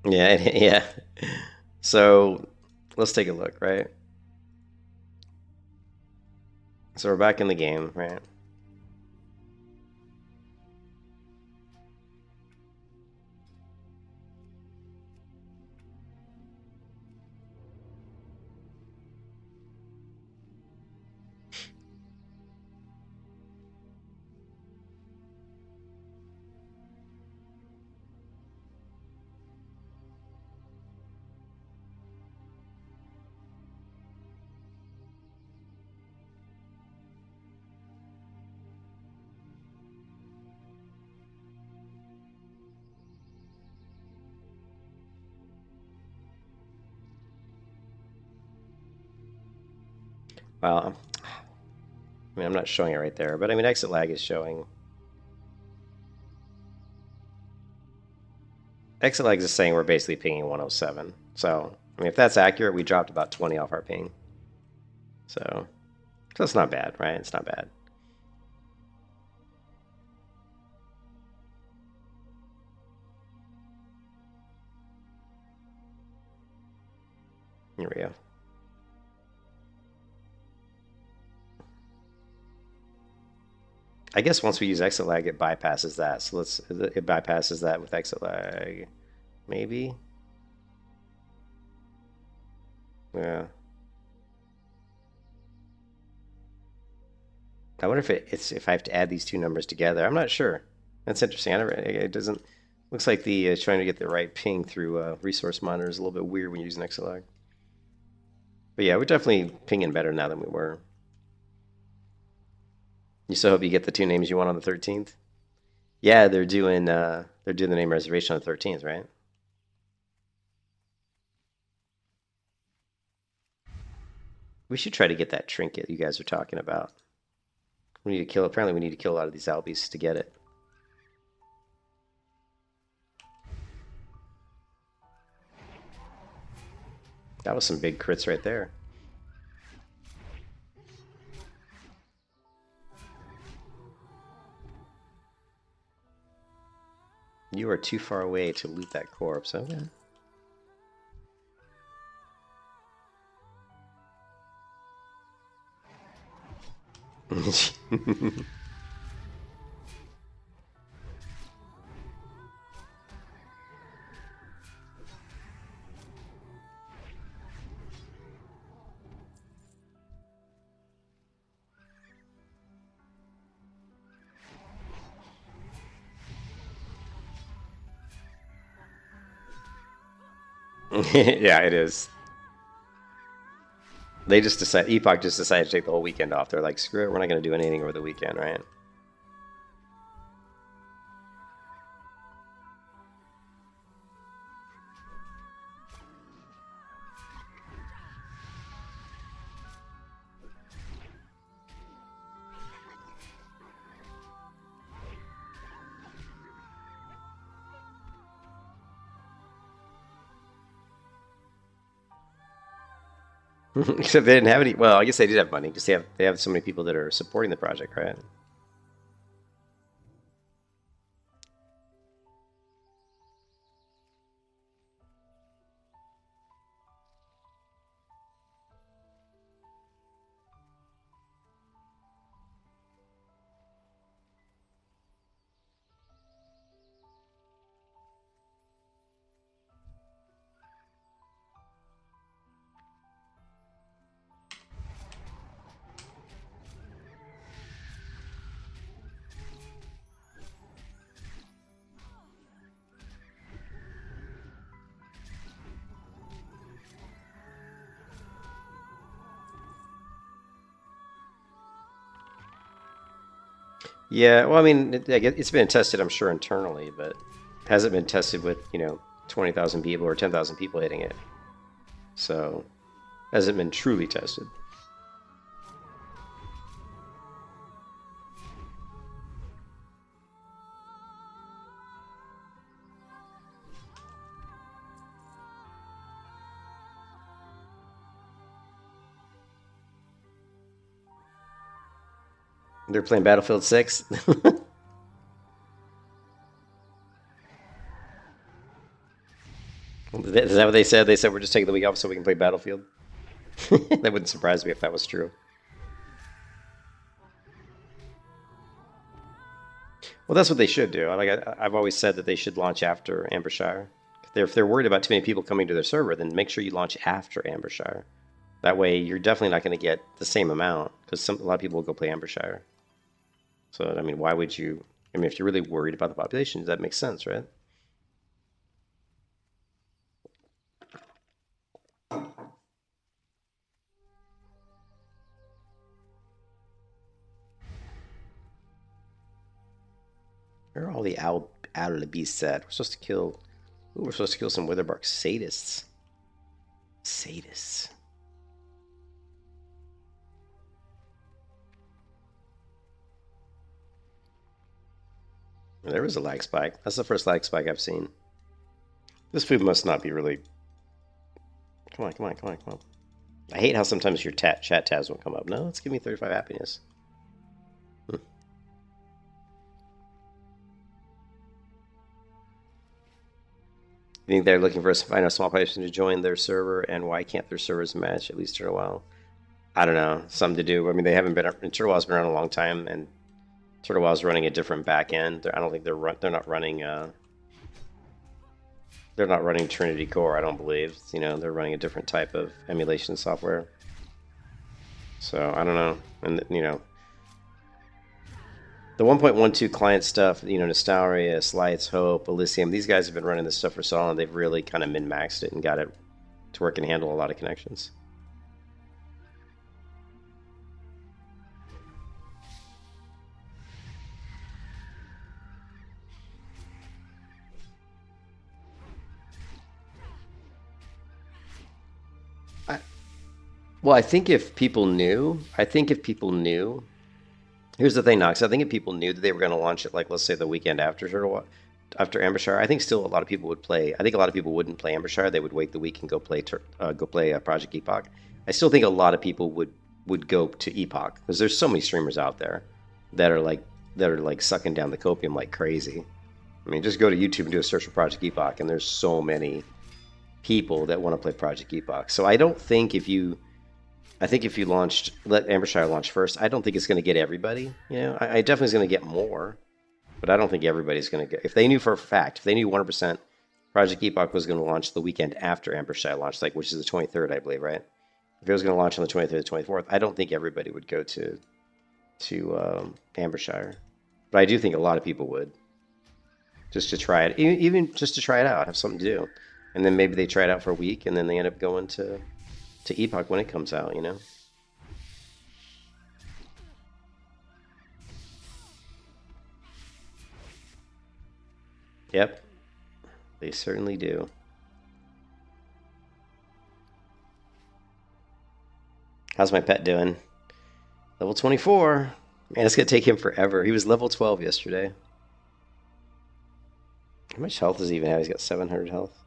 Yeah, yeah. So let's take a look, right? So we're back in the game, right? Well, I mean, I'm not showing it right there, but I mean, exit lag is showing. Exit lag is saying we're basically pinging 107. So, I mean, if that's accurate, we dropped about 20 off our ping. So it's not bad, right? It's not bad. Here we go. I guess once we use exit lag, it bypasses that. So it bypasses that with exit lag. Maybe? Yeah. I wonder if if I have to add these two numbers together. I'm not sure. That's interesting. It doesn't. Looks like the trying to get the right ping through resource monitor is a little bit weird when you're using exit lag. But yeah, we're definitely pinging better now than we were. You still hope you get the two names you want on the 13th? Yeah, they're doing the name reservation on the 13th, right? We should try to get that trinket you guys are talking about. We need to kill. Apparently, we need to kill a lot of these albies to get it. That was some big crits right there. You are too far away to loot that corpse. Okay. Yeah, it is. They just decided, Epoch just decided to take the whole weekend off. They're like, screw it, we're not going to do anything over the weekend, right? Except they didn't have any. Well, I guess they did have money because they have so many people that are supporting the project, right? Yeah, well, I mean, it's been tested, I'm sure, internally, but hasn't been tested with 20,000 people or 10,000 people hitting it. So hasn't been truly tested. They're playing Battlefield 6. Is that what they said? They said we're just taking the week off so we can play Battlefield. That wouldn't surprise me if that was true. Well, that's what they should do. I've always said that they should launch after Ambershire. If they're worried about too many people coming to their server, then make sure you launch after Ambershire. That way, you're definitely not going to get the same amount because a lot of people will go play Ambershire. So, I mean, why would you? I mean, if you're really worried about the population, that makes sense, right? Where are all the out of the beasts at? We're supposed to kill. Ooh, we're supposed to kill some Witherbark sadists. Sadists. There was a lag spike. That's the first lag spike I've seen. This food must not be really. Come on, come on, come on, come on. I hate how sometimes your chat tabs won't come up. No, let's give me 35 happiness. Hmm. You think they're looking for find a small person to join their server, and why can't their servers match at least for a while? I don't know. Something to do. I mean, they haven't been. TurtleWow's been around a long time, and TurtleWow's running a different back end. I don't think they're not running. They're not running Trinity Core. I don't believe. You know, they're running a different type of emulation software. So I don't know. And you know, the 1.12 client stuff. You know, Nostalria, Slides, Hope, Elysium. These guys have been running this stuff for so long. They've really kind of min-maxed it and got it to work and handle a lot of connections. Well, I think if people knew, here's the thing, Knox. I think if people knew that they were going to launch it, like let's say the weekend after after Ambershire, I think still a lot of people would play. I think a lot of people wouldn't play Ambershire. They would wait the week and go play Project Epoch. I still think a lot of people would go to Epoch because there's so many streamers out there that are like sucking down the copium like crazy. I mean, just go to YouTube and do a search for Project Epoch, and there's so many people that want to play Project Epoch. So I don't think I think if you let Ambershire launch first, I don't think it's going to get everybody. You know, I definitely is going to get more, but I don't think everybody's going to get. If they knew for a fact, if they knew 100% Project Epoch was going to launch the weekend after Ambershire launched, like which is the 23rd, I believe, right? If it was going to launch on the 23rd, the 24th, I don't think everybody would go to Ambershire, but I do think a lot of people would just to try it, even just to try it out, have something to do, and then maybe they try it out for a week, and then they end up going to Epoch when it comes out, you know? Yep, they certainly do. How's my pet doing? Level 24. Man, it's going to take him forever. He was level 12 yesterday. How much health does he even have? He's got 700 health.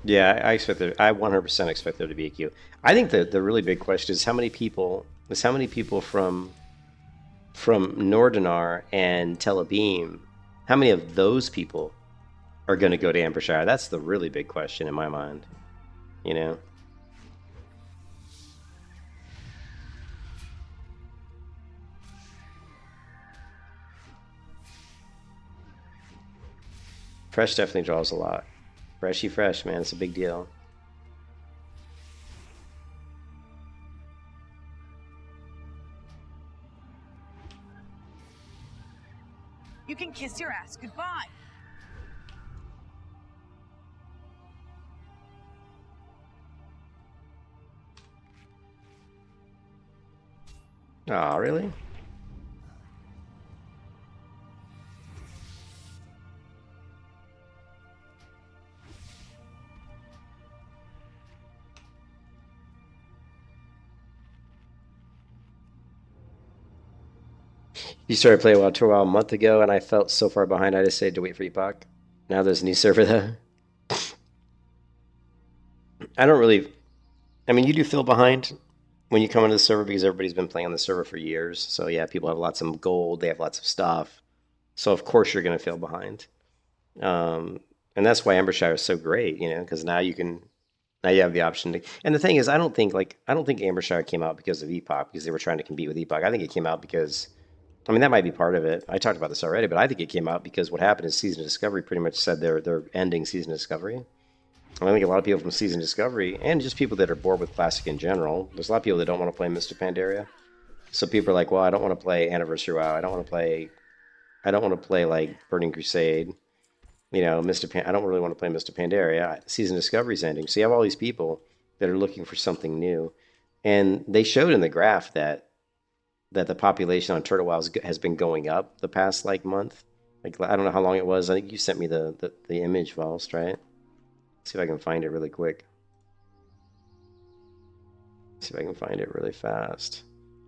Yeah, I expect there. I 100% expect there to be a queue. I think the really big question is how many people from Nordinar and Tel Aviv, how many of those people are going to go to Ambershire? That's the really big question in my mind. You know, fresh definitely draws a lot. Freshy fresh, man, it's a big deal. You can kiss your ass goodbye. Oh, really? You started playing WoW Tour WoW a month ago, and I felt so far behind. I decided to wait for Epoch. Now there's a new server though. I don't really. I mean, you do feel behind when you come into the server because everybody's been playing on the server for years. So yeah, people have lots of gold. They have lots of stuff. So of course you're going to feel behind. Um, And that's why Embershire is so great, you know, because now you have the option to. And the thing is, I don't think Embershire came out because of Epoch because they were trying to compete with Epoch. I think it came out because, I mean, that might be part of it. I talked about this already, but I think it came out because what happened is Season of Discovery pretty much said they're ending Season of Discovery. And I think a lot of people from Season of Discovery and just people that are bored with Classic in general. There's a lot of people that don't want to play Mr. Pandaria. So people are like, well, I don't want to play Anniversary WoW. I don't want to play like Burning Crusade. You know, I don't really want to play Mr. Pandaria. Season Discovery's ending. So you have all these people that are looking for something new. And they showed in the graph that the population on Turtle WoW has been going up the past like month. Like I don't know how long it was. I think you sent me the image, Valst, right? Let's see if I can find it really quick. Let's see if I can find it really fast.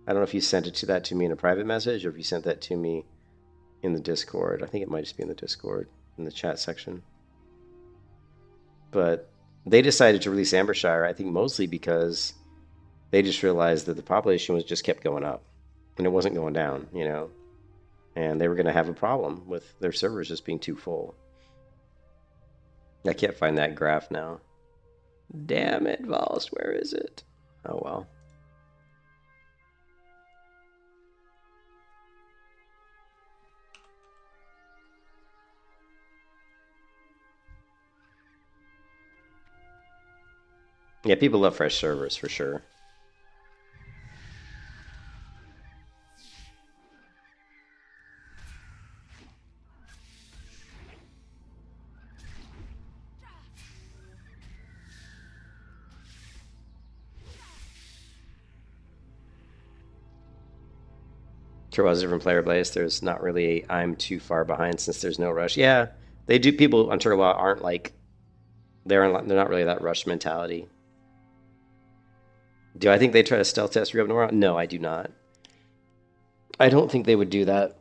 I don't know if you sent that to me in a private message or if you sent that to me in the Discord. I think it might just be in the Discord, in the chat section. But they decided to release Ambershire, I think mostly because they just realized that the population was just kept going up and it wasn't going down, you know, and they were going to have a problem with their servers just being too full. I can't find that graph now. Damn it, Valst, where is it? Oh well. Yeah, people love fresh servers for sure. There was a different player base. There's not really I'm too far behind since there's no rush. Yeah, they do. People on Turtle WoW aren't like they're not really that rush mentality. Do I think they try to stealth test Re-Up Nora? No, I do not. I don't think they would do that.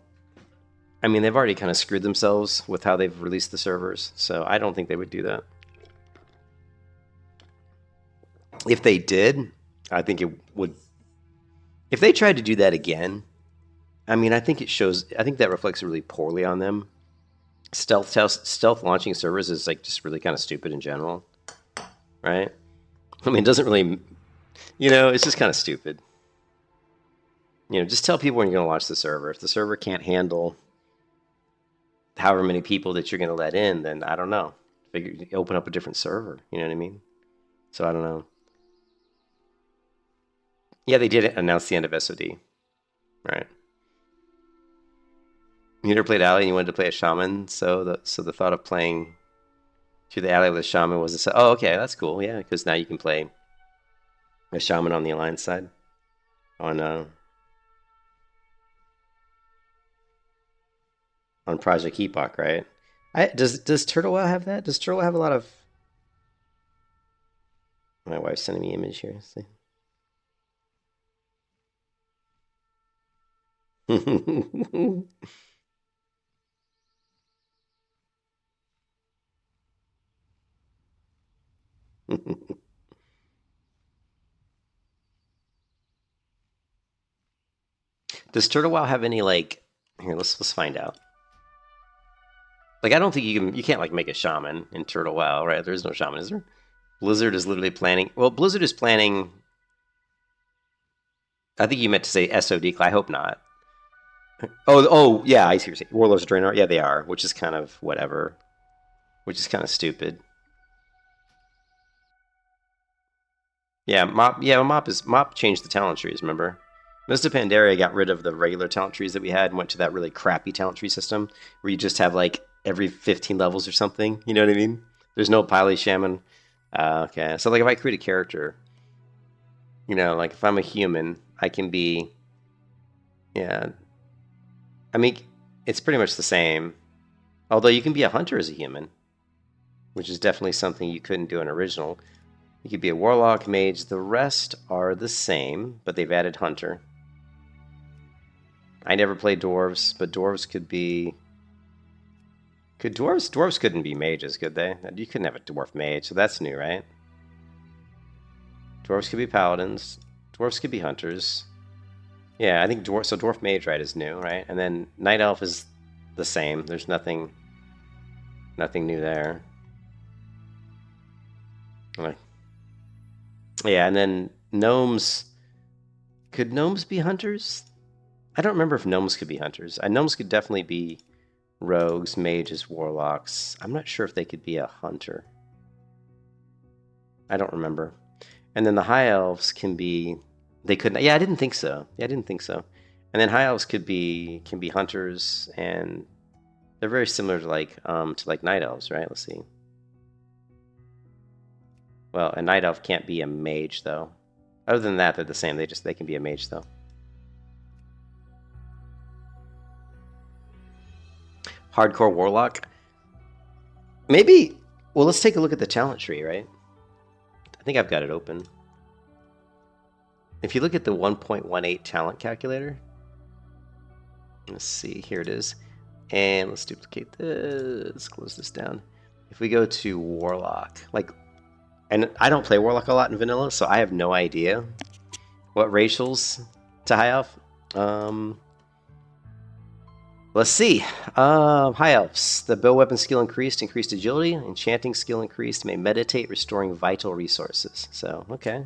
I mean, they've already kind of screwed themselves with how they've released the servers, so I don't think they would do that. If they did, I think it would. If they tried to do that again, I mean, I think that reflects really poorly on them. Stealth launching servers is like just really kind of stupid in general, right? I mean, it doesn't really, you know, it's just kind of stupid. You know, just tell people when you're going to launch the server. If the server can't handle however many people that you're going to let in, then I don't know. Open up a different server. You know what I mean? So I don't know. Yeah, they did announce the end of SOD, right? You never played Alley and you wanted to play a shaman, so the thought of playing through the Alley with a shaman was to say, oh, okay, that's cool, yeah, because now you can play a shaman on the Alliance side. On Project Epoch, right? Does Turtle WoW have that? Does Turtle have a lot of... My wife's sending me an image here. See? Does Turtle WoW have any like? Here, let's find out. Like, I don't think you can't like make a shaman in Turtle WoW, right? There's no shaman, is there? Blizzard is literally planning. Well, Blizzard is planning. I think you meant to say SOD. I hope not. Oh, yeah, I see what you're saying. Warlords of Draenor. Yeah, they are, which is kind of whatever. Which is kind of stupid. Yeah, Mop changed the talent trees, remember? Mr. Pandaria got rid of the regular talent trees that we had and went to that really crappy talent tree system where you just have like every 15 levels or something. You know what I mean? There's no Pily Shaman. Okay, so like if I create a character, you know, like if I'm a human, I can be, yeah. I mean, it's pretty much the same. Although you can be a hunter as a human, which is definitely something you couldn't do in original. You could be a warlock, mage. The rest are the same, but they've added hunter. I never played dwarves, but dwarves could be... Could dwarves? Dwarves couldn't be mages, could they? You couldn't have a dwarf mage, so that's new, right? Dwarves could be paladins. Dwarves could be hunters. Yeah, I think dwarf mage, right, is new, right? And then night elf is the same. There's nothing new there. Like, yeah, and then gnomes. Could gnomes be hunters? I don't remember if gnomes could be hunters. Gnomes could definitely be rogues, mages, warlocks. I'm not sure if they could be a hunter. I don't remember. And then the high elves can be. They couldn't. Yeah, I didn't think so. Yeah, I didn't think so. And then high elves can be hunters, and they're very similar to like night elves, right? Let's see. Well, a night elf can't be a mage though. Other than that, they're the same. They can be a mage though. Hardcore warlock. Maybe. Well, let's take a look at the talent tree, right? I think I've got it open. If you look at the 1.18 talent calculator, let's see, here it is. And let's duplicate this, close this down. If we go to warlock, and I don't play warlock a lot in vanilla, so I have no idea what racials to high elf. Let's see. High elves. The bow weapon skill increased agility. Enchanting skill increased. May meditate, restoring vital resources. So, okay.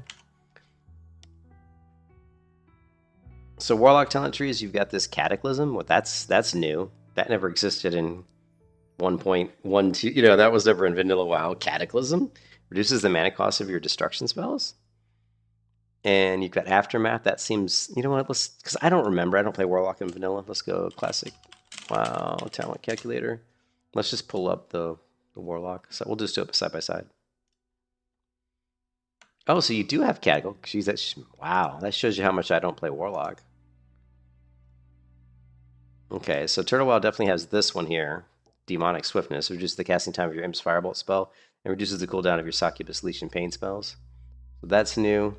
So warlock talent trees, you've got this cataclysm. Well, that's new. That never existed in 1.12. You know, that was never in vanilla WoW. Cataclysm reduces the mana cost of your destruction spells. And you've got aftermath. That seems, you know what? Let's, because I don't remember. I don't play warlock in vanilla. Let's go classic. Wow, talent calculator. Let's just pull up the warlock. So we'll just do it side by side. Oh, so you do have cataclysm. Jeez, wow, that shows you how much I don't play warlock. Okay, so Turtle Wild definitely has this one here. Demonic Swiftness. Reduces the casting time of your Imps Firebolt spell and reduces the cooldown of your Succubus Leech and Pain spells. So that's new.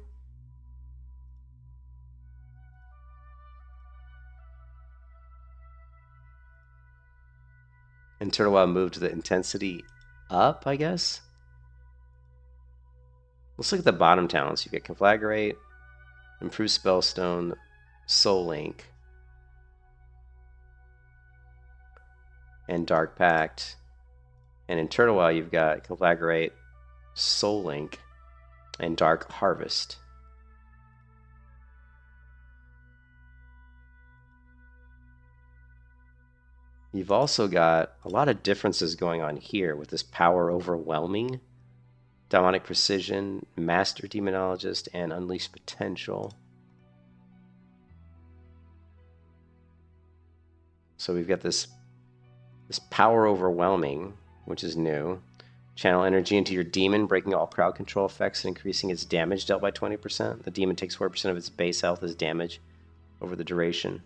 And Turtle Wild moved the intensity up, I guess. Let's look at the bottom talents. You get Conflagrate, Improved Spellstone, Soul Link, and Dark Pact. And in Turtle Wild, you've got Conflagrate, Soul Link, and Dark Harvest. You've also got a lot of differences going on here with this Power Overwhelming, Demonic Precision, Master Demonologist, and Unleash Potential. So we've got this Power Overwhelming, which is new. Channel energy into your demon, breaking all crowd control effects and increasing its damage dealt by 20%. The demon takes 4% of its base health as damage over the duration.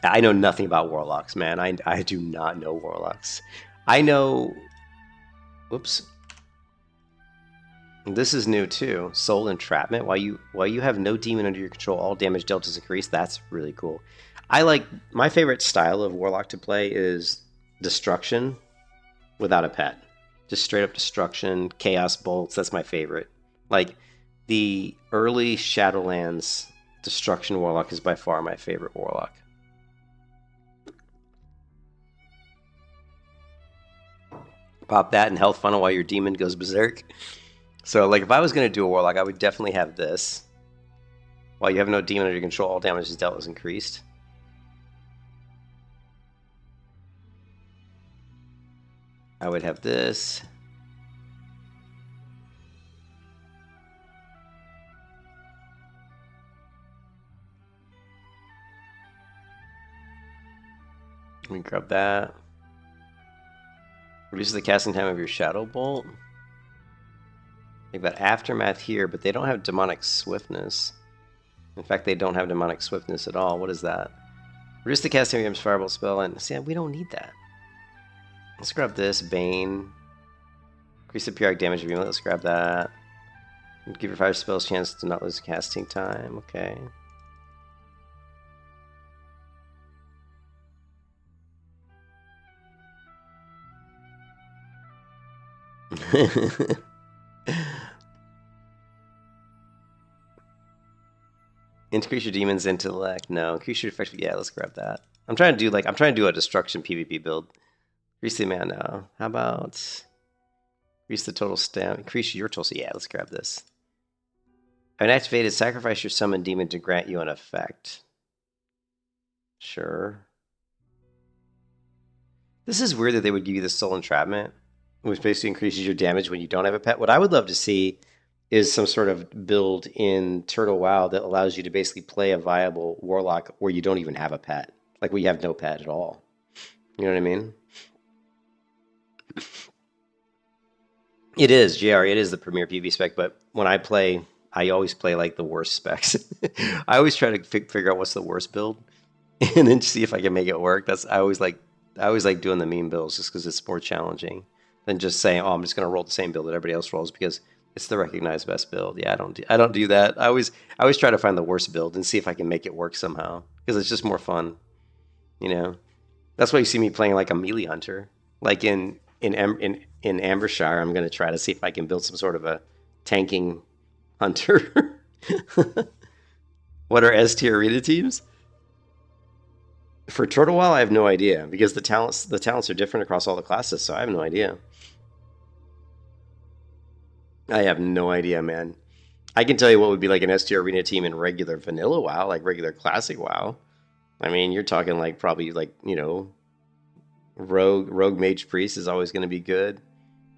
I know nothing about warlocks, man. I do not know warlocks. I know... Whoops. This is new too. Soul Entrapment. While you have no demon under your control, all damage dealt is increased. That's really cool. My favorite style of warlock to play is destruction without a pet. Just straight up destruction, chaos bolts. That's my favorite. Like the early Shadowlands destruction warlock is by far my favorite warlock. Pop that in health funnel while your demon goes berserk. So, like, if I was going to do a warlock, I would definitely have this. While you have no demon under your control, all damage is dealt is increased. I would have this. Let me grab that. Reduces the casting time of your Shadow Bolt. They've got Aftermath here, but they don't have Demonic Swiftness. In fact, they don't have Demonic Swiftness at all. What is that? Reduce the casting of your Firebolt spell, and see, we don't need that. Let's grab this, Bane. Increase the periodic damage of your unit. Let's grab that. Give your fire spells a chance to not lose casting time. Okay. Increase your demon's intellect. No, increase your effective. Yeah, let's grab that. I'm trying to do a destruction PvP build. Increase the amount now. How about increase the total stamina? Increase your total. Yeah, let's grab this. Unactivated, sacrifice your summon demon to grant you an effect. Sure. This is weird that they would give you the soul entrapment, which basically increases your damage when you don't have a pet. What I would love to see is some sort of build in Turtle WoW that allows you to basically play a viable warlock where you don't even have a pet. Like where you have no pet at all. You know what I mean? It is, JR, it is the premier PV spec, but when I play, I always play like the worst specs. I always try to figure out what's the worst build and then see if I can make it work. I always like doing the meme builds just because it's more challenging than just saying, "Oh, I'm just going to roll the same build that everybody else rolls because it's the recognized best build." Yeah, I don't do that. I always try to find the worst build and see if I can make it work somehow because it's just more fun. You know, that's why you see me playing like a melee hunter, like in Ambershire. I'm going to try to see if I can build some sort of a tanking hunter. What are S tier arena teams? For Turtle WoW, I have no idea because the talents are different across all the classes, so I have no idea. I have no idea, man. I can tell you what would be like an S tier arena team in regular vanilla WoW, like regular classic WoW. I mean, you're talking like probably like, you know, Rogue Mage Priest is always going to be good.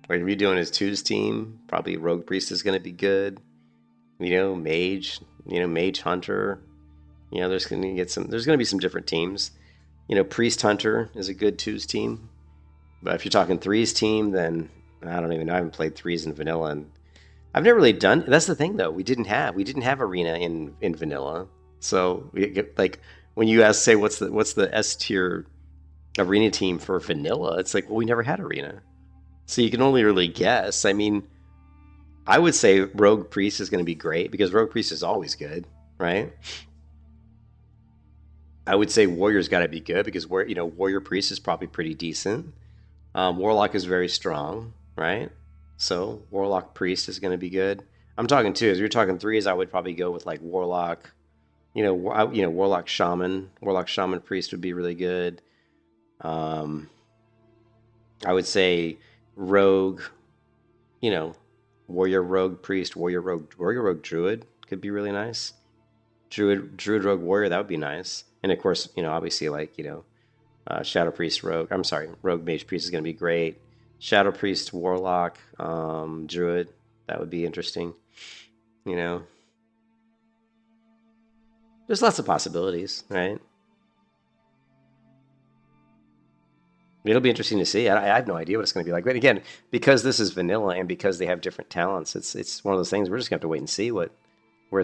What you're doing is Two's team, probably Rogue Priest is going to be good. You know, Mage Hunter. You know, there's going to be some different teams. You know, Priest Hunter is a good Two's team. But if you're talking Threes team, then I don't even know. I haven't played Threes in vanilla, and I've never really done. That's the thing, though. We didn't have arena in vanilla. So like when you say what's the S tier arena team for vanilla, it's like, well, we never had arena, so you can only really guess. I mean, I would say Rogue Priest is going to be great because Rogue Priest is always good, right? I would say Warrior's got to be good because Warrior Priest is probably pretty decent. Warlock is very strong, right? So Warlock Priest is going to be good. I'm talking twos. If you're talking threes, I would probably go with like Warlock. Warlock Shaman. Warlock Shaman Priest would be really good. I would say Rogue. Warrior Rogue Priest, Warrior Rogue Druid could be really nice. Druid Rogue Warrior, that would be nice. And of course, obviously like, Shadow Priest Rogue. I'm sorry, Rogue Mage Priest is going to be great. Shadow Priest Warlock Druid, that would be interesting. There's lots of possibilities, right? It'll be interesting to see. I have no idea what it's going to be like. But again, because this is vanilla and because they have different talents, it's one of those things we're just going to have to wait and see where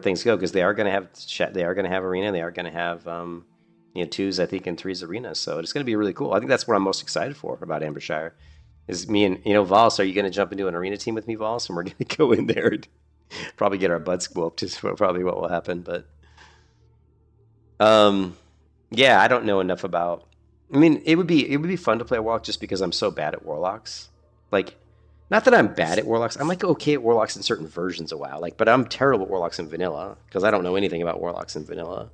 things go because they are going to have arena, they are going to have twos, I think, and threes arena. So it's going to be really cool. I think that's what I'm most excited for about Ambershire. Is me and Vols. Are you going to jump into an arena team with me, Vols? And we're going to go in there and probably get our butts whooped. Is probably what will happen. But yeah, I don't know enough about. I mean, it would be fun to play a Warlock just because I'm so bad at Warlocks. Like, not that I'm bad at Warlocks. I'm like okay at Warlocks in certain versions of WoW. But I'm terrible at Warlocks in vanilla because I don't know anything about Warlocks in vanilla.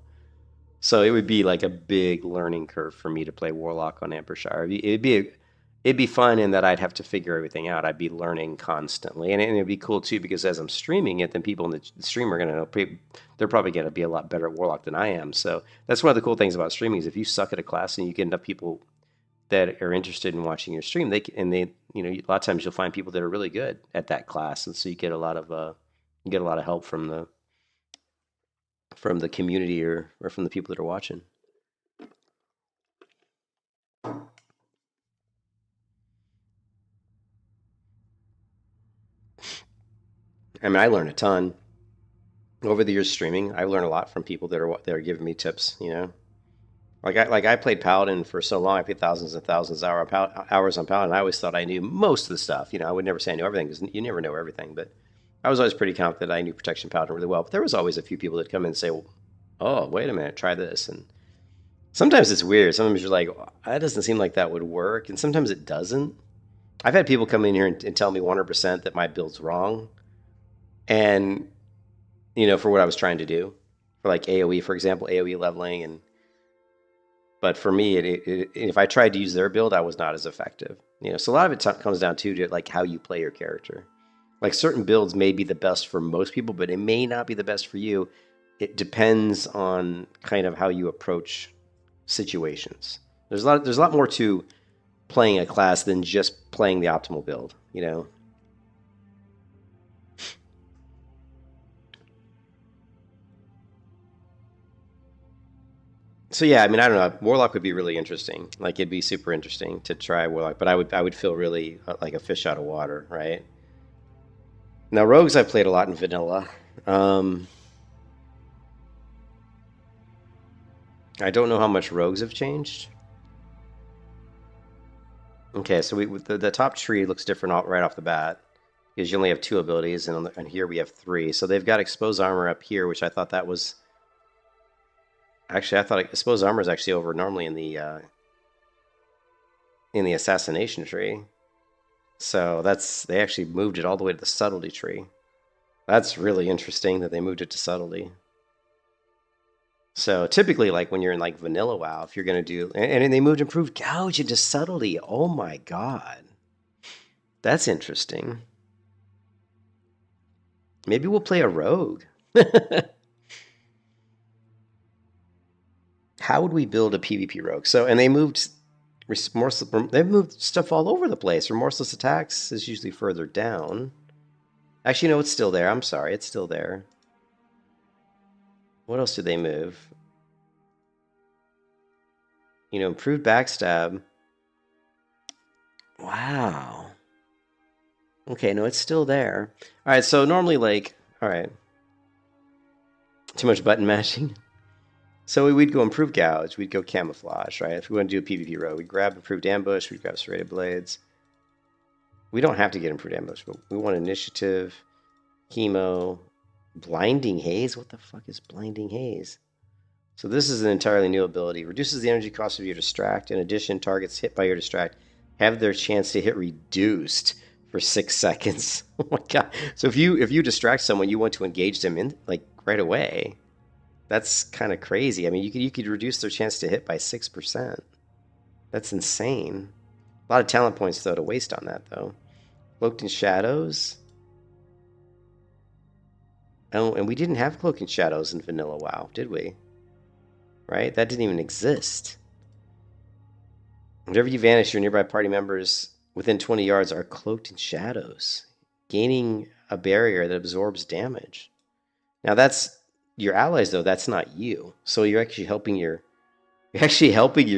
So it would be like a big learning curve for me to play Warlock on Ambershire. It'd be fun in that I'd have to figure everything out. I'd be learning constantly, and it'd be cool too because as I'm streaming it, then people in the stream are gonna know. They're probably gonna be a lot better at Warlock than I am. So that's one of the cool things about streaming is if you suck at a class and you get enough people that are interested in watching your stream, a lot of times you'll find people that are really good at that class, and so you get a lot of help from the community or from the people that are watching. I mean, I learn a ton over the years streaming. I learn a lot from people that are giving me tips. Like I played Paladin for so long. I played thousands and thousands of hours on Paladin. I always thought I knew most of the stuff. I would never say I knew everything because you never know everything. But I was always pretty confident I knew Protection Paladin really well. But there was always a few people that come in and say, well, "Oh, wait a minute, try this." And sometimes it's weird. Sometimes you're like, "That doesn't seem like that would work," and sometimes it doesn't. I've had people come in here and tell me 100% that my build's wrong, and for what I was trying to do, for like AOE, for example, AOE leveling, and But for me, if I tried to use their build, I was not as effective. So a lot of it comes down to like how you play your character. Like certain builds may be the best for most people, but it may not be the best for you. It depends on kind of how you approach situations. There's a lot more to playing a class than just playing the optimal build. So yeah, I mean, I don't know. Warlock would be really interesting. Like it'd be super interesting to try Warlock, but I would feel really like a fish out of water, right? Now rogues I've played a lot in vanilla. Um, I don't know how much rogues have changed. Okay, so the top tree looks different right off the bat because you only have two abilities, and here we have three. So they've got exposed armor up here, which I thought that was actually I thought exposed armor is actually over normally in the assassination tree. So they actually moved it all the way to the subtlety tree. That's really interesting that they moved it to subtlety. So typically, like when you're in like vanilla WoW, if you're gonna do, and they moved improved gouge into subtlety. Oh my god, that's interesting. Maybe we'll play a rogue. How would we build a PvP rogue? So, and they moved they've moved stuff all over the place. Remorseless attacks is usually further down. Actually, no, it's still there. I'm sorry, it's still there. What else did they move? Improved backstab. Wow. Okay, no, it's still there. All right, so normally, like, all right, too much button mashing. So we'd go improved gouge, we'd go camouflage, right? If we want to do a PvP row, we'd grab improved ambush, we'd grab serrated blades. We don't have to get improved ambush, but we want initiative, chemo, blinding haze. What the fuck is blinding haze? So this is an entirely new ability. Reduces the energy cost of your distract. In addition, targets hit by your distract have their chance to hit reduced for 6 seconds. Oh my god! So if you distract someone, you want to engage them in like right away. That's kind of crazy. I mean, you could reduce their chance to hit by 6%. That's insane. A lot of talent points though to waste on that though. Cloaked in shadows. Oh, and we didn't have cloaked in shadows in vanilla WoW, did we? Right? That didn't even exist. Whenever you vanish, your nearby party members within 20 yards are cloaked in shadows, gaining a barrier that absorbs damage. Now that's your allies though, that's not you. So you're actually helping your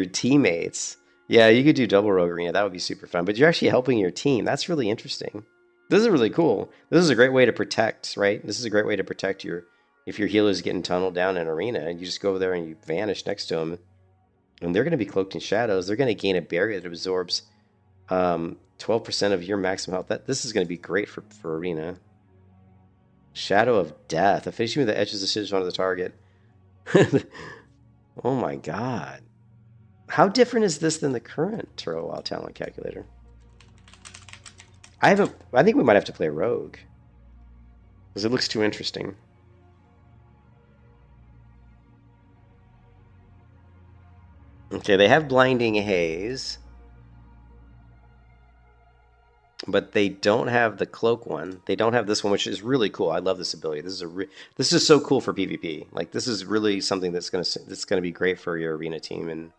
teammates. Yeah, you could do double rogue arena, that would be super fun. But you're actually helping your team. That's really interesting. This is really cool. This is a great way to protect, right? This is a great way to protect if your healer's getting tunneled down in arena, and you just go over there and you vanish next to them, and they're going to be cloaked in shadows. They're going to gain a barrier that absorbs 12% of your maximum health. This is going to be great for arena. Shadow of Death. Affixing with the edges of the scissors onto the target. Oh my god. How different is this than the current Turtle Wild Talent Calculator? I think we might have to play Rogue. Because it looks too interesting. Okay, they have Blinding Haze. But they don't have the cloak one. They don't have this one, which is really cool. I love this ability. This is so cool for PvP. Like this is really something that's gonna be great for your arena team, and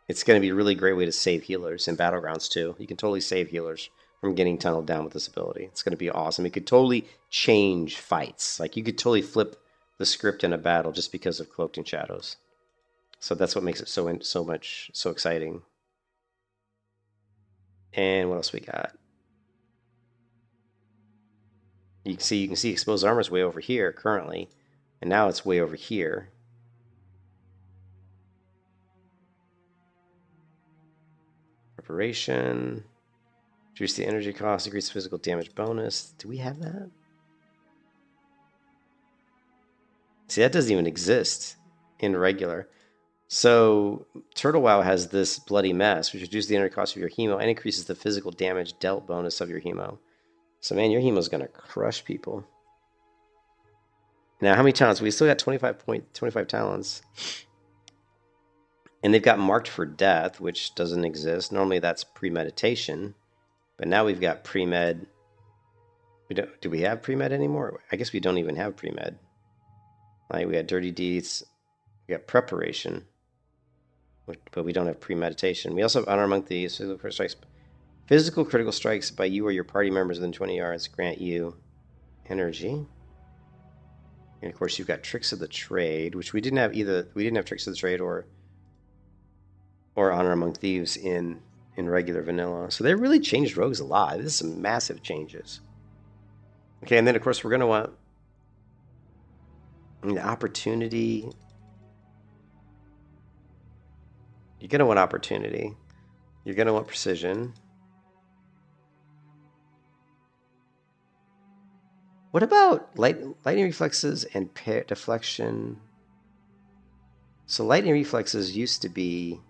it's gonna be a really great way to save healers in battlegrounds too. You can totally save healers from getting tunneled down with this ability. It's gonna be awesome. It could totally change fights. Like you could totally flip the script in a battle just because of Cloaked in Shadows. So that's what makes it so exciting. And what else we got? You can see exposed armor is way over here currently, and now it's way over here. Preparation. Reduce the energy cost, increase physical damage bonus. Do we have that? See, that doesn't even exist in regular. So Turtle WoW has this bloody mess, which reduces the energy cost of your hemo and increases the physical damage dealt bonus of your hemo. So man, your hemo's gonna crush people. Now, how many talents? We still got 25 talents. And they've got marked for death, which doesn't exist. Normally that's premeditation, but now we've got pre-med. Do we have pre-med anymore? I guess we don't even have pre-med. Like we got dirty deeds, we got preparation, but we don't have premeditation. We also have honor among thieves, physical critical strikes. Physical critical strikes by you or your party members within 20 yards grant you energy. And of course, you've got tricks of the trade, which we didn't have either. We didn't have tricks of the trade or honor among thieves in regular vanilla. So they really changed rogues a lot. This is some massive changes. Okay, and then of course we're gonna want opportunity. You're gonna want opportunity. You're gonna want precision. What about lightning reflexes and deflection? So lightning reflexes used to be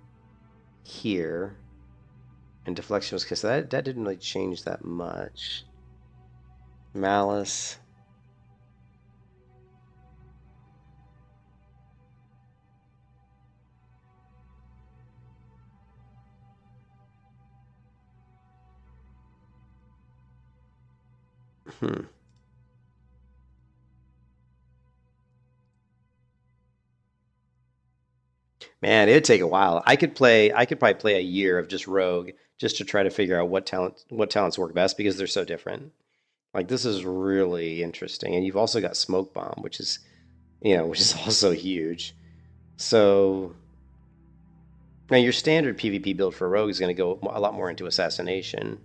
here, and deflection was because that didn't really change that much. Malice. Man, it'd take a while. I could probably play a year of just rogue just to try to figure out what talents work best because they're so different. Like this is really interesting. And you've also got smoke bomb, which is also huge. So now your standard PvP build for rogue is going to go a lot more into assassination,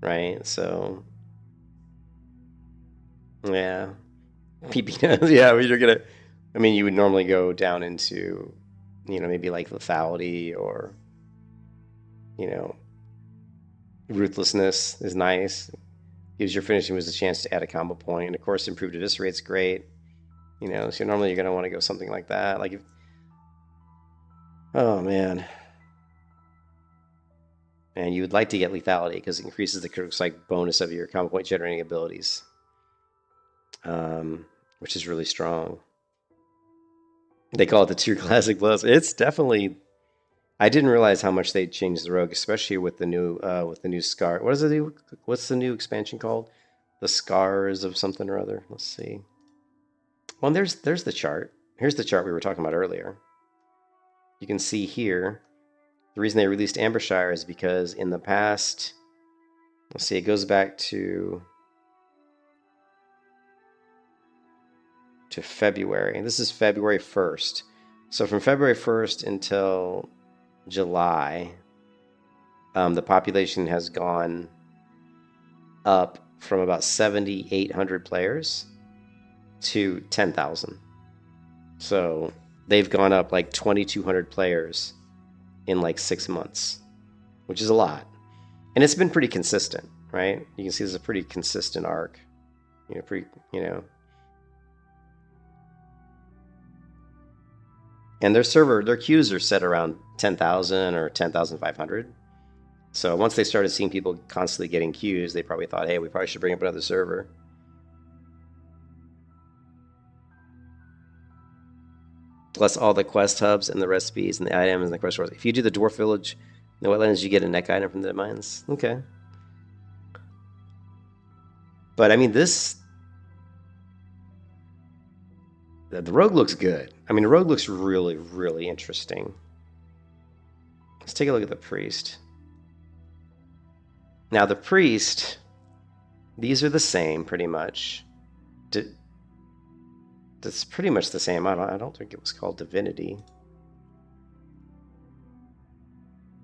right? So yeah. PP yeah, you're gonna you would normally go down into maybe like lethality or ruthlessness is nice. Gives your finishing moves a chance to add a combo point. And of course, improved eviscerate's great. So normally you're gonna want to go something like that. Like oh man. And you would like to get lethality because it increases the critical strike bonus of your combo point generating abilities. Which is really strong. They call it the two classic blows. It's definitely. I didn't realize how much they changed the rogue, especially with the new scar. What is it? What's the new expansion called? The Scars of something or other. Let's see. Well, there's the chart. Here's the chart we were talking about earlier. You can see here. The reason they released Ambershire is because in the past. Let's see. It goes back to February. This is February 1st. So from February 1st until July, the population has gone up from about 7,800 players to 10,000. So they've gone up like 2,200 players in like 6 months, which is a lot. And it's been pretty consistent, right? You can see there's a pretty consistent arc. And their queues are set around 10,000 or 10,500. So once they started seeing people constantly getting queues, they probably thought, hey, we probably should bring up another server. Plus all the quest hubs and the recipes and the items and the quest stores. If you do the Dwarf Village in the Wetlands, you get a neck item from the mines. Okay. But the rogue looks good. The rogue looks really, really interesting. Let's take a look at the priest. Now the priest, these are the same pretty much. That's pretty much the same. I don't think it was called divinity.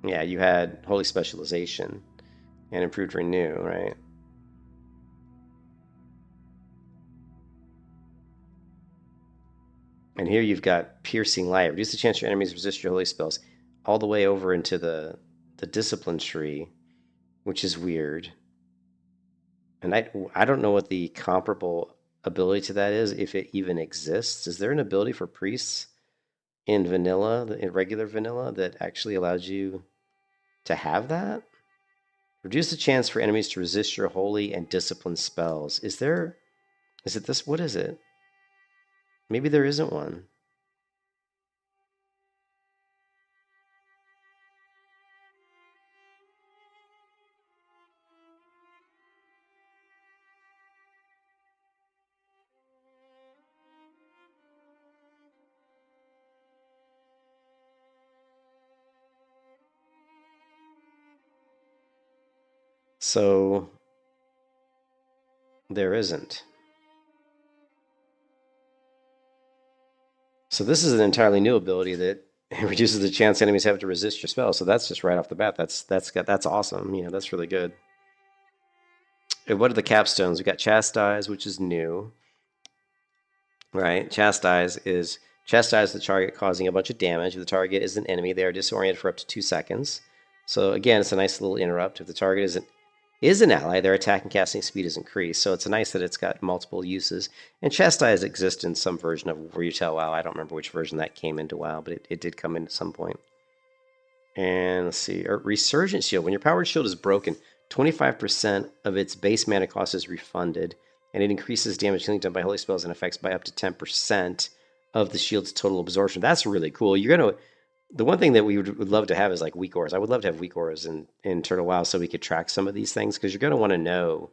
Yeah, you had holy specialization and improved renew, right? And here you've got piercing light. Reduce the chance your enemies resist your holy spells all the way over into the discipline tree, which is weird. And I don't know what the comparable ability to that is, if it even exists. Is there an ability for priests in vanilla, in regular vanilla, that actually allows you to have that? Reduce the chance for enemies to resist your holy and discipline spells. Is it this? What is it? Maybe there isn't one. So there isn't. So this is an entirely new ability that reduces the chance enemies have to resist your spell. So that's just right off the bat. That's awesome. You know, that's really good. And what are the capstones? We got Chastise, which is new, right? Chastise the target, causing a bunch of damage. If the target is an enemy, they are disoriented for up to 2 seconds. So again, it's a nice little interrupt. If the target is an ally, their attack and casting speed is increased. So it's nice that it's got multiple uses. And Chastise exists in some version of Retail WoW. I don't remember which version that came into WoW, but it did come in at some point. And let's see, Resurgent Shield. When your powered shield is broken, 25% of its base mana cost is refunded, and it increases damage healing done by holy spells and effects by up to 10% of the shield's total absorption. That's really cool. The one thing that we would love to have is like weak auras. I would love to have weak auras in Turtle WoW so we could track some of these things, because you're going to want to know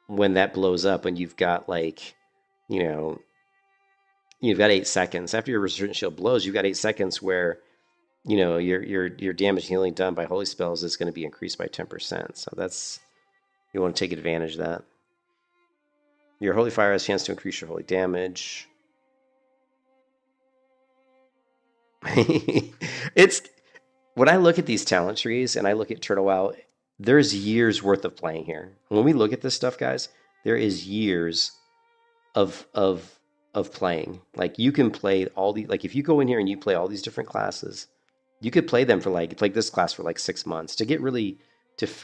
when that blows up and you've got like, you've got 8 seconds. After your Resurgent Shield blows, you've got 8 seconds where your damage healing done by holy spells is going to be increased by 10%. So you want to take advantage of that. Your holy fire has a chance to increase your holy damage. It's when I look at these talent trees and I look at Turtle WoW, there's years worth of playing here. When we look at this stuff, guys, there is years of playing. Like you can play all the if you go in here and you play all these different classes, you could play them for like this class for like 6 months to get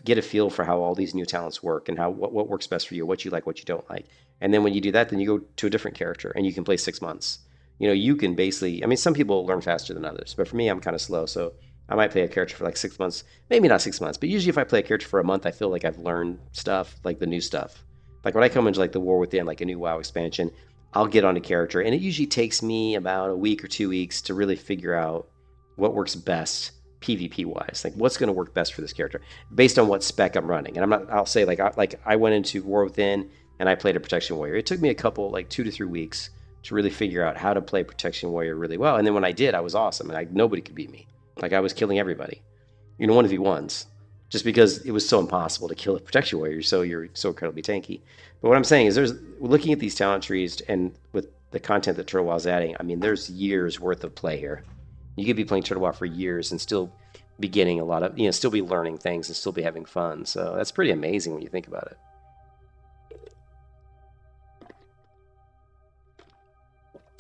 get a feel for how all these new talents work and what works best for you, what you like, what you don't like. And then when you do that, then you go to a different character and you can play 6 months. You can basically, I mean, some people learn faster than others, but for me, I'm kind of slow. So I might play a character for like 6 months, maybe not 6 months, but usually if I play a character for a month, I feel like I've learned stuff, like the new stuff. Like when I come into like the War Within, like a new WoW expansion, I'll get on a character and it usually takes me about a week or 2 weeks to really figure out what works best PvP wise, like what's going to work best for this character based on what spec I'm running. And I'll say I went into War Within and I played a Protection Warrior. It took me a couple, like 2 to 3 weeks to really figure out how to play Protection Warrior really well. And then when I did, I was awesome and nobody could beat me. Like I was killing everybody, 1v1s, just because it was so impossible to kill a Protection Warrior. So you're so incredibly tanky. But what I'm saying is looking at these talent trees and with the content that Turtle WoW's adding, I mean, there's years worth of play here. You could be playing Turtle WoW for years and still be getting a lot of, still be learning things and still be having fun. So that's pretty amazing when you think about it.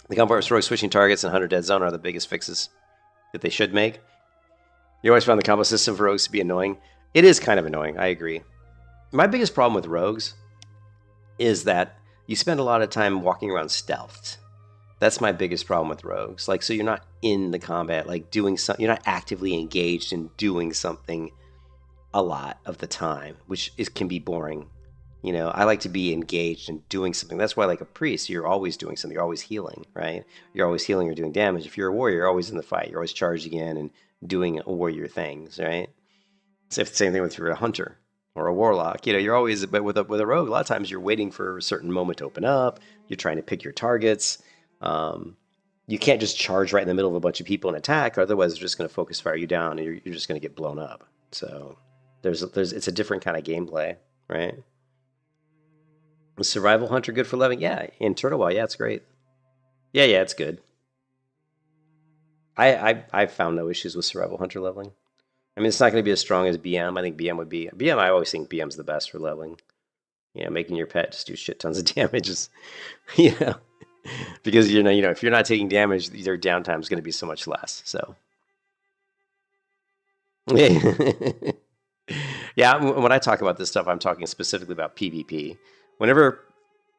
The comfort of rogue switching targets and 100 dead zone are the biggest fixes that they should make. You always found the combo system for rogues to be annoying. It is kind of annoying, I agree. My biggest problem with rogues is that you spend a lot of time walking around stealthed. That's my biggest problem with rogues. Like, so you're not in the combat, like doing something, you're not actively engaged in doing something a lot of the time, which can be boring. I like to be engaged in doing something. That's why, like a priest, you're always doing something. You're always healing, right? You're always healing or doing damage. If you're a warrior, you're always in the fight. You're always charging in and doing warrior things, right? So it's the same thing with if you're a hunter or a warlock. You're always, but with a rogue, a lot of times you're waiting for a certain moment to open up. You're trying to pick your targets. You can't just charge right in the middle of a bunch of people and attack, otherwise they're just going to focus fire you down and you're just going to get blown up. So it's a different kind of gameplay, right? Was Survival Hunter good for leveling? Yeah, in Turtle WoW, yeah, it's great. Yeah, it's good. I've found no issues with Survival Hunter leveling. I mean, it's not going to be as strong as BM. I think BM would be... BM, I always think BM's the best for leveling. Making your pet just do shit tons of damage is... Because, if you're not taking damage, their downtime is going to be so much less, so... Yeah, when I talk about this stuff, I'm talking specifically about PvP. Whenever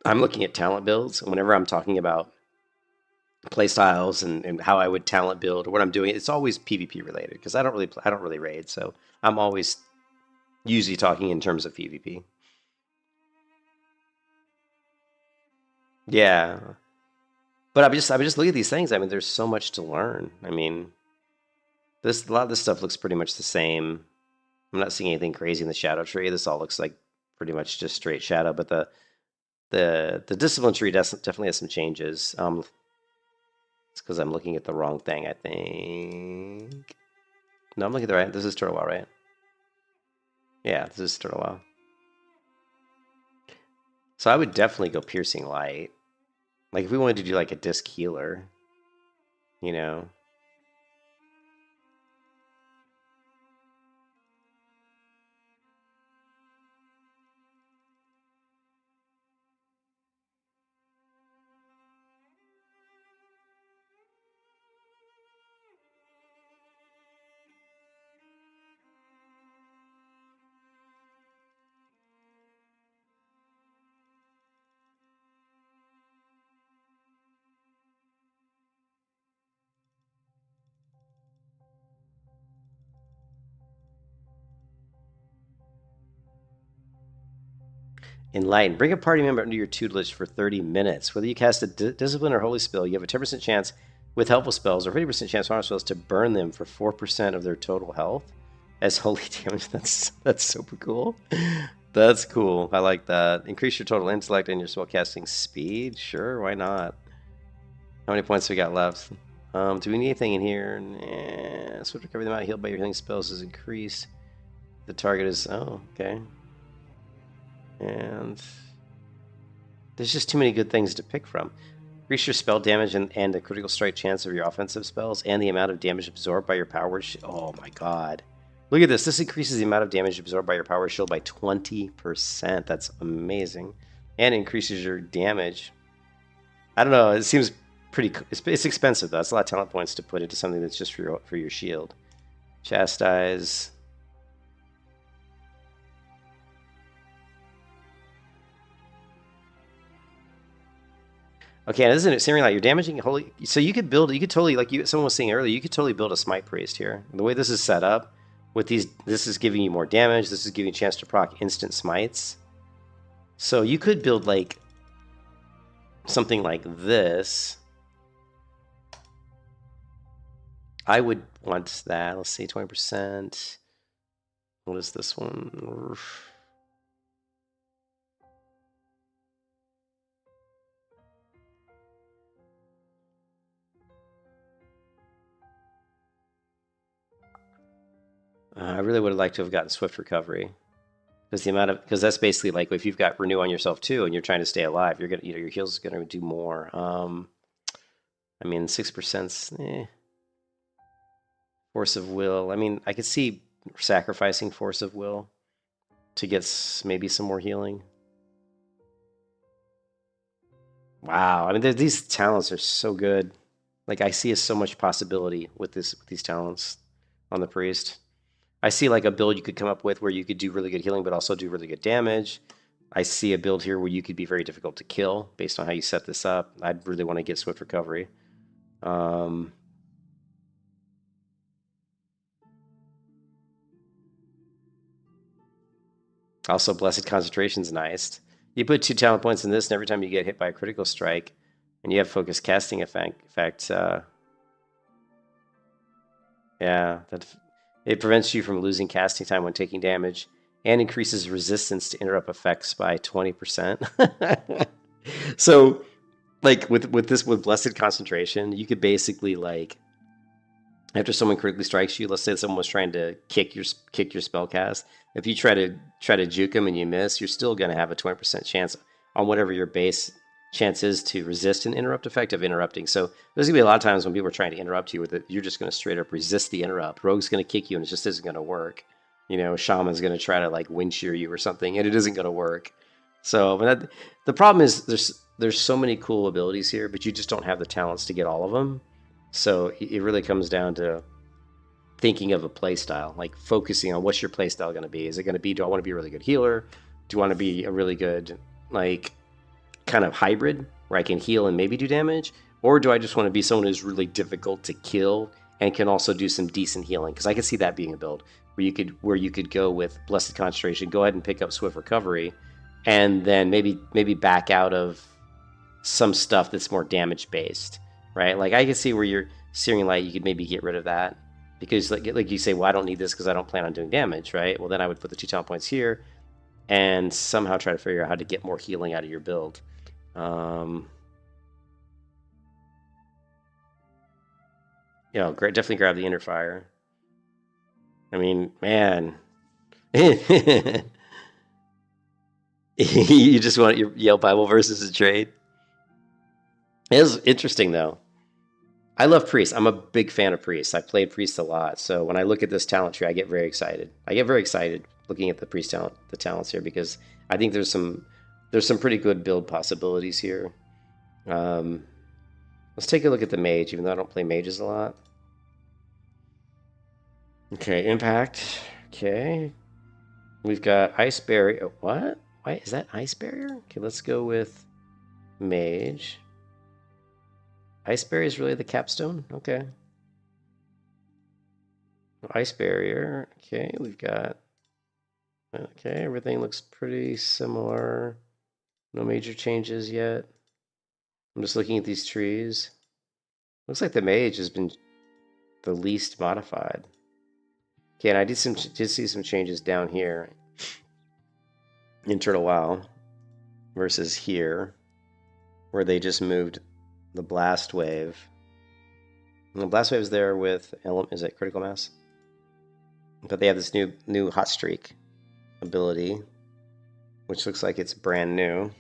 I'm looking at talent builds, whenever I'm talking about playstyles and how I would talent build or what I'm doing, it's always PvP related because I don't really raid, so I'm always usually talking in terms of PvP. Yeah, but I would just look at these things. I mean, there's so much to learn. I mean, a lot of this stuff looks pretty much the same. I'm not seeing anything crazy in the shadow tree. This all looks like pretty much just straight shadow, but the discipline tree definitely has some changes. It's because I'm looking at the wrong thing, I think. No, I'm looking at the right. This is Turtle WoW, right? Yeah, this is Turtle Wow. So I would definitely go Piercing Light. Like if we wanted to do like a disc healer, you know. Enlighten. Bring a party member under your tutelage for 30 minutes. Whether you cast a discipline or holy spell, you have a 10% chance with helpful spells or 50% chance with honor spells to burn them for 4% of their total health as holy damage. That's super cool. That's cool. I like that. Increase your total intellect and your spell casting speed. Sure, why not? How many points we got left? Do we need anything in here? Nah. Swift recovery, the amount healed by your healing spells is increased. The target is okay. And there's just too many good things to pick from. Increase your spell damage and the critical strike chance of your offensive spells and the amount of damage absorbed by your power shield. Oh my god. Look at this. This increases the amount of damage absorbed by your power shield by 20%. That's amazing. And increases your damage. I don't know. It seems pretty... It's expensive, though. It's a lot of talent points to put into something that's just for your shield. Chastise... Okay, isn't it seeming like you're damaging holy? So you could totally, like someone was saying earlier, you could totally build a smite priest here. The way this is set up, with these, this is giving you more damage. This is giving you a chance to proc instant smites. So you could build like something like this. I would want that. Let's see, 20%. What is this one? I really would have liked to have gotten swift recovery, because that's basically like if you've got renew on yourself too, and you're trying to stay alive, you're gonna your heals is gonna do more. I mean 6%. Force of will. I mean, I could see sacrificing force of will to get maybe some more healing. Wow, I mean these talents are so good. Like I see so much possibility with these talents on the priest. I see like a build you could come up with where you could do really good healing, but also do really good damage. I see a build here where you could be very difficult to kill based on how you set this up. I'd really want to get swift recovery. Also, blessed concentration is nice. You put 2 talent points in this, and every time you get hit by a critical strike, and you have focused casting effect, yeah, it prevents you from losing casting time when taking damage, and increases resistance to interrupt effects by 20%. So, like with blessed concentration, you could basically like after someone critically strikes you, let's say someone was trying to kick your spell cast. If you try to juke them and you miss, you're still going to have a 20% chance on whatever your base chance is to resist an interrupt effect of interrupting. So there's going to be a lot of times when people are trying to interrupt you with it, you're just going to straight up resist the interrupt. Rogue's going to kick you and it just isn't going to work. You know, Shaman's going to try to like wind shear you or something and it isn't going to work. So the problem is there's so many cool abilities here, but you just don't have the talents to get all of them. So it really comes down to thinking of a play style, like focusing on what's your play style going to be. Is it going to be, do I want to be a really good healer? Do I want to be a really good, like, kind of hybrid where I can heal and maybe do damage? Or do I just want to be someone who's really difficult to kill and can also do some decent healing? Because I could see that being a build where you could go with Blessed Concentration, go ahead and pick up Swift Recovery, and then maybe back out of some stuff that's more damage based, right? Like I can see where you're Searing Light, you could maybe get rid of that because like you say, well, I don't need this because I don't plan on doing damage, right? Well, then I would put the 2 talent points here and somehow try to figure out how to get more healing out of your build. Definitely grab the Inner Fire. I mean, man, You just want your Yale Bible verses to trade? It is interesting, though. I love priests. I'm a big fan of priests. I played priests a lot. So when I look at this talent tree, I get very excited. I get very excited looking at the priest talent, the talents here, because I think there's some pretty good build possibilities here. Let's take a look at the mage, even though I don't play mages a lot. Okay, impact. Okay. We've got ice barrier. What? Why is that ice barrier? Okay, let's go with mage. Ice barrier is really the capstone? Okay. Ice barrier. Okay, we've got... Okay, everything looks pretty similar. No major changes yet. I'm just looking at these trees. Looks like the mage has been the least modified. Okay, and I did see some changes down here in Turtle WoW versus here, where they just moved the blast wave. And the blast wave is there with is it critical mass? But they have this new hot streak ability, which looks like it's brand new.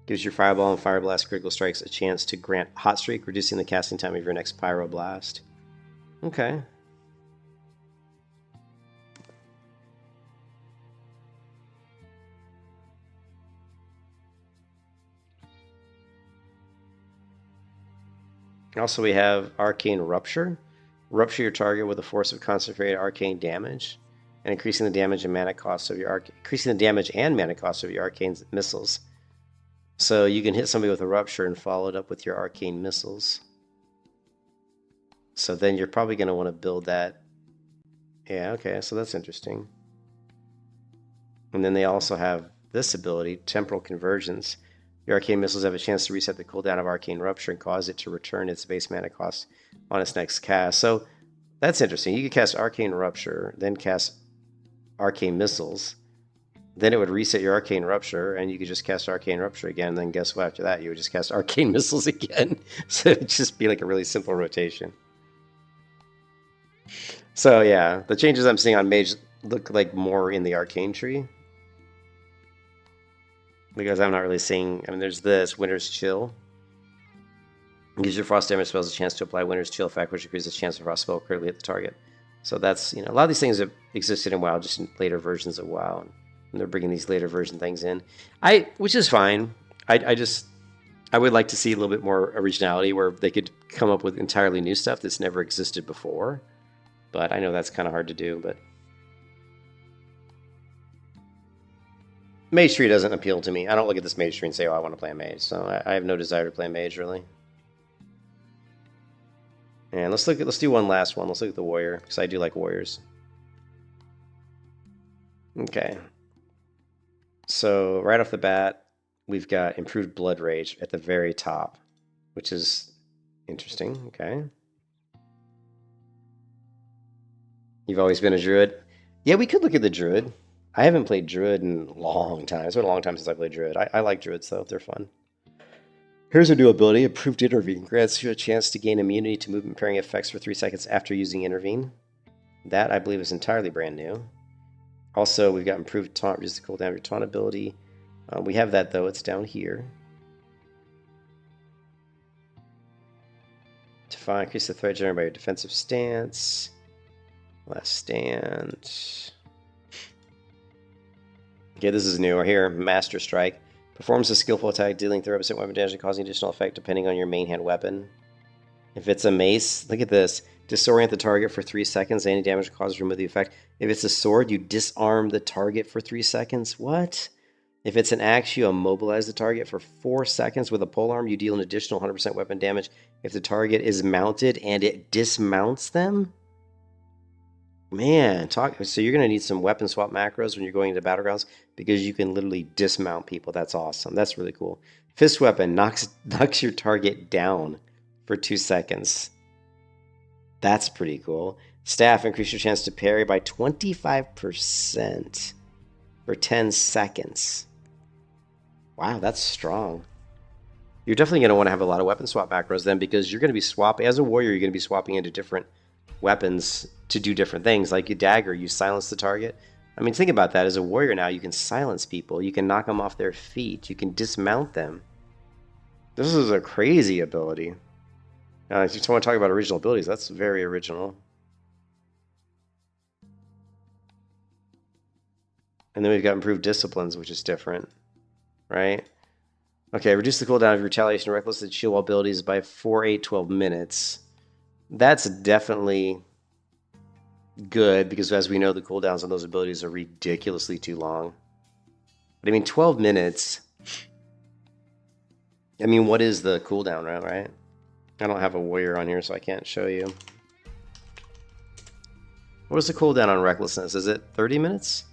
Gives your fireball and fire blast critical strikes a chance to grant hot streak, reducing the casting time of your next pyro blast. Okay. Also, we have Arcane Rupture. Rupture your target with a force of concentrated arcane damage, and increasing the damage and mana cost of your arcane missiles. So you can hit somebody with a rupture and follow it up with your arcane missiles. So then you're probably going to want to build that. Yeah, okay, so that's interesting. And then they also have this ability, Temporal Convergence. Your arcane missiles have a chance to reset the cooldown of Arcane Rupture and cause it to return its base mana cost on its next cast. So that's interesting. You could cast Arcane Rupture, then cast Arcane Missiles. Then it would reset your Arcane Rupture, and you could just cast Arcane Rupture again. And then guess what? After that, you would just cast Arcane Missiles again. So it'd just be like a really simple rotation. So yeah, the changes I'm seeing on Mage look like more in the Arcane tree. Because I'm not really seeing... I mean, there's this, Winter's Chill. It gives your frost damage spells a chance to apply Winter's Chill effect, which increases the chance of frost spell critically hit the target. So that's, a lot of these things have existed in WoW, just in later versions of WoW. And they're bringing these later version things in. Which is fine. I would like to see a little bit more originality where they could come up with entirely new stuff that's never existed before. But I know that's kind of hard to do, but... Mage tree doesn't appeal to me. I don't look at this mage tree and say, oh, I want to play a mage. So I have no desire to play a mage, really. And let's do one last one. Let's look at the warrior, because I do like warriors. Okay. So right off the bat, we've got improved blood rage at the very top, which is interesting. Okay. You've always been a druid? Yeah, we could look at the druid. I haven't played druid in a long time. It's been a long time since I played druid. I like druids, though. They're fun. Here's a new ability, Improved Intervene. Grants you a chance to gain immunity to movement pairing effects for 3 seconds after using Intervene. That, I believe, is entirely brand new. Also, we've got Improved Taunt, reduces the cooldown of your taunt ability. We have that, though. It's down here. Define, increase the threat generated by your defensive stance. Last stand. Okay, this is new. We're here. Master Strike. Performs a skillful attack, dealing 30% weapon damage and causing additional effect depending on your main hand weapon. If it's a mace, look at this. Disorient the target for 3 seconds. Any damage caused, remove the effect. If it's a sword, you disarm the target for 3 seconds. What? If it's an axe, you immobilize the target for 4 seconds. With a polearm, you deal an additional 100% weapon damage if the target is mounted and it dismounts them? Man, so you're going to need some weapon swap macros when you're going into battlegrounds because you can literally dismount people. That's awesome. That's really cool. Fist weapon knocks your target down for 2 seconds. That's pretty cool. Staff, increase your chance to parry by 25% for 10 seconds. Wow, that's strong. You're definitely going to want to have a lot of weapon swap macros then because you're going to be swapping, as a warrior, you're going to be swapping into different weapons to do different things. Like a dagger, you silence the target, I mean, think about that. As a warrior now, you can silence people. You can knock them off their feet. You can dismount them. This is a crazy ability. If you just want to talk about original abilities, that's very original. And then we've got improved disciplines, which is different, right? Okay, reduce the cooldown of your retaliation, reckless, and shield abilities by 4, 8, 12 minutes. That's definitely good, because as we know, the cooldowns on those abilities are ridiculously too long. But I mean, 12 minutes... I mean, what is the cooldown, right? I don't have a warrior on here, so I can't show you. What is the cooldown on recklessness? Is it 30 minutes?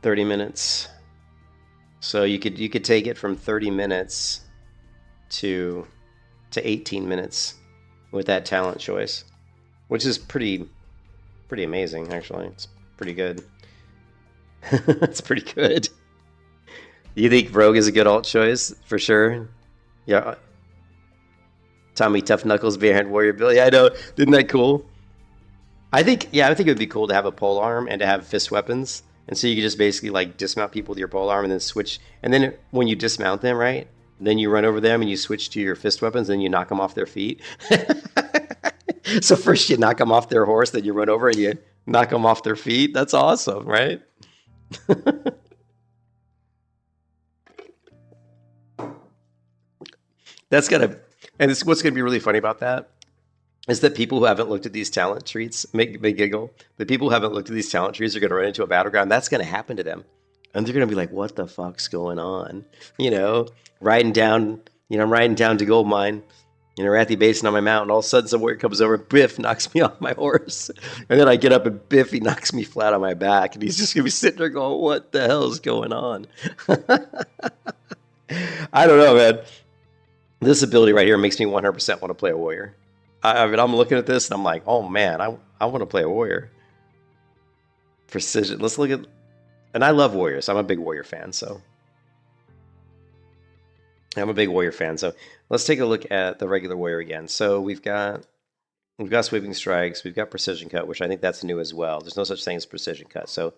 .30 minutes. So you could take it from 30 minutes to 18 minutes with that talent choice, which is pretty amazing, actually. It's pretty good. It's pretty good. You think Rogue is a good alt choice? For sure. Yeah. Tommy Tough Knuckles behind Warrior Billy. I know. Isn't that cool? I think it would be cool to have a pole arm and to have fist weapons. And so you could just basically like dismount people with your pole arm and then switch. And then when you dismount them, right? Then you run over them and you switch to your fist weapons and you knock them off their feet. So first you knock them off their horse, then you run over and you knock them off their feet. That's awesome, right? That's gonna, and it's, what's gonna be really funny about that is that people who haven't looked at these talent trees make giggle. The people who haven't looked at these talent trees are gonna run into a battleground. That's gonna happen to them, and they're gonna be like, "What the fuck's going on?" You know, riding down to gold mine, Arathi Basin on my mountain. All of a sudden, some warrior comes over, Biff knocks me off my horse, and then I get up and Biff, he knocks me flat on my back, and he's just gonna be sitting there going, "What the hell is going on?" I don't know, man. This ability right here makes me 100% want to play a warrior. I mean, I'm looking at this and I'm like, oh man, I want to play a warrior. Precision. Let's look at, and I love warriors. I'm a big warrior fan, so. Let's take a look at the regular warrior again. So we've got sweeping strikes, we've got precision cut, which I think that's new as well. There's no such thing as precision cut. So,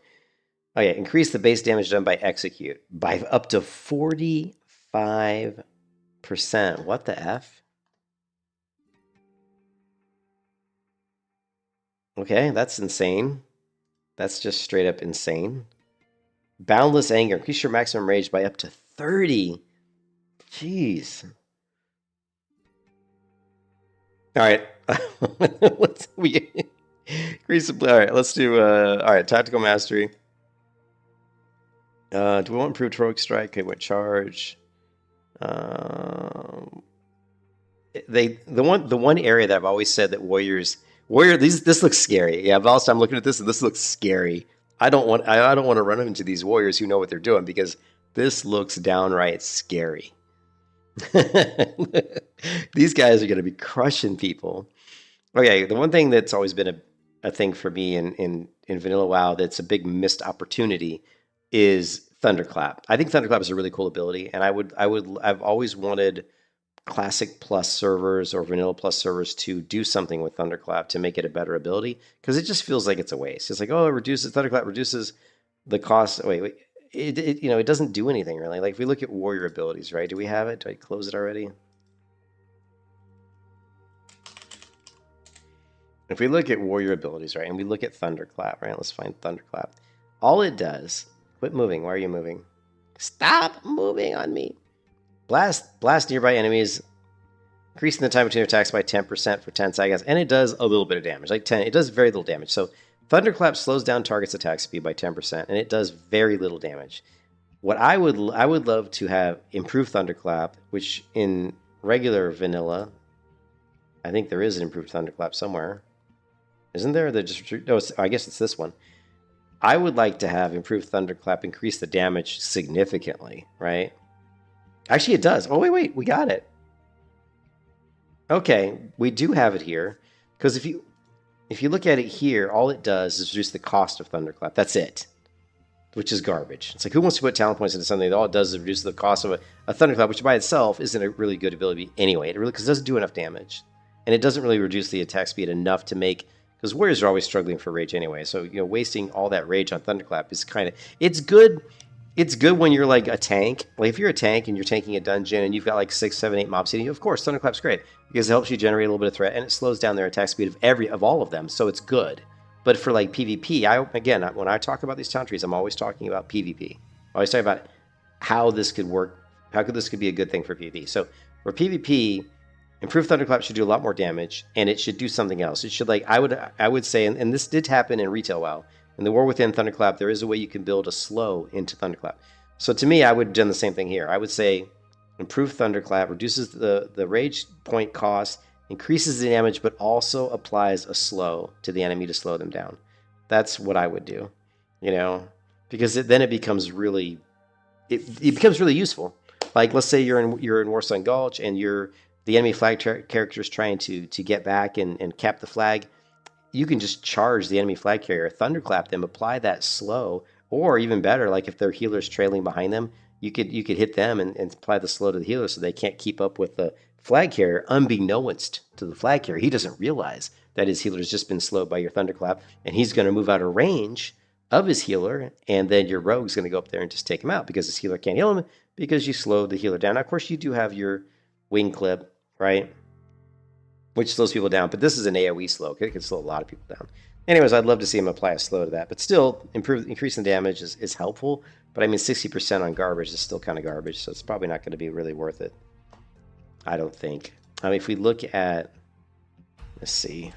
increase the base damage done by execute by up to 45%. What the F? Okay, that's insane. That's just straight up insane. Boundless anger. Increase your maximum rage by up to 30. Jeez. All right. Let's increase the, all right, let's do all right, tactical mastery. Do we want improved heroic strike? Okay, what charge? The one area that I've always said that this looks scary. Yeah, but also I'm looking at this and this looks scary. I don't want to run into these warriors who know what they're doing, because this looks downright scary. These guys are going to be crushing people. Okay, the one thing that's always been a thing for me in vanilla WoW that's a big missed opportunity is Thunderclap. I think Thunderclap is a really cool ability, and I've always wanted Classic Plus servers or Vanilla Plus servers to do something with Thunderclap to make it a better ability, because it just feels like it's a waste. It's like, oh, Thunderclap reduces the cost. Wait. It doesn't do anything really. Like if we look at warrior abilities, right? Do we have it? Do I close it already? If we look at warrior abilities, right, and we look at Thunderclap, right? Let's find Thunderclap. All it does, quit moving. Why are you moving? Stop moving on me. Blast nearby enemies, increasing the time between attacks by 10% for 10 seconds, and it does a little bit of damage, like 10. It does very little damage. So Thunderclap slows down target's attack speed by 10%, and it does very little damage. What I would love to have improved Thunderclap, which in regular vanilla, I think there is an improved Thunderclap somewhere. Isn't there? No, I guess it's this one. I would like to have improved Thunderclap increase the damage significantly, right? Actually, it does. Oh, wait, we got it. Okay, we do have it here, because if you look at it here, all it does is reduce the cost of Thunderclap. That's it. which is garbage. It's like, who wants to put talent points into something that all it does is reduce the cost of a thunderclap, which by itself isn't a really good ability anyway. It really, because it doesn't do enough damage, and it doesn't really reduce the attack speed enough to make, because warriors are always struggling for rage anyway. So wasting all that rage on thunderclap is kind of, it's good. It's good when you're like a tank. Like if you're a tank and you're tanking a dungeon and you've got like 6, 7, 8 mobs hitting you, of course thunderclap's great because it helps you generate a little bit of threat and it slows down their attack speed of all of them. So it's good. But for like PvP, when I talk about these talent trees, I'm always talking about PvP. I always talk about how this could work, this could be a good thing for PvP. So for PvP, improved thunderclap should do a lot more damage, and it should do something else. It should, like, I would say, and this did happen in retail WoW. In the War Within Thunderclap, there is a way you can build a slow into Thunderclap. So to me, I would have done the same thing here. I would say improved Thunderclap reduces the rage point cost, increases the damage, but also applies a slow to the enemy to slow them down. That's what I would do, because then it becomes really, it becomes really useful. Like, let's say you're in Warsong Gulch and the enemy flag character is trying to get back and cap the flag. You can just charge the enemy flag carrier, thunderclap them, apply that slow, or even better, like if their healer's trailing behind them, you could hit them and apply the slow to the healer so they can't keep up with the flag carrier, unbeknownst to the flag carrier. He doesn't realize that his healer's just been slowed by your thunderclap, and he's going to move out of range of his healer, and then your rogue's going to go up there and just take him out because his healer can't heal him because you slowed the healer down. Now, of course, you do have your wing clip, right? Which slows people down, but this is an AoE slow. It can slow a lot of people down. Anyways, I'd love to see him apply a slow to that, but still, increasing damage is helpful, but I mean, 60% on garbage is still kind of garbage, so it's probably not going to be really worth it. I don't think. I mean, if we look at, let's see.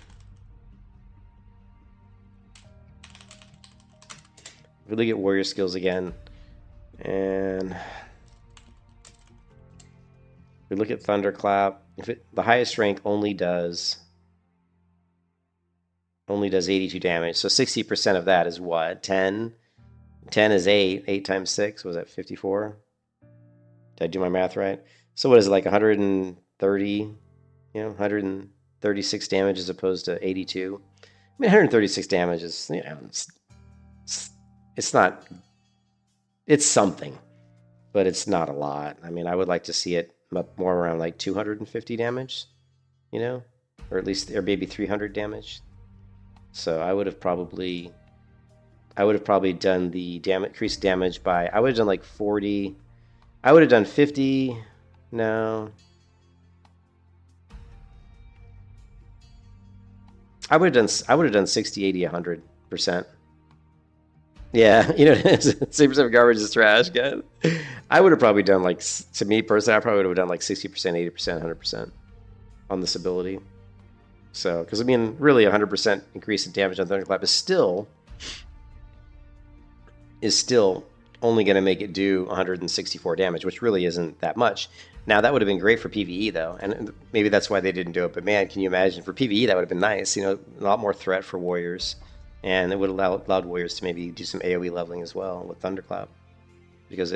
If we look at warrior skills again, and we look at Thunderclap, the highest rank only does 82 damage. So 60% of that is what? 10? 10 is 8. 8 times 6, was that 54? Did I do my math right? So what is it, like 130, 136 damage as opposed to 82? I mean, 136 damage is, it's not, it's something, but it's not a lot. I mean, I would like to see it more around like 250 damage, or at least, or maybe 300 damage. So I would have probably done the increased damage by, I would have done like 40. I would have done 50. No. I would have done 60, 80, 100%. Yeah, 60% of garbage is trash, guys. I would have probably done, like, to me personally, I probably would have done like 60%, 80%, 100% on this ability. So, because I mean, really 100% increase in damage on Thunderclap is still only going to make it do 164 damage, which really isn't that much. Now, that would have been great for PvE, though, and maybe that's why they didn't do it. But man, can you imagine? For PvE, that would have been nice. A lot more threat for warriors, and it would have allowed warriors to maybe do some AoE leveling as well with Thunderclap, because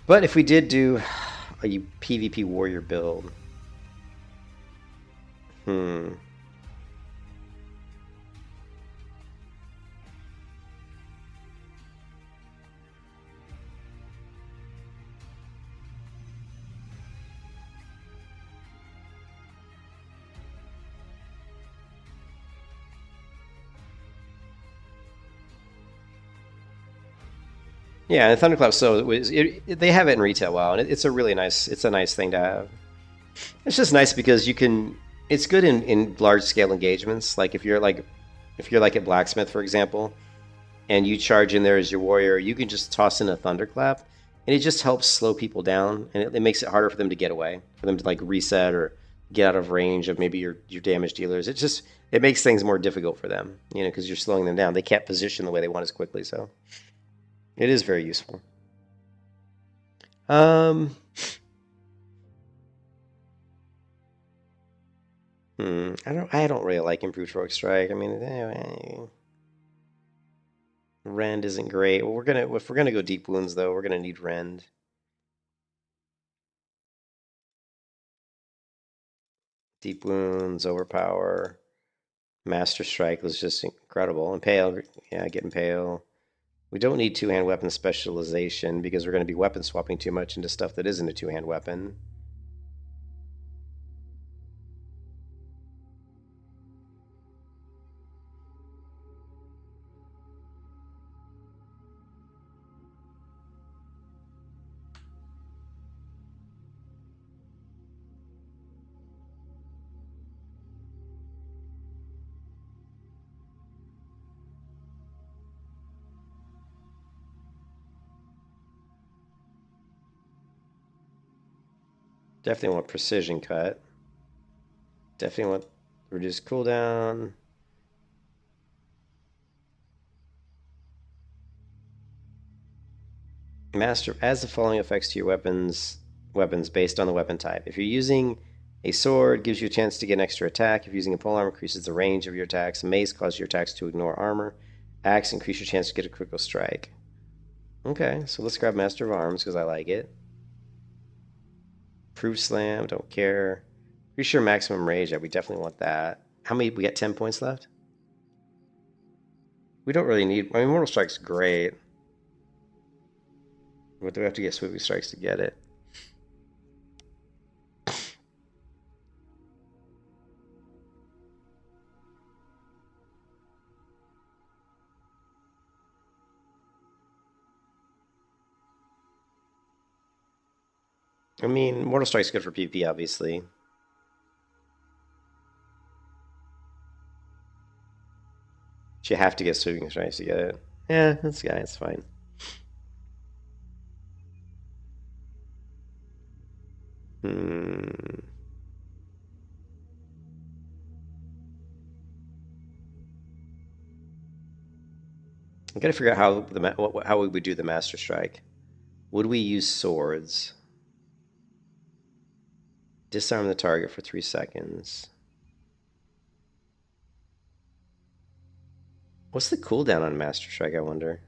But if we did do a PvP warrior build, yeah, and Thunderclap, so they have it in retail WoW, and it's a nice thing to have. It's just nice because it's good in large scale engagements. Like if you're like at Blacksmith, for example, and you charge in there as your warrior, you can just toss in a Thunderclap, and it just helps slow people down, and it makes it harder for them to get away, for them to like reset or get out of range of maybe your damage dealers. It makes things more difficult for them, because you're slowing them down. They can't position the way they want as quickly, so it is very useful. I don't really like improved heroic strike. I mean, rend isn't great. Well, if we're gonna go deep wounds though, we're gonna need rend. Deep wounds, overpower, master strike was just incredible. Impale, yeah, get impale. We don't need two-hand weapon specialization because we're going to be weapon swapping too much into stuff that isn't a two-hand weapon. Definitely want precision cut. Definitely want reduced cooldown. Master adds the following effects to your weapons based on the weapon type. If you're using a sword, gives you a chance to get an extra attack. If you're using a polearm, increases the range of your attacks. Mace causes your attacks to ignore armor. Axe increase your chance to get a critical strike. Okay, so let's grab Master of Arms because I like it. Proof Slam, don't care. Pretty sure maximum rage, yeah, we definitely want that. How many? We got 10 points left? We don't really need. I mean, Mortal Strike's great. But do we have to get Sweeping Strikes to get it? I mean, Mortal Strike's good for PvP, obviously. But you have to get Sweeping Strikes to get it. Yeah, it's fine. I gotta figure out how we would do the Master Strike. Would we use swords? Disarm the target for 3 seconds. What's the cooldown on Master Strike, I wonder?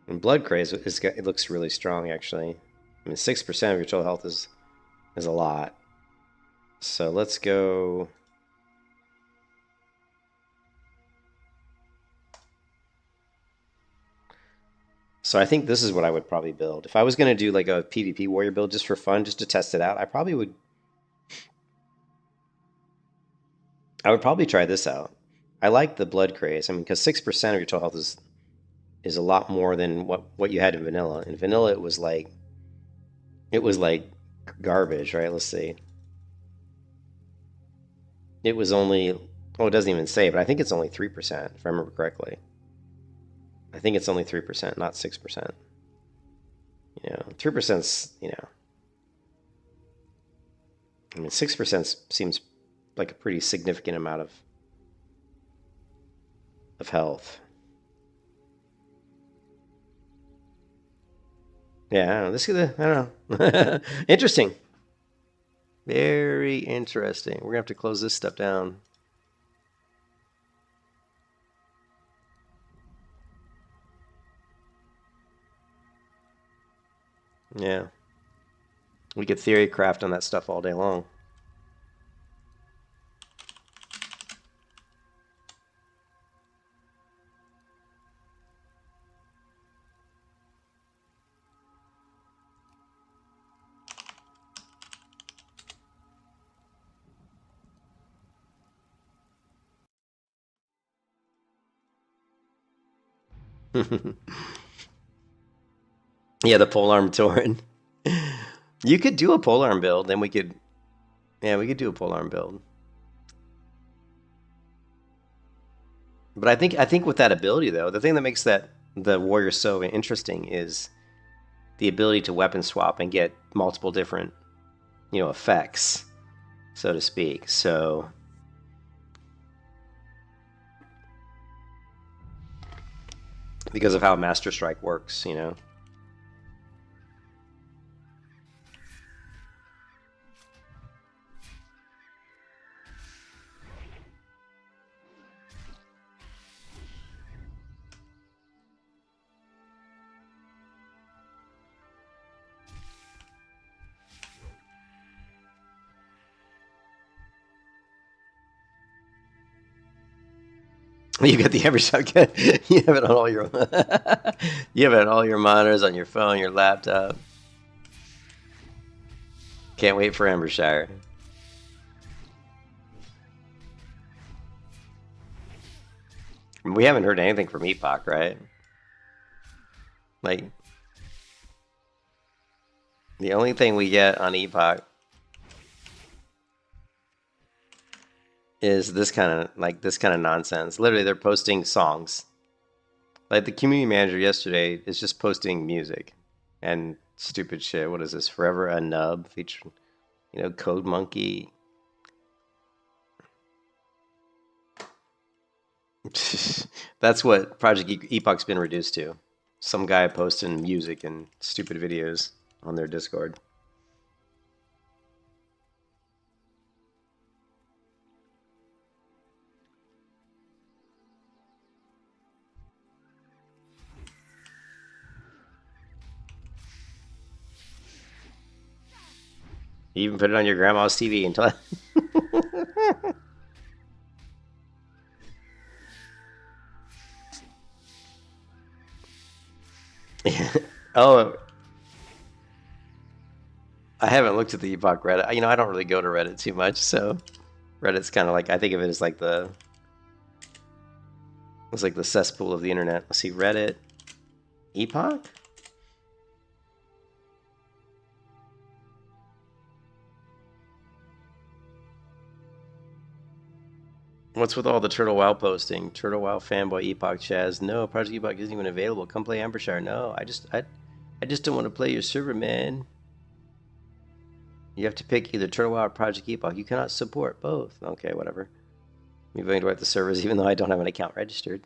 And Blood Craze it looks really strong, actually. I mean, 6% of your total health is a lot. So let's go. So I think this is what I would probably build. If I was going to do like a PvP warrior build just for fun, just to test it out, I would probably try this out. I like the Blood Craze. I mean, because 6% of your total health is a lot more than what you had in vanilla. In vanilla, it was like garbage, right? Let's see. It was only, oh, it doesn't even say, but I think it's only 3%, if I remember correctly. I think it's only 3%, not 6%. 3%'s, I mean, 6% seems like a pretty significant amount of health. Yeah, I don't know. Interesting. Very interesting. We're gonna have to close this stuff down. Yeah. We could theory craft on that stuff all day long. Yeah, the polearm Tauren. You could do a polearm build, then we could do a polearm build. But I think with that ability though, the thing that makes the warrior so interesting is the ability to weapon swap and get multiple different, effects, so to speak. So because of how Master Strike works, You got the Amber shotgun. You have it on all your. You have it on all your monitors, on your phone, your laptop. Can't wait for Embershire. We haven't heard anything from Epoch, right? Like, the only thing we get on Epoch is this kind of nonsense. Literally, they're posting songs. Like the community manager yesterday is just posting music and stupid shit. What is this? Forever a Nub featuring, Code Monkey. That's what Project Epoch's been reduced to. Some guy posting music and stupid videos on their Discord. You even put it on your grandma's TV until. Oh, I haven't looked at the Epoch Reddit. I don't really go to Reddit too much, so Reddit's kind of like, I think of it as like it's like the cesspool of the internet. Let's see, Reddit, Epoch. What's with all the Turtle WoW posting? Turtle WoW fanboy Epoch Chaz. No, Project Epoch isn't even available. Come play Ambershire. No, I just don't want to play your server, man. You have to pick either Turtle WoW or Project Epoch. You cannot support both. Okay, whatever. I'm going to wipe the servers even though I don't have an account registered.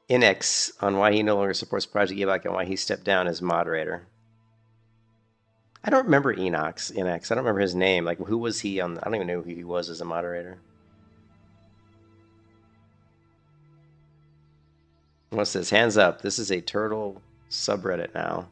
Inex on why he no longer supports Project Epoch and why he stepped down as moderator. I don't remember Inex. I don't remember his name. Like, who was he on? I don't even know who he was as a moderator. What's this? Hands up. This is a turtle subreddit now.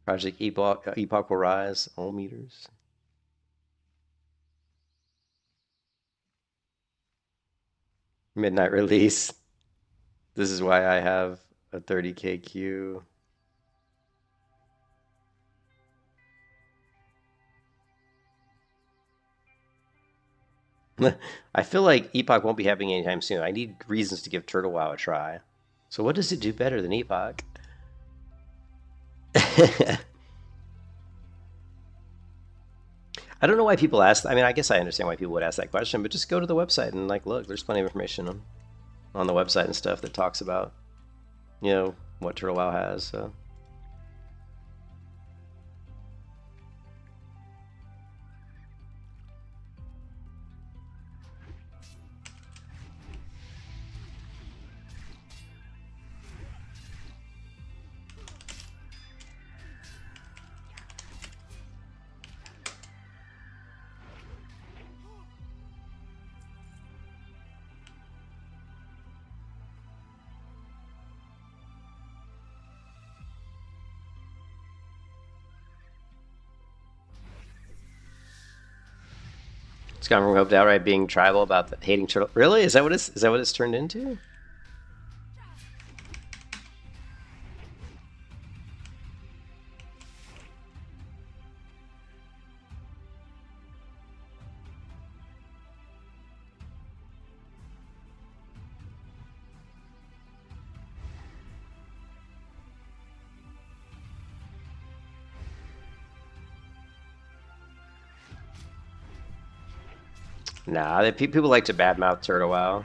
Project Epoch will rise. All meters. Midnight release. This is why I have a 30k queue. I feel like Epoch won't be happening anytime soon. I need reasons to give Turtle WoW a try. So what does it do better than Epoch? I don't know why people ask. I mean, I guess I understand why people would ask that question, but just go to the website and look. There's plenty of information on the website and stuff that talks about, what Turtle WoW has. So. It's gone from hoped outright being tribal about hating turtle. Really? Is that what it's turned into? Nah, people like to badmouth Turtle WoW.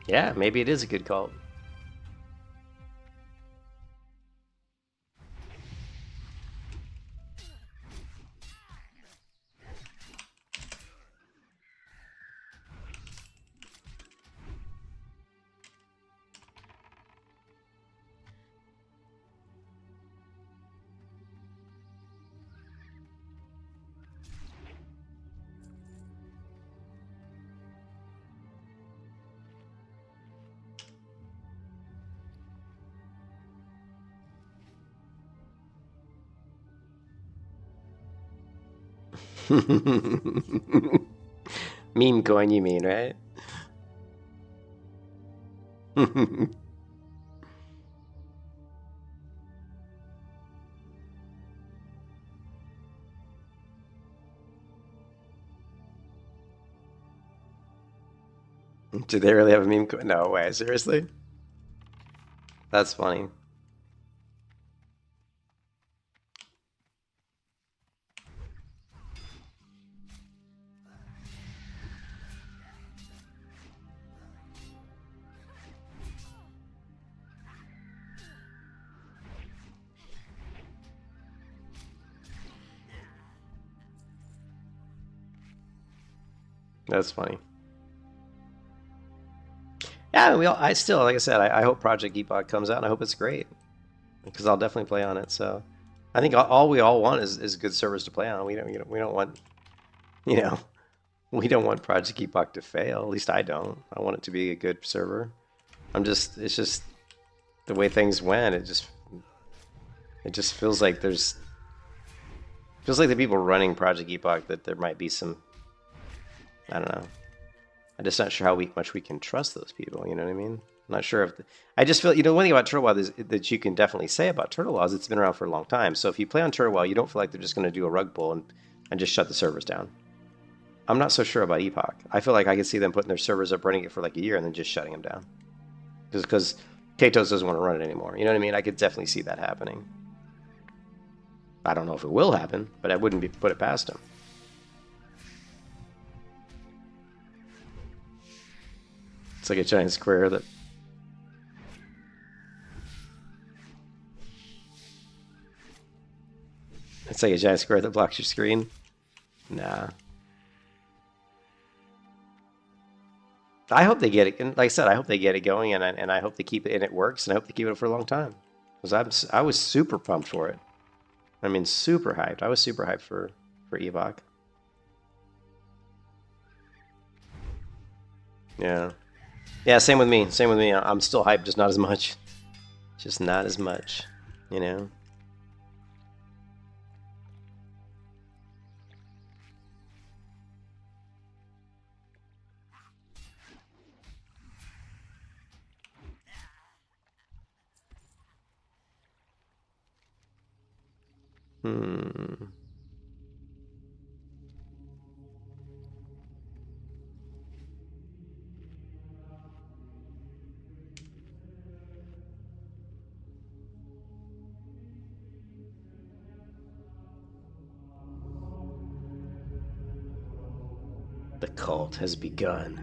Yeah, maybe it is a good cult. Meme coin, you mean, right? Do they really have a meme coin? No way, seriously? That's funny. That's funny. Yeah, I still, like I said, I hope Project Epoch comes out, and I hope it's great because I'll definitely play on it. So, I think all we all want is good servers to play on. We don't want, you know, we don't want Project Epoch to fail. At least I don't. I want it to be a good server. It's just the way things went. It just feels like the people running Project Epoch that there might be some, I don't know. I'm just not sure how much we can trust those people. You know what I mean? I'm not sure if I just feel, one thing about Turtle WoW that you can definitely say about Turtle WoW is it's been around for a long time. So if you play on Turtle WoW, you don't feel like they're just going to do a rug pull and just shut the servers down. I'm not so sure about Epoch. I feel like I could see them putting their servers up, running it for like a year, and then just shutting them down. Just because Katos doesn't want to run it anymore. You know what I mean? I could definitely see that happening. I don't know if it will happen, but I wouldn't put it past him. It's like a giant square that... It's like a giant square that blocks your screen. Nah. I hope they get it. And like I said, I hope they get it going, and I hope they keep it, and it works, and I hope they keep it for a long time. Because I was super pumped for it. I mean, super hyped. I was super hyped for Epoch. Yeah. Yeah, same with me. Same with me. I'm still hyped, just not as much. Just not as much, you know? Hmm. The cult has begun.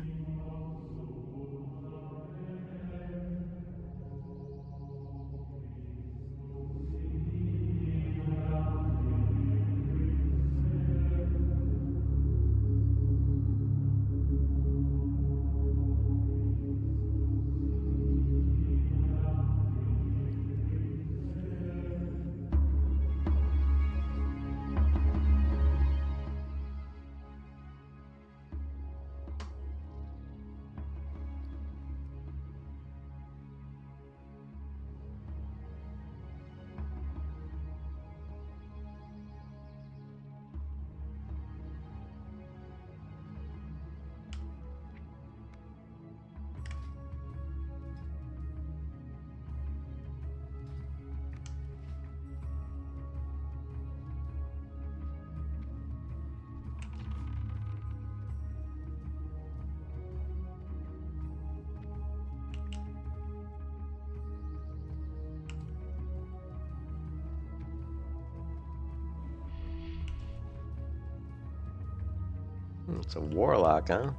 It's a warlock, huh?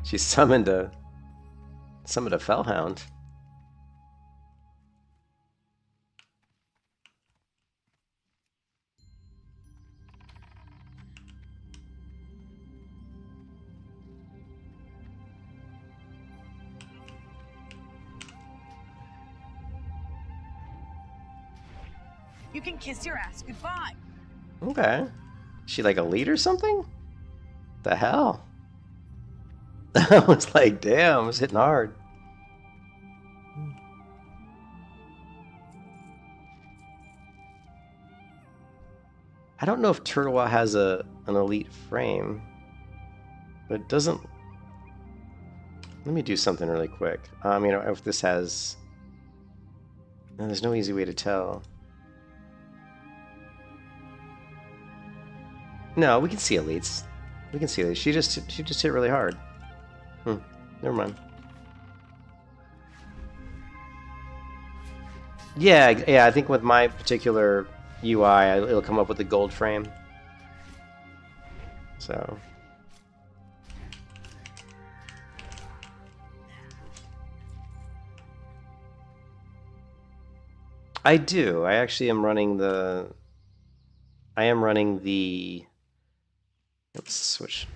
She summoned a Summon a Fellhound. You can kiss your ass goodbye. Okay. Is she like a lead or something? The hell? I was like, damn, I was hitting hard. I don't know if Turtle Wow has an elite frame, but it doesn't. Let me do something really quick. You know, if this has. No, there's no easy way to tell. No, we can see elites. We can see elites. She just hit really hard. Never mind. Yeah. I think with my particular UI, it'll come up with the gold frame. So. I do. I actually am running the. I am running the. Let's switch.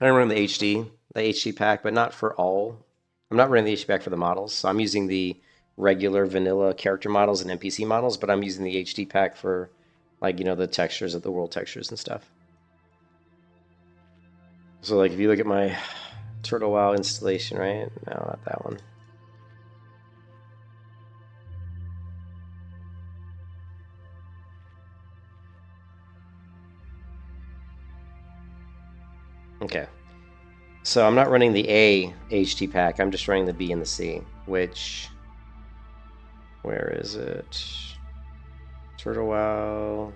I'm running the HD pack, but not for all. I'm not running the HD pack for the models. So I'm using the regular vanilla character models and NPC models, but I'm using the HD pack for, like, you know, the textures of the world textures and stuff. So, like, if you look at my Turtle WoW installation, right? No, not that one. Okay. So I'm not running the A HD pack. I'm just running the B and the C, which... Where is it? Turtle WoW...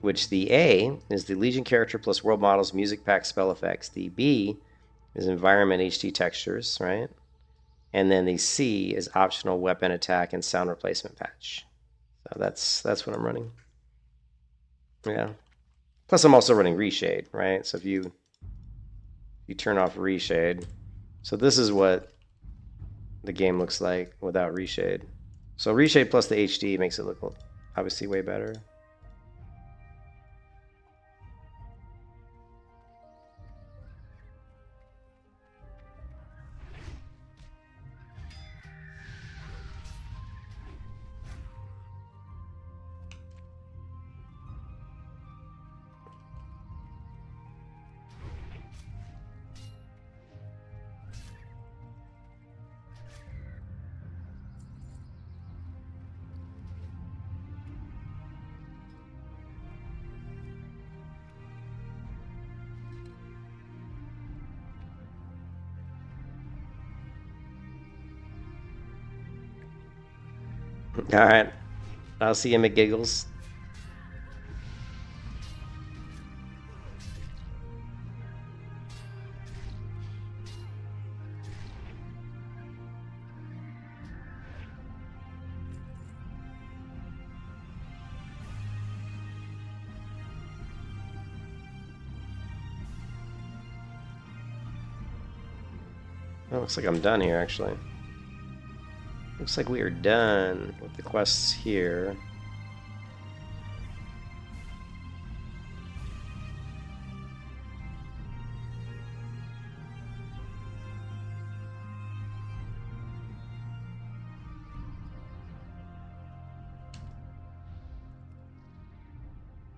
Which the A is the Legion character plus world models, music pack, spell effects. The B is environment HD textures, right? And then the C is optional weapon attack and sound replacement patch. So that's what I'm running. Yeah. Plus I'm also running reshade, right? So if you turn off reshade, so this is what the game looks like without reshade. So reshade plus the HD makes it look obviously way better. All right. I'll see you, McGiggles. Oh, looks like I'm done here, actually. Looks like we are done with the quests here.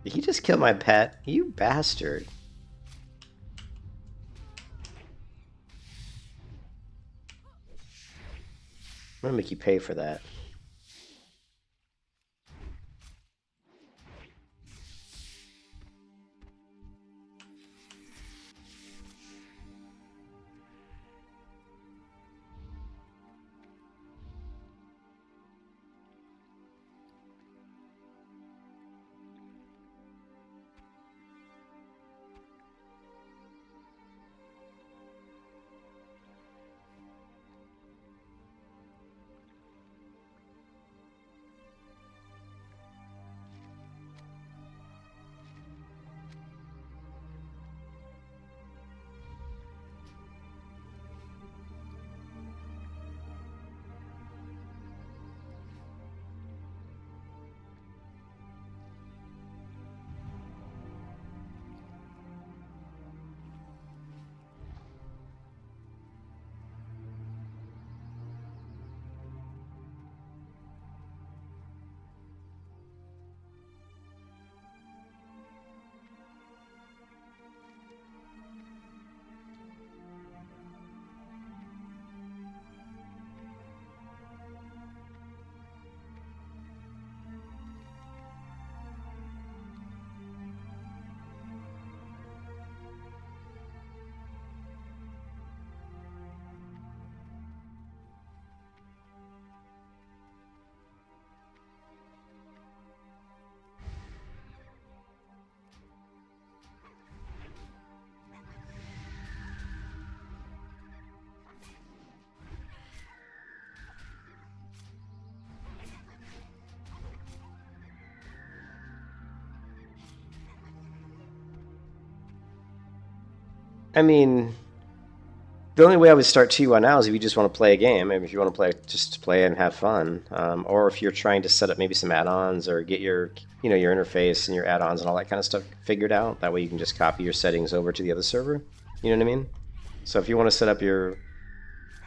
Did he just kill my pet? You bastard. I'm gonna make you pay for that. I mean, the only way I would start TUI now is if you just want to play a game. Maybe if you want to play, just to play and have fun, or if you're trying to set up maybe some add-ons or get your, your interface and your add-ons and all that kind of stuff figured out. That way you can just copy your settings over to the other server. You know what I mean? So if you want to set up your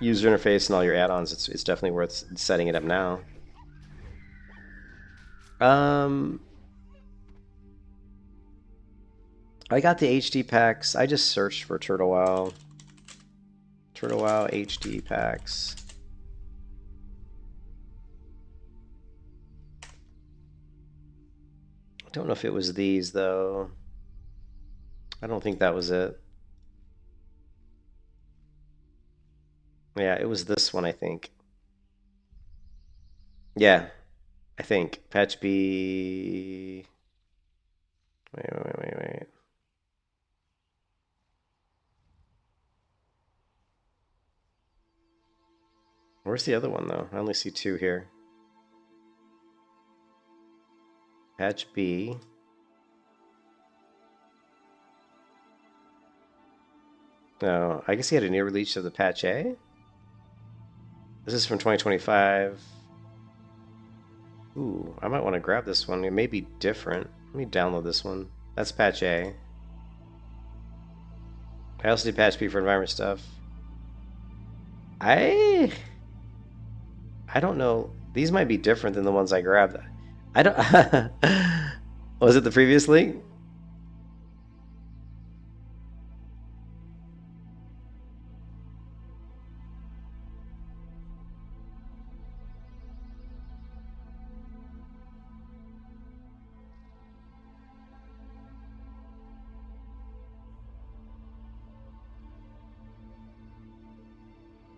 user interface and all your add-ons, it's definitely worth setting it up now. I got the HD packs. I just searched for Turtle WoW. Turtle WoW HD packs. I don't know if it was these though. I don't think that was it. Yeah, it was this one, I think. Yeah, I think. Patch B. Wait. Where's the other one though? I only see two here. Patch B. No, I guess he had a new release of the patch A. This is from 2025. Ooh, I might want to grab this one. It may be different. Let me download this one. That's patch A. I also did patch B for environment stuff. I don't know. These might be different than the ones I grabbed. I don't. Was it the previous link?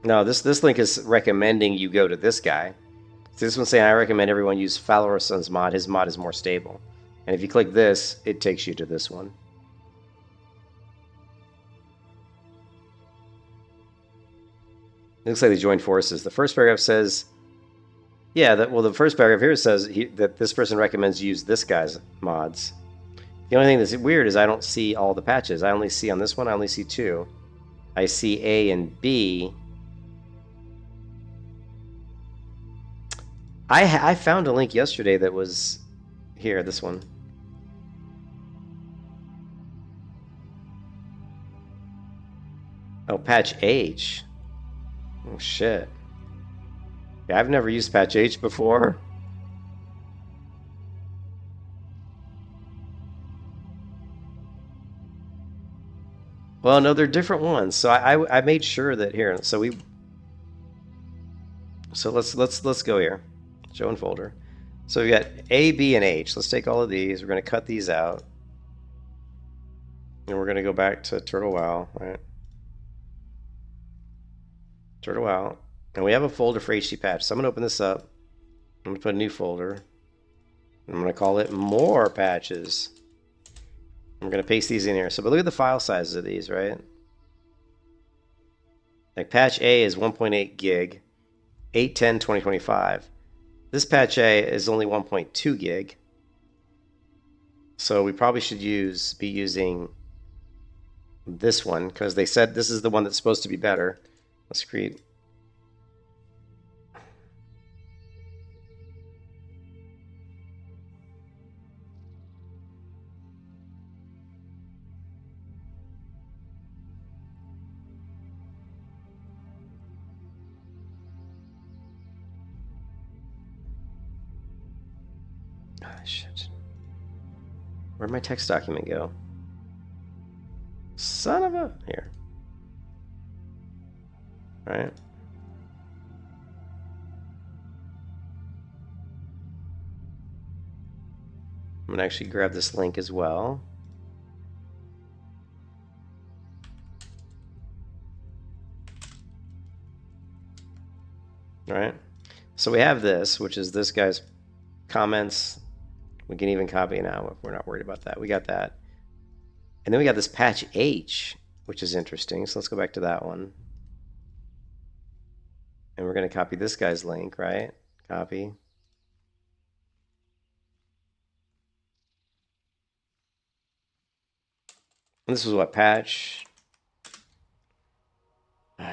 No, this link is recommending you go to this guy. So this one's saying I recommend everyone use Falorson's mod. His mod is more stable. And if you click this, it takes you to this one. It looks like they joined forces. The first paragraph says, yeah, the first paragraph here says that this person recommends you use this guy's mods. The only thing that's weird is I don't see all the patches. I only see on this one, I only see two. I see A and B. I found a link yesterday that was here, this one. Oh, patch H. Oh, shit. Yeah, I've never used patch H before. Well, no, they're different ones. So I made sure that here. So let's go here. Show and folder. So we got A, B, and H. Let's take all of these. We're going to cut these out. And we're going to go back to Turtle WoW, right? Turtle WoW. And we have a folder for HD patch. So I'm going to open this up. I'm going to put a new folder. I'm going to call it more patches. I'm going to paste these in here. So, but look at the file sizes of these, right? Like patch A is 1.8 gig, 8/10/2025. This patch A is only 1.2 gig. So we probably should be using this one because they said this is the one that's supposed to be better. Let's create. Ah, shit. Where'd my text document go? Son of a... Here. Right. I'm going to actually grab this link as well. All right. So we have this, which is this guy's comments. We can even copy now if we're not worried about that. We got that. And then we got this patch H, which is interesting. So let's go back to that one. And we're going to copy this guy's link, right? Copy. And this was what, patch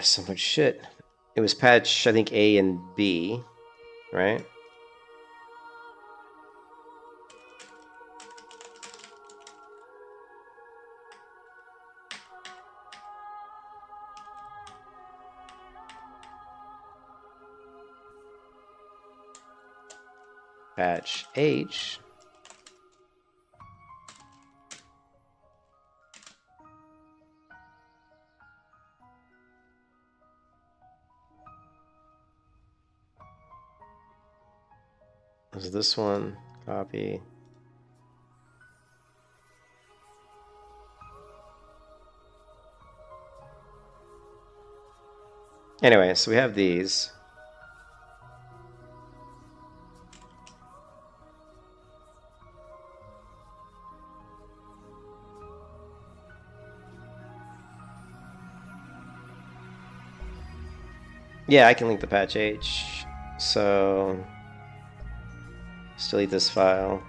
So much shit. It was patch, I think, A and B, right? Patch H. Is this one? Copy. Anyway, so we have these. Yeah, I can link the patch H. So, let's delete this file.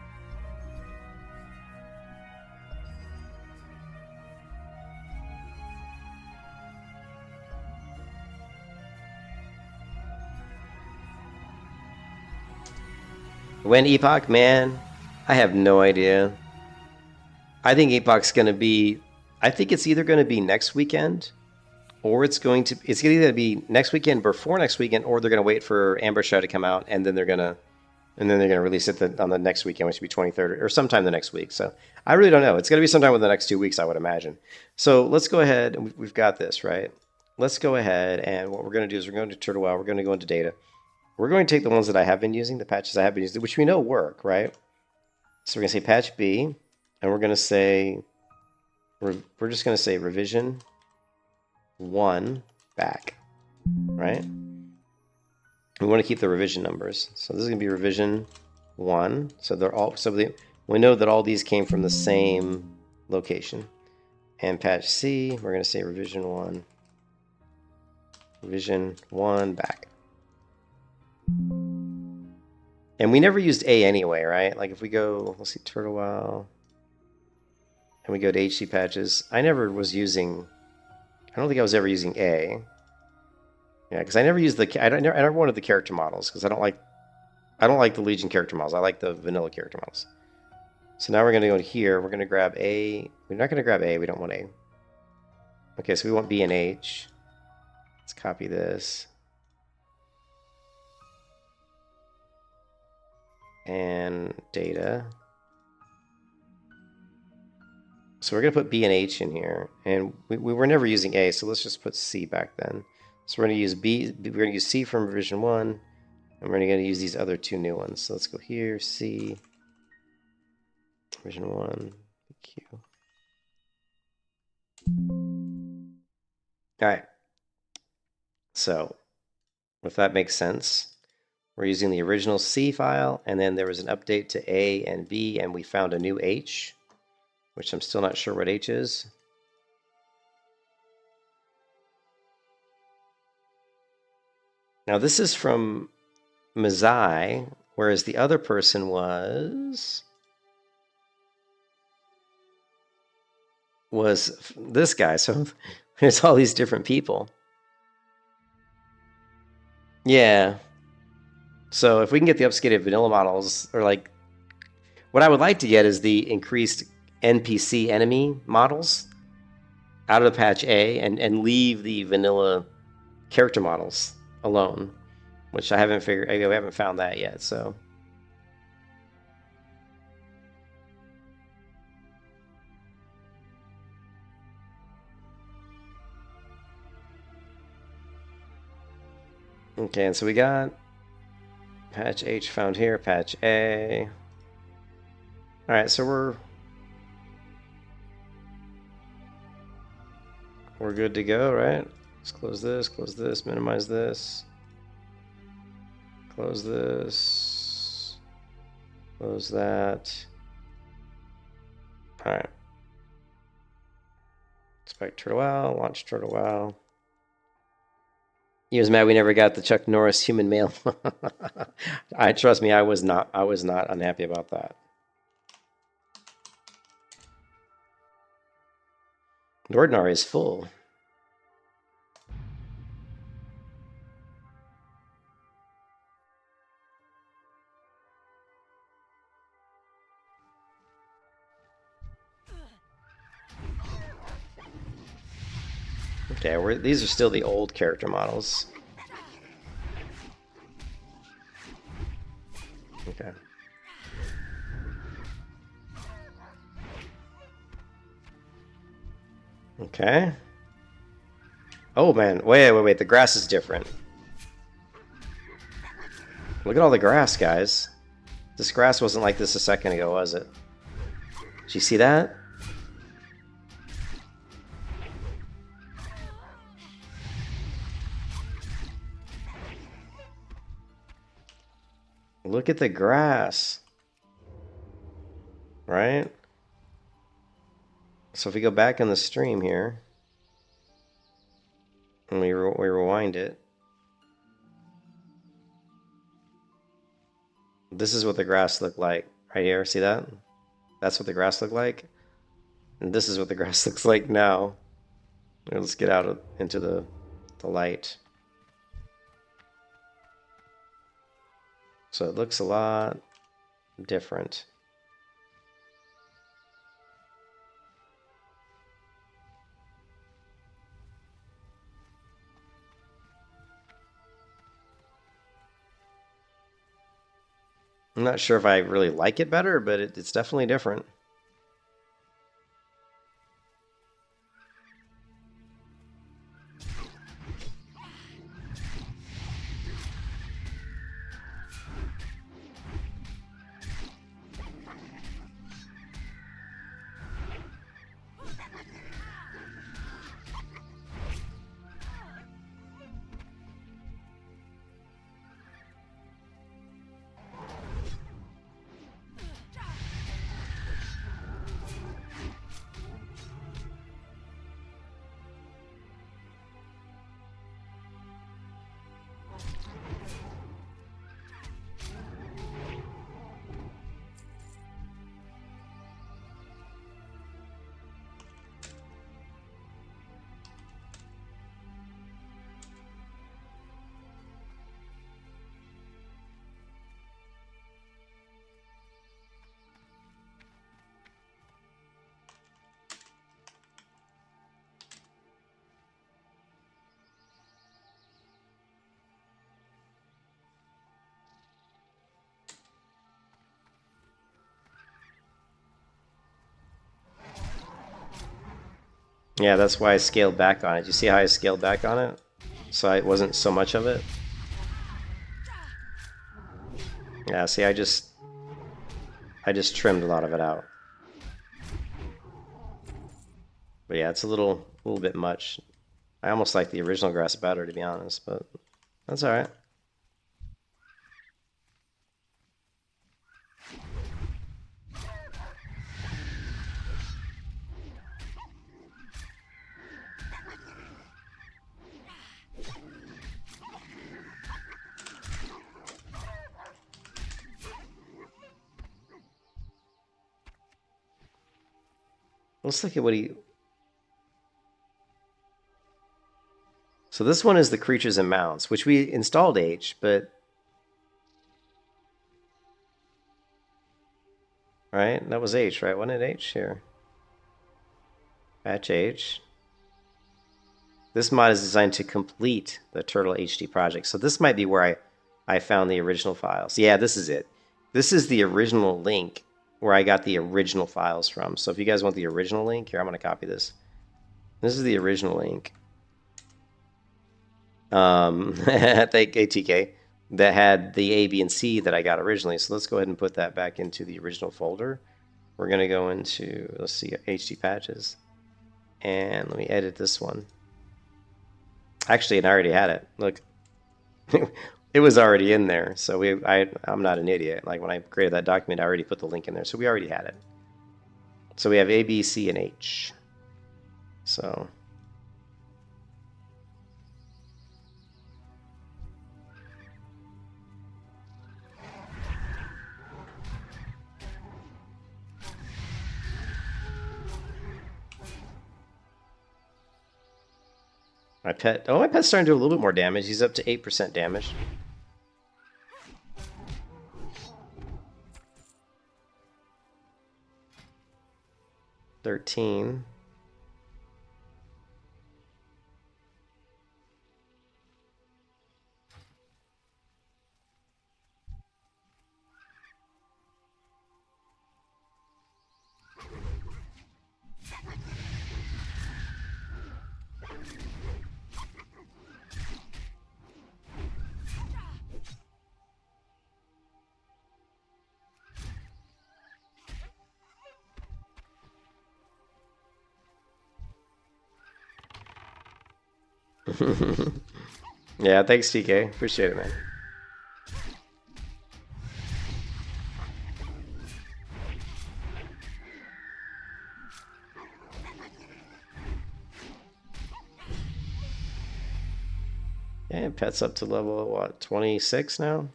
When Epoch, man, I have no idea. I think Epoch's going to be, I think it's either going to be next weekend, or it's either be next weekend before next weekend, or they're going to wait for Amber Show to come out, and then they're going to release it on the next weekend, which would be 23rd or sometime the next week. So I really don't know. It's going to be sometime within the next 2 weeks, I would imagine. So let's go ahead, and we've got this, right? Let's go ahead, and what we're going to do is we're going to Turtle Wow. We're going to go into data. We're going to take the ones that I have been using, the patches I have been using, which we know work, right? So we're going to say patch B, and we're going to say, we're just going to say revision 1 back, right? We want to keep the revision numbers. So this is going to be revision 1. So they're all, we know that all these came from the same location. And patch C, we're going to say revision 1 back. And we never used A anyway, right? Like if we go, let's see, Turtle Wow, and we go to HC patches, I never was using, I don't think I was ever using A. Yeah, because I never used I never wanted the character models, because I don't like the Legion character models. I like the vanilla character models. So now we're going to go in here. We're going to grab A. We're not going to grab A. We don't want A. Okay, so we want B and H. Let's copy this. And data. So we're going to put B and H in here. And we were never using A, so let's just put C back then. So we're going to use B. We're going to use C from revision 1. And we're going to use these other 2 new ones. So let's go here, C. Revision 1, Q. All right. So if that makes sense, we're using the original C file, and then there was an update to A and B, and we found a new H, which I'm still not sure what H is. Now this is from Mazai, whereas the other person was this guy. So there's all these different people. Yeah. So if we can get the upscated vanilla models, or like, what I would like to get is the increased NPC enemy models out of the patch A, and leave the vanilla character models alone, which I haven't figured. We haven't found that yet. So. Okay, and so we got patch H found here, patch A. All right, so we're good to go, right? Let's close this, minimize this, close this, close that. All right. Expect Turtle Wow, launch Turtle Wow. He was mad we never got the Chuck Norris human male. Trust me, I was not unhappy about that. The Ordinary is full. Yeah, these are still the old character models. Okay. Okay. Oh man, wait, the grass is different. Look at all the grass, guys. This grass wasn't like this a second ago, was it? Did you see that? Look at the grass. Right? So if we go back in the stream here, and we rewind it, this is what the grass looked like right here. See that? That's what the grass looked like. And this is what the grass looks like now. Let's get out into the light. So it looks a lot different. I'm not sure if I really like it better, but it's definitely different. Yeah, that's why I scaled back on it. You see how I scaled back on it? So it wasn't so much of it. Yeah, see, I just trimmed a lot of it out. But yeah, it's a little bit much. I almost like the original grass better, to be honest, but that's all right. Let's look at what he... So this one is the creatures and mounts, which we installed H, but... Right? That was H, right? Wasn't it H? Here. Patch H. This mod is designed to complete the Turtle HD project. So this might be where I found the original files. Yeah, this is it. This is the original link where I got the original files from. So if you guys want the original link, here, I'm going to copy this. This is the original link. Thank ATK. That had the A, B, and C that I got originally. So let's go ahead and put that back into the original folder. We're going to go into, let's see, HD patches. And let me edit this one. Actually, I already had it. Look, it was already in there. So I'm not an idiot. Like when I created that document, I already put the link in there. So we already had it. So we have A, B, C, and H. So my pet's starting to do a little bit more damage. He's up to 8% damage. $13. Yeah, thanks, TK. Appreciate it, man. Yeah, Pet's up to level, what, 26 now?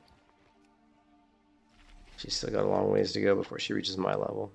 She's still got a long ways to go before she reaches my level.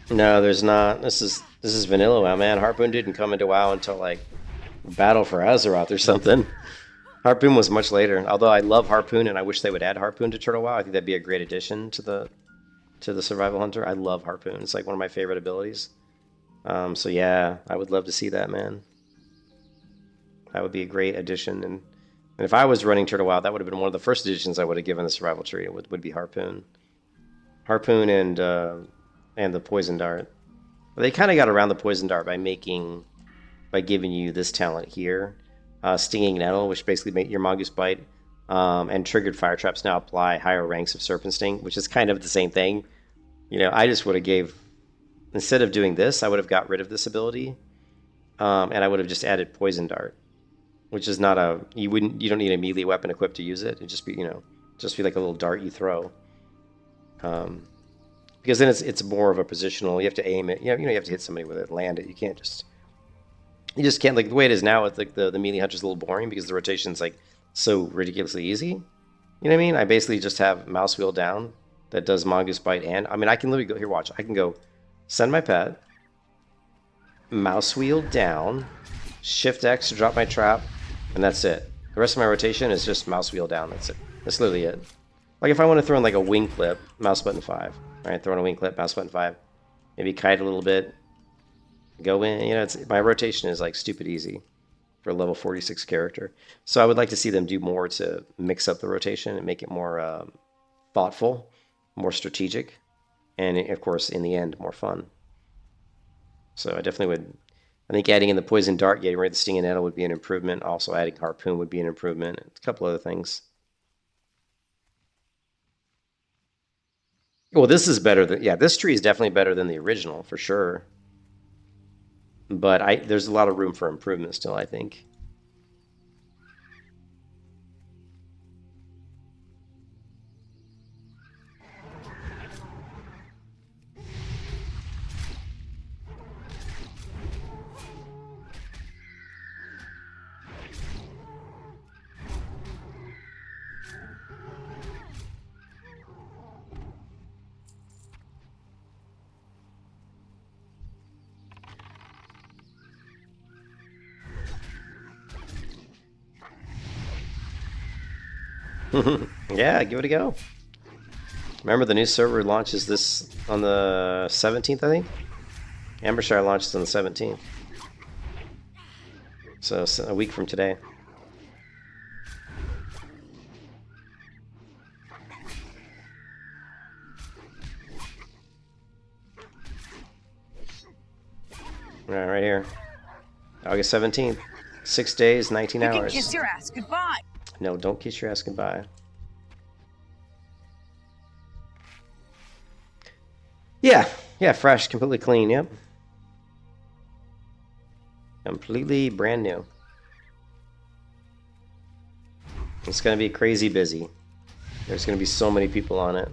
No, there's not. This is vanilla WoW, man. Harpoon didn't come into WoW until like Battle for Azeroth or something. Harpoon was much later. Although I love Harpoon and I wish they would add Harpoon to Turtle WoW. I think that'd be a great addition to the Survival Hunter. I love Harpoon. It's like one of my favorite abilities. So yeah, I would love to see that, man. That would be a great addition. And if I was running Turtle WoW, that would have been one of the first additions I would have given the survival tree. Would be Harpoon. Harpoon and the Poison Dart. But they kind of got around the Poison Dart by giving you this talent here, Stinging Nettle, which basically made your Mongoose Bite and triggered fire traps now apply higher ranks of Serpent Sting, which is kind of the same thing. You know, I just would have gave, instead of doing this, I would have got rid of this ability, and I would have just added Poison Dart, which is not a, you don't need a melee weapon equipped to use it. It'd just be, just be like a little dart you throw. Because then it's more of a positional. You have to aim it. You have to hit somebody with it, land it. You just can't, like the way it is now. It's like the melee hunter's a little boring because the rotation's like so ridiculously easy. You know what I mean? I basically just have mouse wheel down that does Mongoose Bite, and I mean I can literally go here. Watch, I can go send my pet, mouse wheel down, Shift X to drop my trap, and that's it. The rest of my rotation is just mouse wheel down. That's it. That's literally it. Like if I want to throw in like a wing clip, mouse button 5. All right, throw in a wing clip, mouse button 5. Maybe kite a little bit. Go in. My rotation is like stupid easy for a level 46 character. So I would like to see them do more to mix up the rotation and make it more thoughtful, more strategic, and of course, in the end, more fun. So I definitely would. I think adding in the Poison Dart, getting rid of the Stinging Nettle would be an improvement. Also, adding Harpoon would be an improvement. A couple other things. Well, this is better than, yeah, this tree is definitely better than the original, for sure. But there's a lot of room for improvement still, I think. Yeah, give it a go. Remember, the new server launches this on the 17th, I think? Ambershire launches on the 17th. So a week from today. Right here. August 17th. 6 days, 19 You hours. can kiss your ass goodbye. No, don't kiss your ass goodbye. Yeah, fresh, completely clean, yep. Completely brand new. It's going to be crazy busy. There's going to be so many people on it.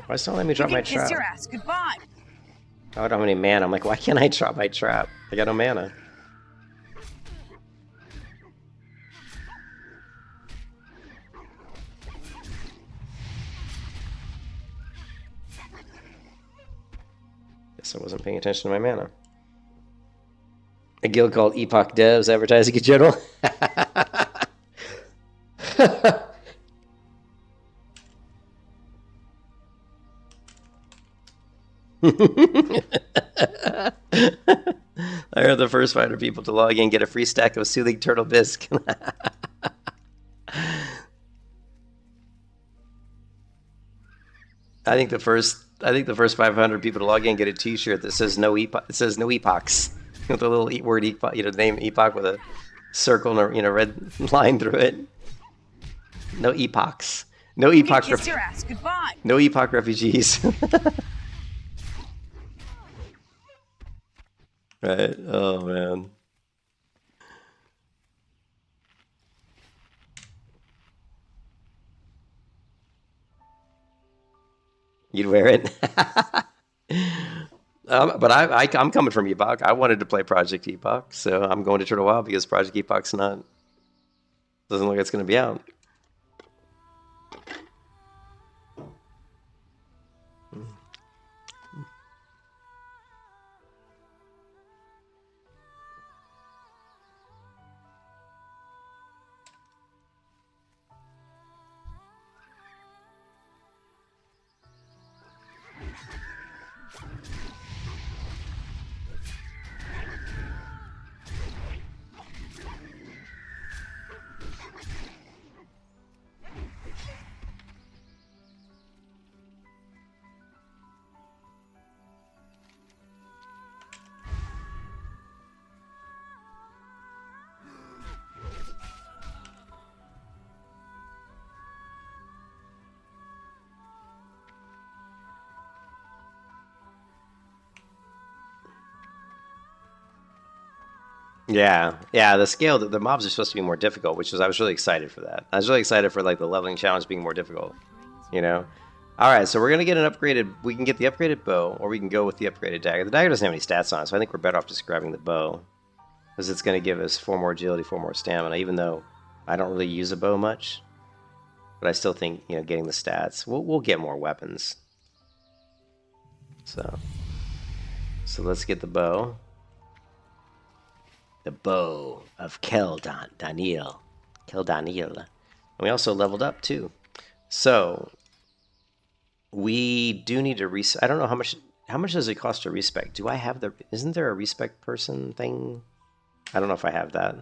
Why still let me drop my You can kiss trap? your ass goodbye. I don't have any mana. I'm like, why can't I drop my trap? I got no mana. Guess I wasn't paying attention to my mana. A guild called Epoch Devs advertising in general. I heard the first 500 people to log in get a free stack of soothing turtle bisque. I think the first 500 people to log in get a T-shirt that says no epoch. It says no epochs with a little word epoch, the name epoch with a circle and a red line through it. No epochs. No You can epoch. kiss your ass goodbye. No epoch refugees. Right? Oh man. You'd wear it. But I'm coming from Epoch. I wanted to play Project Epoch, so I'm going to Turtle WoW because Project Epoch's not doesn't look like it's going to be out. Yeah. The scale, the mobs are supposed to be more difficult, which was I was really excited for that. I was really excited for like the leveling challenge being more difficult. You know. All right, so we're gonna get an upgraded. We can get the upgraded bow, or we can go with the upgraded dagger. The dagger doesn't have any stats on it, so I think we're better off just grabbing the bow, because it's gonna give us 4 more agility, 4 more stamina. Even though I don't really use a bow much, but I still think getting the stats. We'll get more weapons. So let's get the bow. The bow of Daniel. And we also leveled up too. So we do need to I don't know how much does it cost to respec? Do I have isn't there a respec person thing? I don't know if I have that.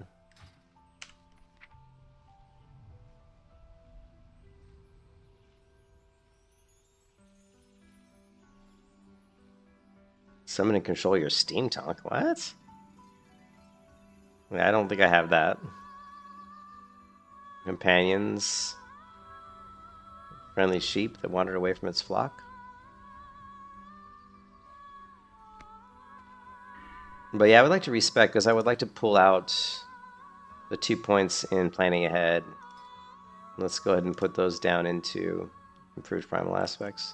Summon and control your steam talk. What? I don't think I have that. Companions. Friendly sheep that wandered away from its flock. But yeah, I would like to respec because I would like to pull out the 2 points in planning ahead. Let's go ahead and put those down into Improved primal aspects.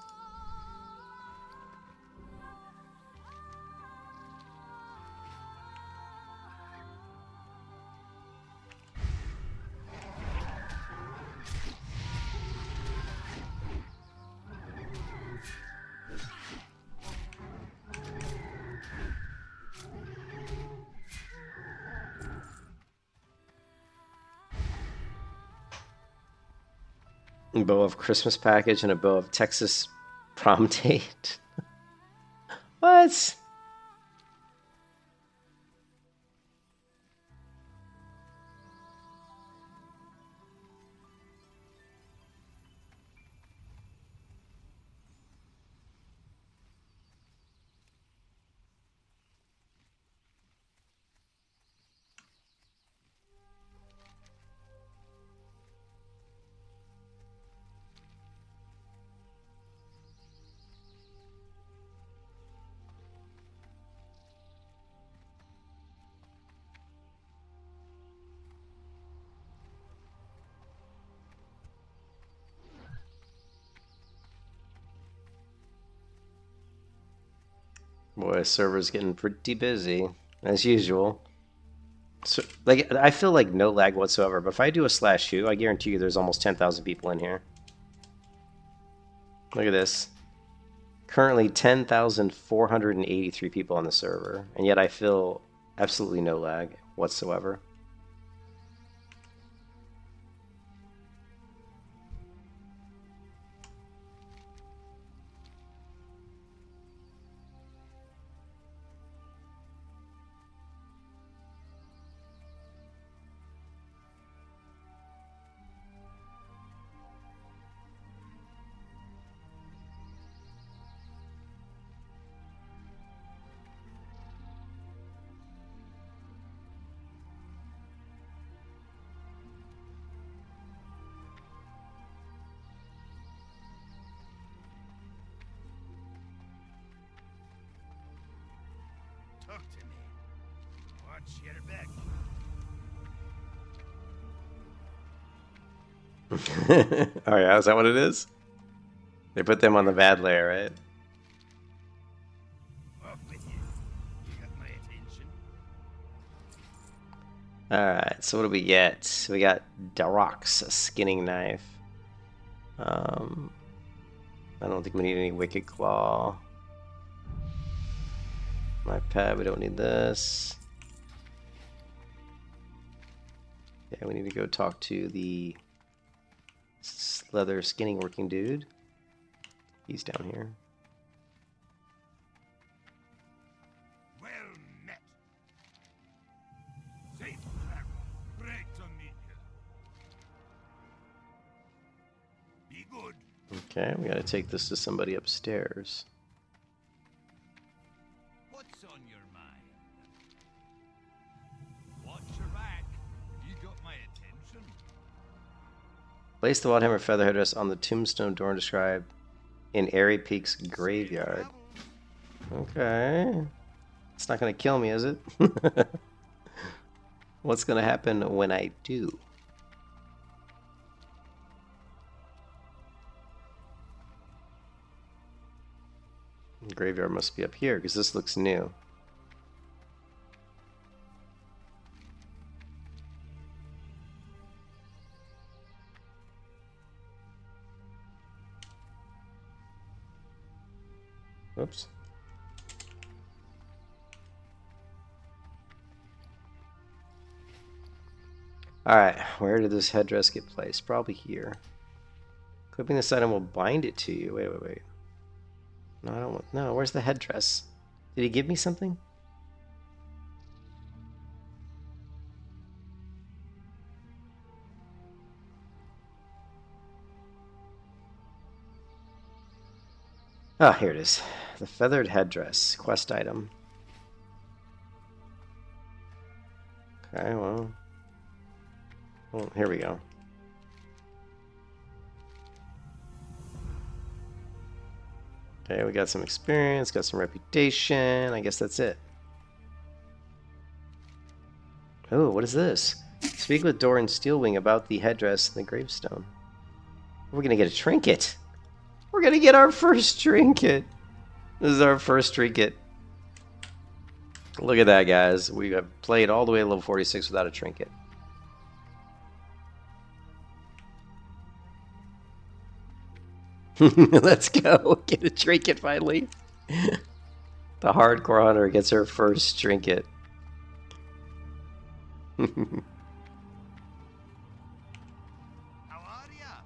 A bow of Christmas package and a bow of Texas prom date. What? Boy, server's getting pretty busy, as usual. So, like, I feel like no lag whatsoever, but if I do a /u, I guarantee you there's almost 10,000 people in here. Look at this. Currently 10,483 people on the server, and yet I feel absolutely no lag whatsoever. Talk to me. Watch your back. Oh yeah, is that what it is? They put them on the bad layer, right? Off with you. You got my attention. Alright, so what do we get? We got Darok's skinning knife. I don't think we need any Wicked Claw. My pet, we don't need this. Yeah, we need to go talk to the leather skinning working dude. He's down here. Well met. Safe travel. Great to meet you. Be good. Okay, we gotta take this to somebody upstairs. What's on your mind? Watch your back. You got my attention. Place the Wildhammer feather headdress on the tombstone door described in Airy Peak's graveyard. Okay. It's not gonna kill me, is it? What's gonna happen when I do? The graveyard must be up here, because this looks new. Whoops. Alright, where did this headdress get placed? Probably here. Clipping this item will bind it to you. Wait. No, I don't want... No, where's the headdress? Did he give me something? Ah, here it is. The feathered headdress. Quest item. Okay, well, here we go. Okay, we got some experience, got some reputation. I guess that's it. Oh, what is this? Speak with Doran Steelwing about the headdress and the gravestone. We're gonna get a trinket. We're gonna get our first trinket. This is our first trinket. Look at that, guys. We have played all the way to level 46 without a trinket. Let's go. Get a trinket finally. The hardcore hunter gets her first trinket. How are ya?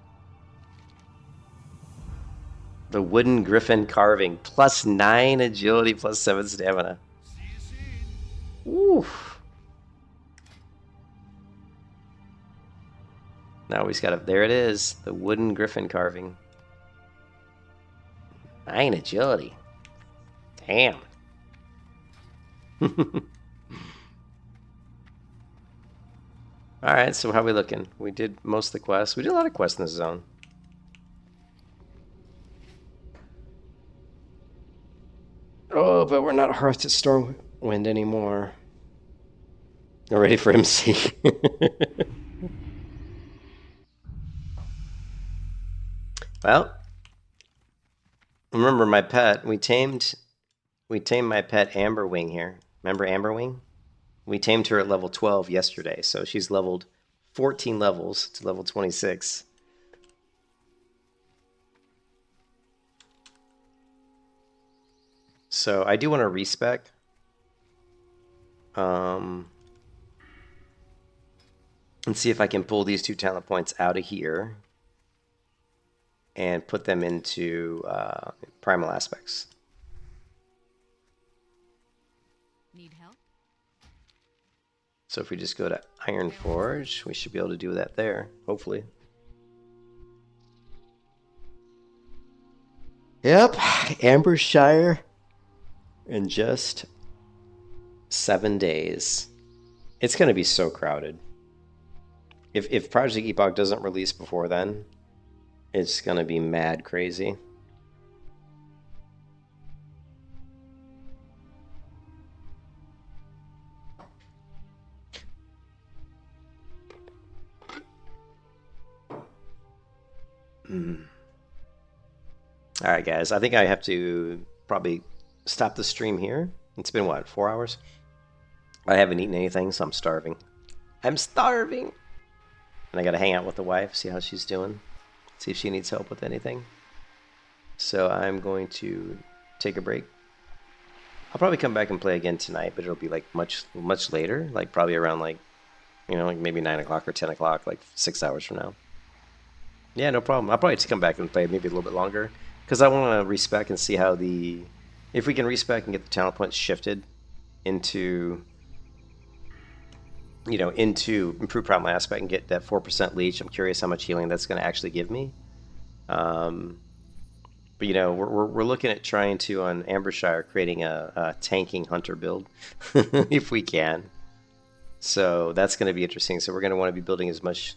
The wooden griffin carving. +9 agility, +7 stamina. See you soon. Oof. Now we just gotta, there it is. The wooden griffin carving. 9 agility. Damn. Alright, so how are we looking? We did most of the quests. We did a lot of quests in this zone. Oh, but we're not Hearth to Stormwind anymore. We're ready for MC. Well, remember my pet. We tamed my pet Amberwing here. Remember Amberwing? We tamed her at level 12 yesterday, so she's leveled 14 levels to level 26. So I do want to respec. And see if I can pull these 2 talent points out of here and put them into primal aspects. Need help? So if we just go to Iron Forge, we should be able to do that there, hopefully. Yep, Ambershire in just 7 days. It's going to be so crowded. If Project Epoch doesn't release before then, it's going to be mad crazy. Alright guys, I think I have to probably stop the stream here. It's been what, 4 hours? I haven't eaten anything, so I'm starving. I'm starving! And I gotta hang out with the wife, see how she's doing. See if she needs help with anything. So I'm going to take a break. I'll probably come back and play again tonight, but it'll be like much later. Like probably around like, you know, like maybe 9 o'clock or 10 o'clock, like 6 hours from now. Yeah, no problem. I'll probably just come back and play maybe a little bit longer. Because I want to respec and see how the... If we can respec and get the talent points shifted into... You know, into improved primal aspect and get that 4% leech. I'm curious how much healing that's going to actually give me. But you know, we're looking at trying to, on Ambershire, creating a tanking hunter build, if we can. So that's going to be interesting. So we're going to want to be building as much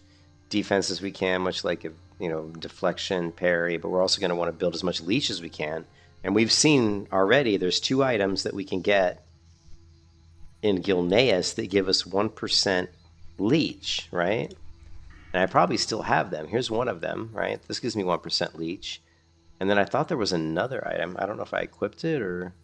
defense as we can, much like, you know, deflection, parry, but we're also going to want to build as much leech as we can. And we've seen already there's 2 items that we can get in Gilneas that give us 1% leech, right? And I probably still have them. Here's one of them, right? This gives me 1% leech. And then I thought there was another item. I don't know if I equipped it or...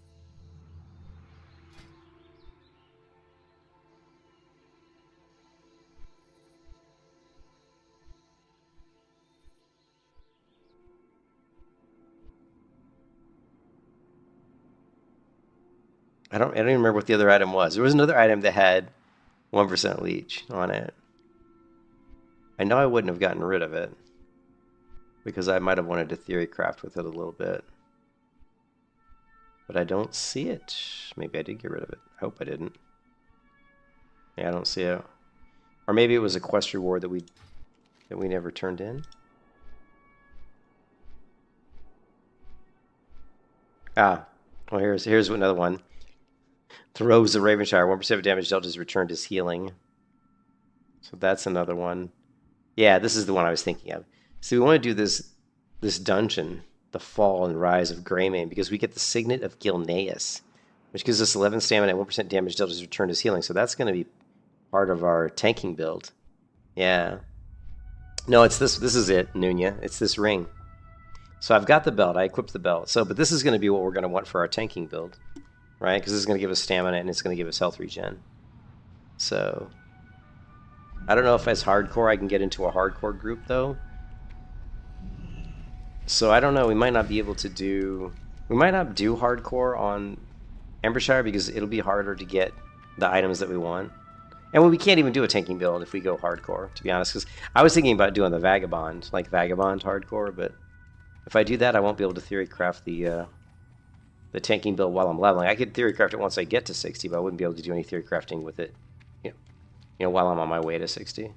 I don't even remember what the other item was. There was another item that had 1% leech on it. I know I wouldn't have gotten rid of it because I might have wanted to theory craft with it a little bit. But I don't see it. Maybe I did get rid of it. I hope I didn't. Yeah, I don't see it. Or maybe it was a quest reward that we never turned in. Ah, well here's another one. Throws the Ravenshire, 1% of damage dealt is returned as healing. So that's another one. Yeah, this is the one I was thinking of. So we want to do this dungeon, the Fall and Rise of Greymane, because we get the Signet of Gilneas, which gives us 11 stamina and 1% damage dealt is returned as healing. So that's going to be part of our tanking build. Yeah. No, it's this. This is it, Nunya. It's this ring. So I've got the belt. I equipped the belt. So, but this is going to be what we're going to want for our tanking build, right? Because this is going to give us stamina and it's going to give us health regen. So I don't know if as hardcore I can get into a hardcore group though. So I don't know. We might not be able to do. We might not do hardcore on Embershire because it'll be harder to get the items that we want. And we can't even do a tanking build if we go hardcore, to be honest. Because I was thinking about doing the Vagabond, like Vagabond hardcore, but if I do that, I won't be able to theory craft the tanking build while I'm leveling. I could theory craft it once I get to 60, but I wouldn't be able to do any theory crafting with it, while I'm on my way to 60.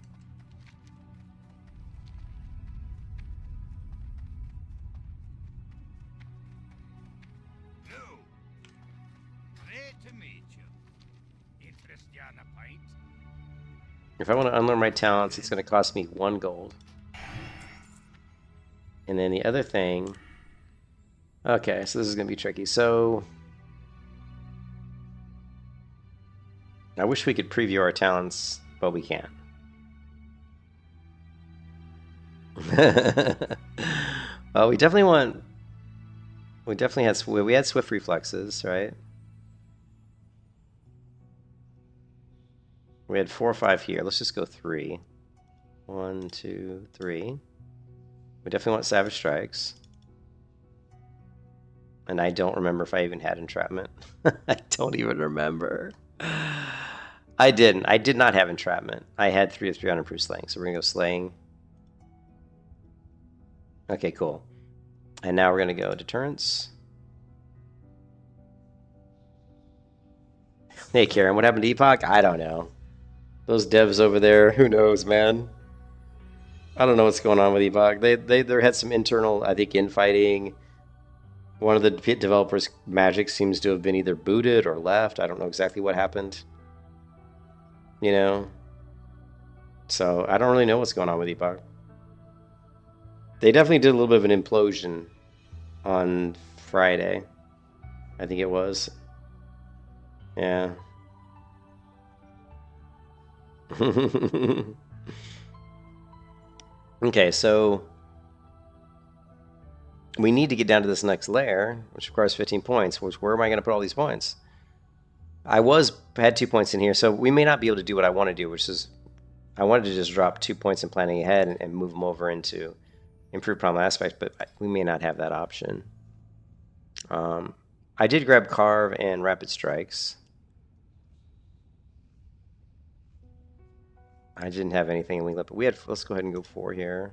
Hello. Great to meet you. Interest you on a pint? If I want to unlearn my talents, it's going to cost me 1 gold. And then the other thing... Okay, so this is going to be tricky. So... I wish we could preview our talents, but we can't. Well, we definitely had swift reflexes, right? We had 4 or 5 here. Let's just go 3. 1, 2, 3. We definitely want Savage Strikes. And I don't remember if I even had Entrapment. I don't even remember. I didn't. I did not have Entrapment. I had 3 of 300 proof Slaying. So we're going to go Slaying. Okay, cool. And now we're going to go Deterrence. Hey, Karen, what happened to Epoch? I don't know. Those devs over there, who knows, man? I don't know what's going on with Epoch. They had some internal, I think, infighting. One of the developers' magic seems to have been either booted or left. I don't know exactly what happened. So I don't really know what's going on with Epoch. They definitely did a little bit of an implosion on Friday. I think it was. Yeah. Okay, so we need to get down to this next layer, which requires 15 points. Where am I going to put all these points? I had 2 points in here, so we may not be able to do what I want to do, which is I wanted to just drop 2 points in planning ahead and move them over into improved problem aspect, but we may not have that option. I did grab Carve and Rapid Strikes. I didn't have anything in Link Up, but let's go ahead and go 4 here.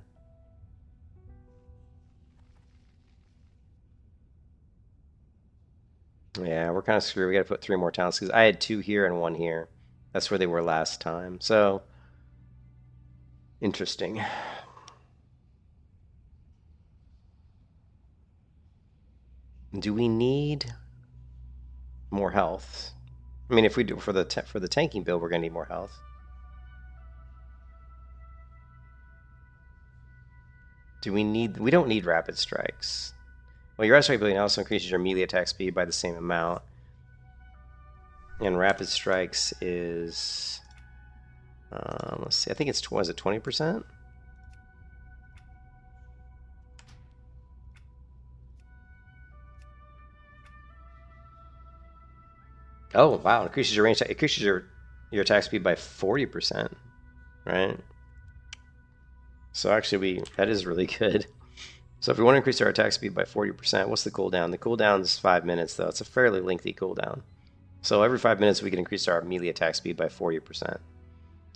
Yeah, we're kind of screwed. We got to put 3 more talents because I had 2 here and 1 here. That's where they were last time. So, interesting. Do we need more health? I mean, if we do for the tanking build, we're gonna need more health. We don't need Rapid Strikes. Well, your rapid strike ability also increases your melee attack speed by the same amount. And Rapid Strikes is... let's see, I think it's, was it 20%? Oh, wow, it increases your range, it increases your attack speed by 40%, right? So actually, that is really good. So if we want to increase our attack speed by 40%, what's the cooldown? The cooldown is 5 minutes, though. It's a fairly lengthy cooldown. So every 5 minutes, we can increase our melee attack speed by 40%.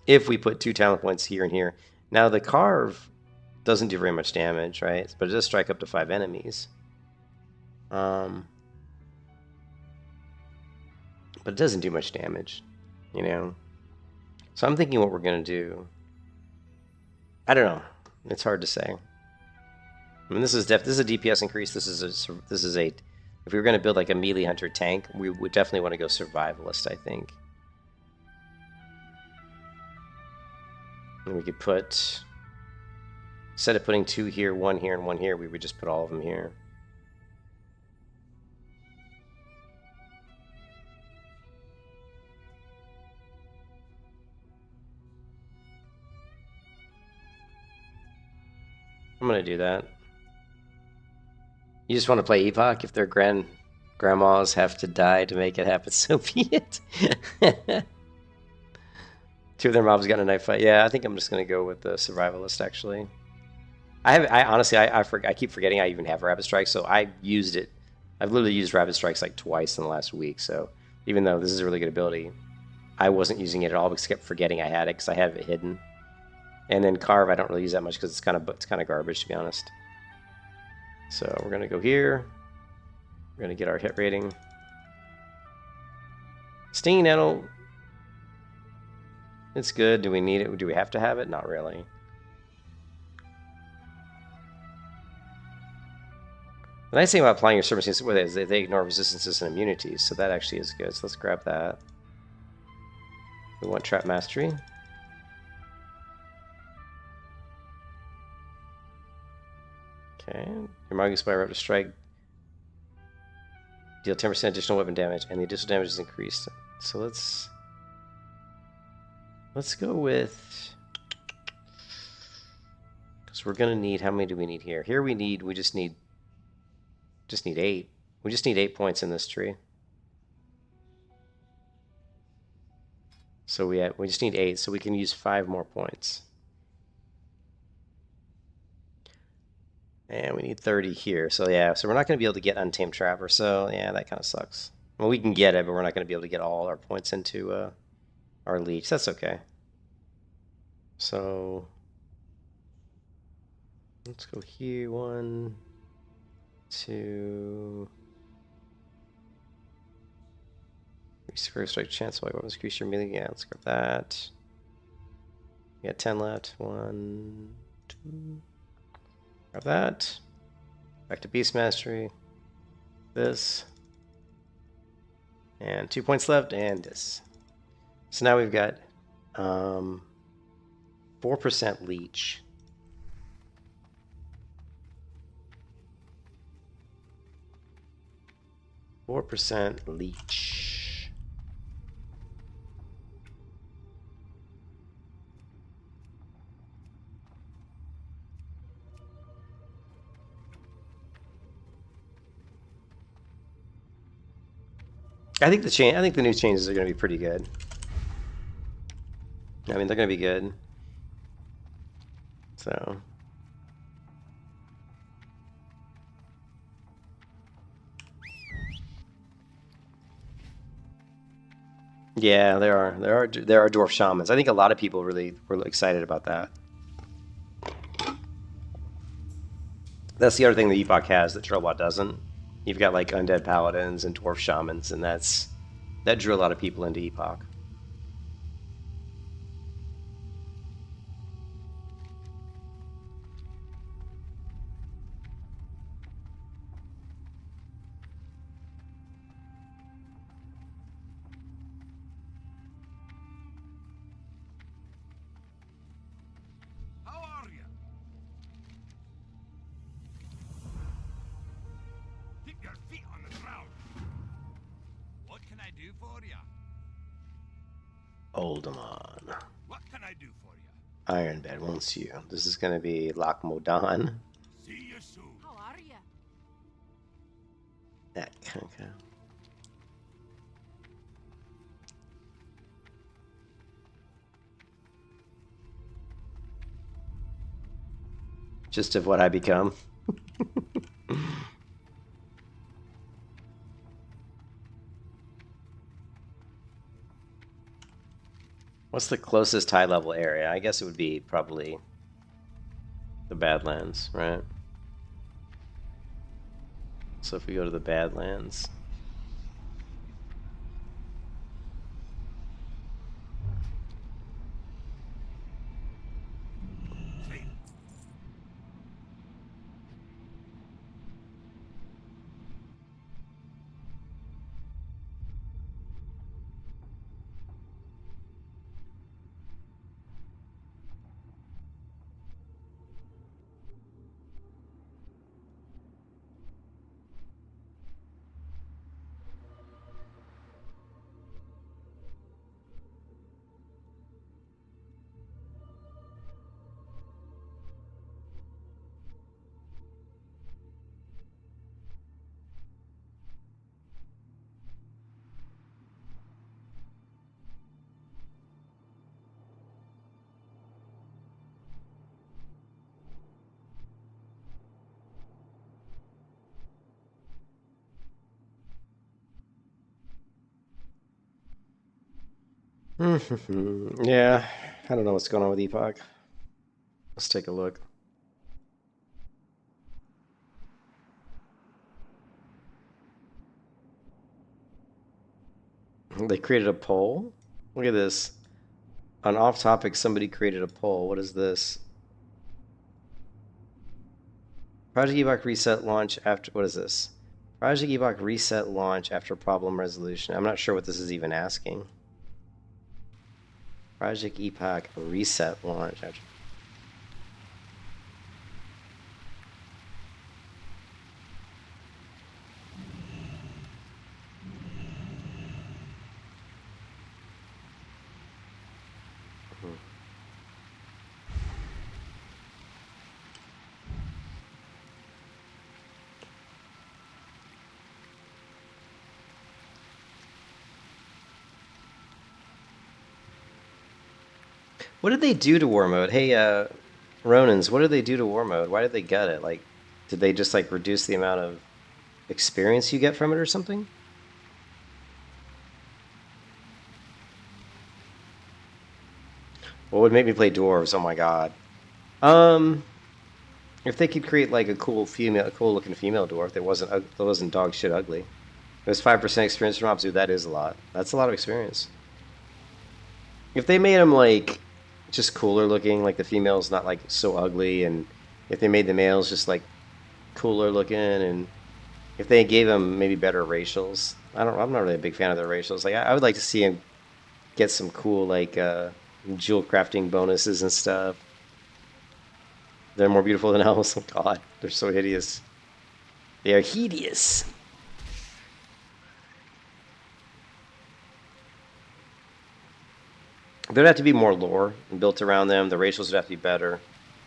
If we put 2 talent points here and here. Now, the Carve doesn't do very much damage, right? But it does strike up to 5 enemies. But it doesn't do much damage, So I'm thinking what we're going to do. I don't know. It's hard to say. I mean, this is a DPS increase. This is a if we were going to build like a melee hunter tank, we would definitely want to go survivalist, I think. And we could put, instead of putting 2 here, 1 here, and 1 here, we would just put all of them here. I'm going to do that. You just want to play Epoch? If their grandmas have to die to make it happen, so be it. Two of their mobs got in a knife fight. Yeah, I think I'm just gonna go with the survivalist actually. I honestly I keep forgetting I even have rapid strike, so I used it. I've literally used rapid strikes like twice in the last week. So even though this is a really good ability, I wasn't using it at all because I kept forgetting I had it because I have it hidden. And then carve I don't really use that much because it's kind of garbage to be honest. So we're gonna go here. We're gonna get our hit rating. Stinging Nettle. It's good. Do we need it? Do we have to have it? Not really. The nice thing about applying your service with it is they ignore resistances and immunities, so that actually is good. So let's grab that. We want Trap Mastery. Okay. Your Mongoose by Raptor Strike. Deal 10% additional weapon damage, and the additional damage is increased. So let's go with, because we're gonna need, how many do we need here? Here we just need 8. We just need 8 points in this tree. So we just need 8, so we can use 5 more points. And we need 30 here. So yeah, so we're not going to be able to get Untamed Trapper. So yeah, that kind of sucks. Well, we can get it, but we're not going to be able to get all our points into our leech. That's okay. So let's go here. 1, 2. Increase strike chance while weapons increase your melee. Yeah, let's grab that. We got 10 left. 1, 2. Grab that. Back to Beast Mastery. This. And 2 points left, and this. So now we've got 4% leech. I think the new changes are going to be pretty good. I mean, they're going to be good. So yeah, there are dwarf shamans. I think a lot of people really were excited about that. That's the other thing the Epoch has that Drillbot doesn't. You've got like undead paladins and dwarf shamans, and that drew a lot of people into Epoch. How are you? Keep your feet on the ground. What can I do for you? Oldemon. What can I do for you? Iron Bed wants you. This is going to be Lochmodan. See you soon. How are ya? That Kanka. Just of what I become. What's the closest high level area? I guess it would be probably the Badlands, right? So if we go to the Badlands. Yeah, I don't know what's going on with Epoch. Let's take a look. They created a poll. Look at this. On off topic, somebody created a poll. What is this? Project Epoch reset launch after. What is this? Project Epoch reset launch after problem resolution. I'm not sure what this is even asking. Project Epoch reset launch after. What did they do to war mode? Hey, Ronins, what did they do to war mode? Why did they gut it? Like, did they just like reduce the amount of experience you get from it or something? What would make me play dwarves? Oh my god. Um, if they could create like a cool looking female dwarf that wasn't dog shit ugly. It was 5% experience from Obzu. That is a lot. That's a lot of experience. If they made them like just cooler looking, like the females not like so ugly, and if they made the males just like cooler looking, and if they gave them maybe better racials, I'm not really a big fan of their racials. Like I would like to see them get some cool like jewel crafting bonuses and stuff. They're more beautiful than elves. Oh God, they're so hideous. They are hideous. There'd have to be more lore built around them. The racials would have to be better.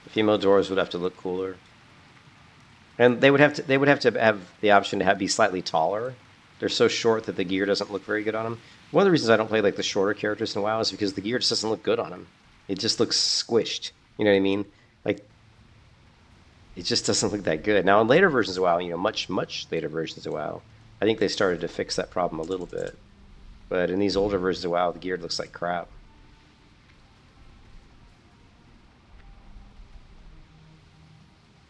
The female dwarves would have to look cooler, and they would have to have the option to be slightly taller. They're so short that the gear doesn't look very good on them. One of the reasons I don't play like the shorter characters in WoW is because the gear just doesn't look good on them. It just looks squished. You know what I mean? Like it just doesn't look that good. Now in later versions of WoW, much later versions of WoW, I think they started to fix that problem a little bit. But in these older versions of WoW, the gear looks like crap.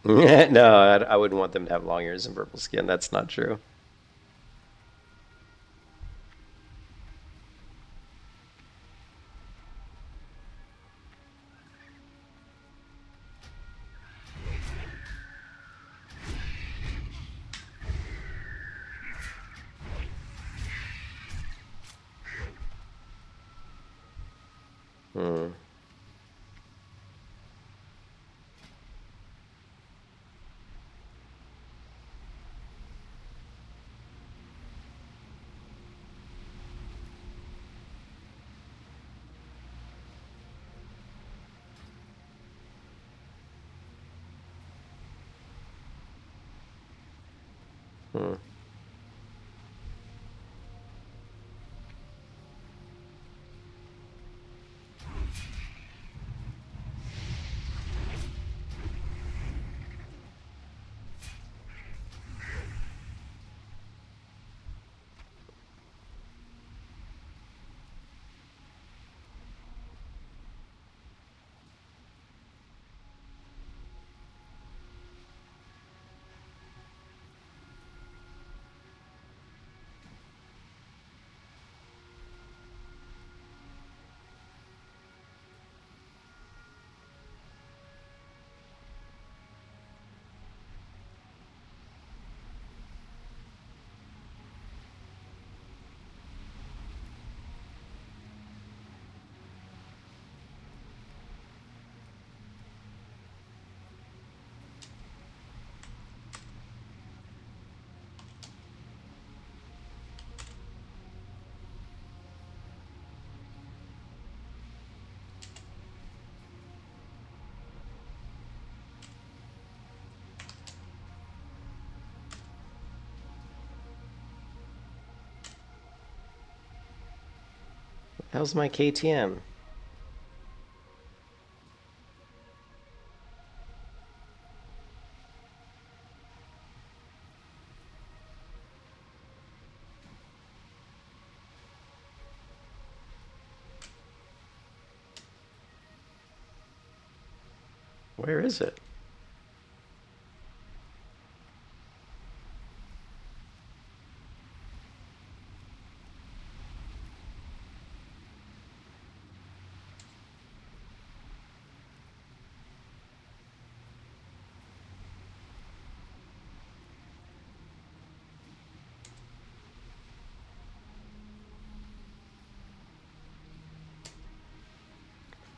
No, I wouldn't want them to have long ears and purple skin. That's not true. Hmm. Hmm. How's my KTM? Where is it?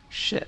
Shit.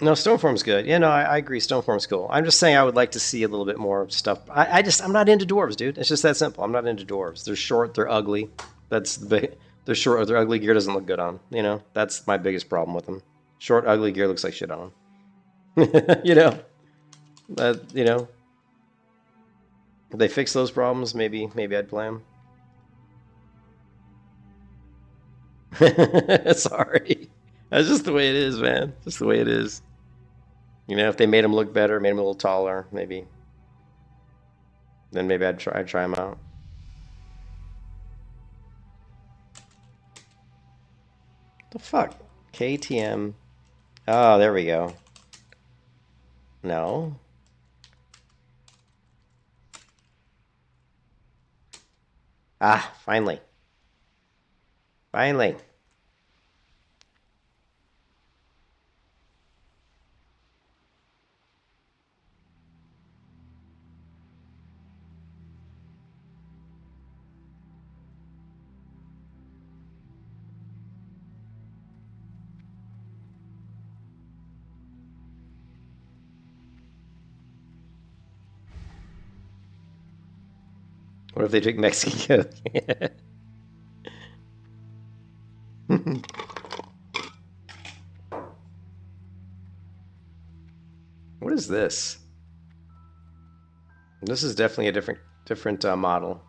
No, Stoneform's good. Yeah, no, I agree. Stoneform's cool. I'm just saying I would like to see a little bit more stuff. I'm not into dwarves, dude. It's just that simple. I'm not into dwarves. They're short. They're ugly. That's the they're short. Or their ugly gear doesn't look good on. You know, that's my biggest problem with them. Short, ugly gear looks like shit on them. You know, you know, if they fix those problems, maybe I'd play them. Sorry, that's just the way it is, man. Just the way it is. You know, if they made him look better, made him a little taller, then maybe I'd try him out. The fuck? KTM. Oh, there we go. No. Ah, finally. Finally. What if they drink Mexican Coke? What is this? This is definitely a different model.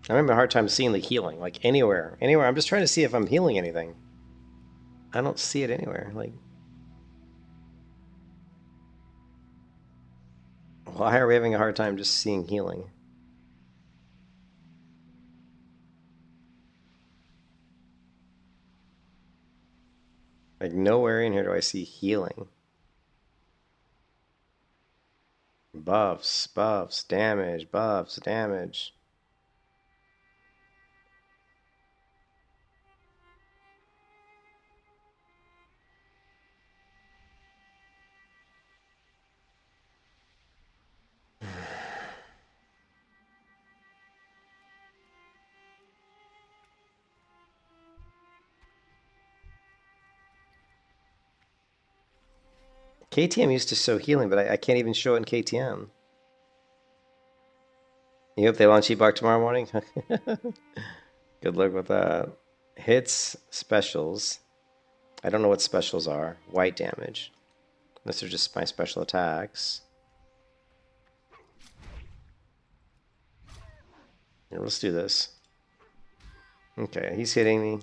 I'm having a hard time seeing the healing, like anywhere. Anywhere. I'm just trying to see if I'm healing anything. I don't see it anywhere. Like, why are we having a hard time just seeing healing? Like, nowhere in here do I see healing. Buffs, buffs, damage, buffs, damage. KTM used to show healing, but I can't even show it in KTM. You hope they launch Epoch tomorrow morning? Good luck with that. Hits, specials. I don't know what specials are. White damage. These are just my special attacks. Here, let's do this. Okay, he's hitting me.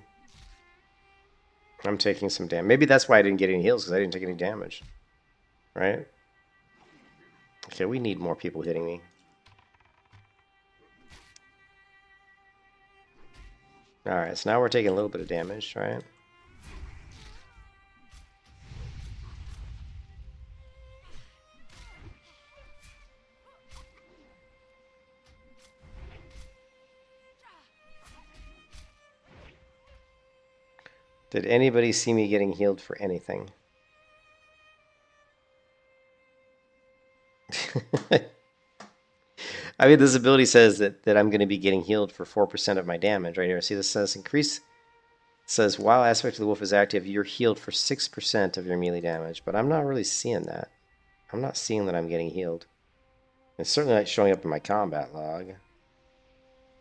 I'm taking some damage. Maybe that's why I didn't get any heals, because I didn't take any damage. Right? Okay, we need more people hitting me. Alright, so now we're taking a little bit of damage, right? Did anybody see me getting healed for anything? I mean, this ability says that I'm going to be getting healed for 4% of my damage right here. See, this says increase. It says while aspect of the wolf is active, you're healed for 6% of your melee damage. But I'm not really seeing that. I'm not seeing that I'm getting healed. It's certainly not showing up in my combat log.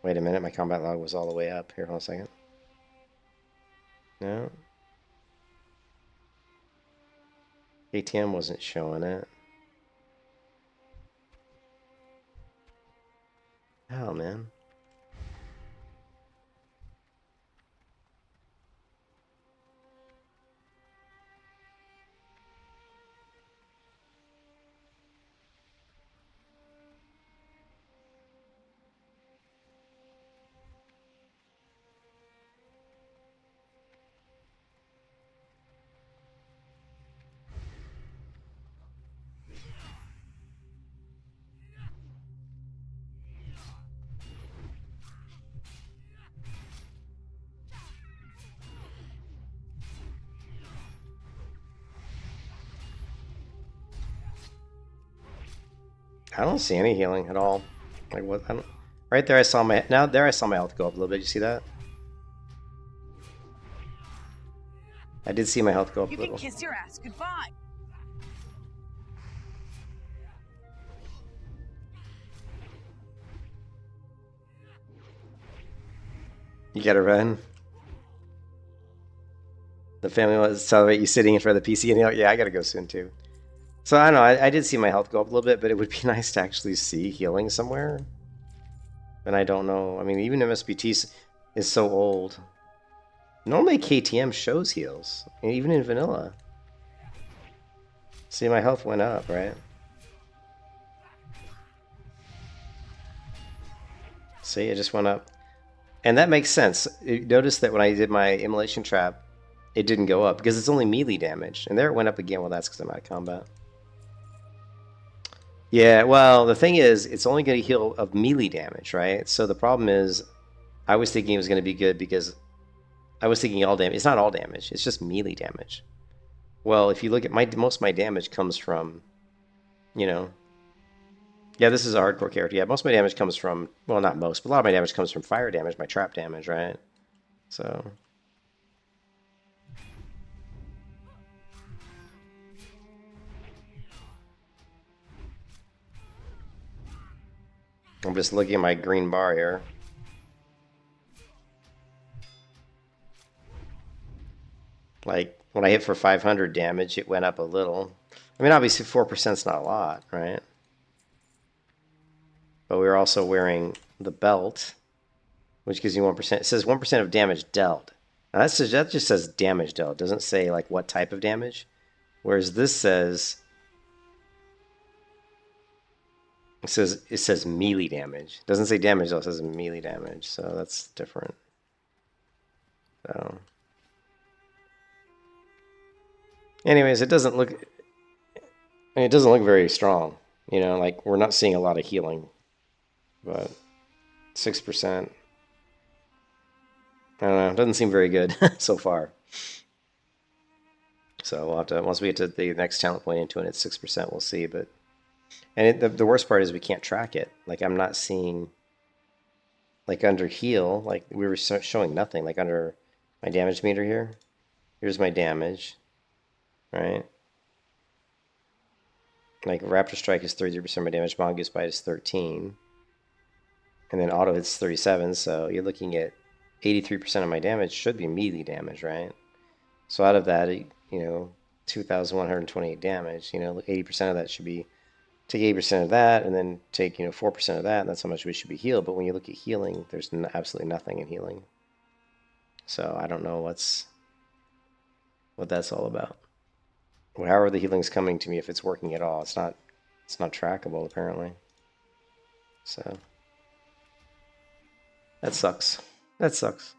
Wait a minute, my combat log was all the way up. Here, hold on a second. No. ATM wasn't showing it. Hell, man. I don't see any healing at all. Like what? I don't. Right there, I saw my I saw my health go up a little bit. You see that? I did see my health go up a You little. can kiss your ass goodbye. You gotta run. The family wants to celebrate you sitting in front of the PC, and you're like, yeah, I gotta go soon too. So I don't know. I did see my health go up a little bit, but it would be nice to actually see healing somewhere. And I don't know. I mean, even MSBT is so old. Normally KTM shows heals, even in vanilla. See, my health went up, right? See, it just went up. And that makes sense. Notice that when I did my immolation trap, it didn't go up because it's only melee damage. And there it went up again. Well, that's because I'm out of combat. Yeah, well, the thing is, it's only going to heal of melee damage, right? So the problem is, I was thinking it was going to be good because I was thinking all damage. It's not all damage. It's just melee damage. Well, if you look at most of my damage comes from, you know, yeah, this is a hardcore character. Yeah, most of my damage comes from, well, not most, but a lot of my damage comes from fire damage, my trap damage, right? So I'm just looking at my green bar here. Like, when I hit for 500 damage, it went up a little. I mean, obviously 4% is not a lot, right? But we were also wearing the belt. which gives you 1%. It says 1% of damage dealt. Now that just says damage dealt. It doesn't say like what type of damage. Whereas this says it says melee damage. It doesn't say damage dealt, it says melee damage. So that's different. So anyways, it doesn't look very strong. You know, like we're not seeing a lot of healing. But 6%. I don't know. It doesn't seem very good so far. So we'll have to, once we get to the next talent point into it, it's 6%. We'll see. But the worst part is we can't track it. Like I'm not seeing, like under heal, like we were showing nothing. Like under my damage meter here, here's my damage, right? Like Raptor Strike is 33% of my damage. Mongoose Bite is 13, and then auto hits 37. So you're looking at 83% of my damage should be melee damage, right? So out of that, you know, 2,128 damage. You know, 80% of that should be, take 80% of that, and then take, you know, 4% of that, and that's how much we should be healed. But when you look at healing, there's absolutely nothing in healing. So I don't know what that's all about. Well, how are the healings coming to me if it's working at all? It's not trackable apparently. So that sucks. That sucks.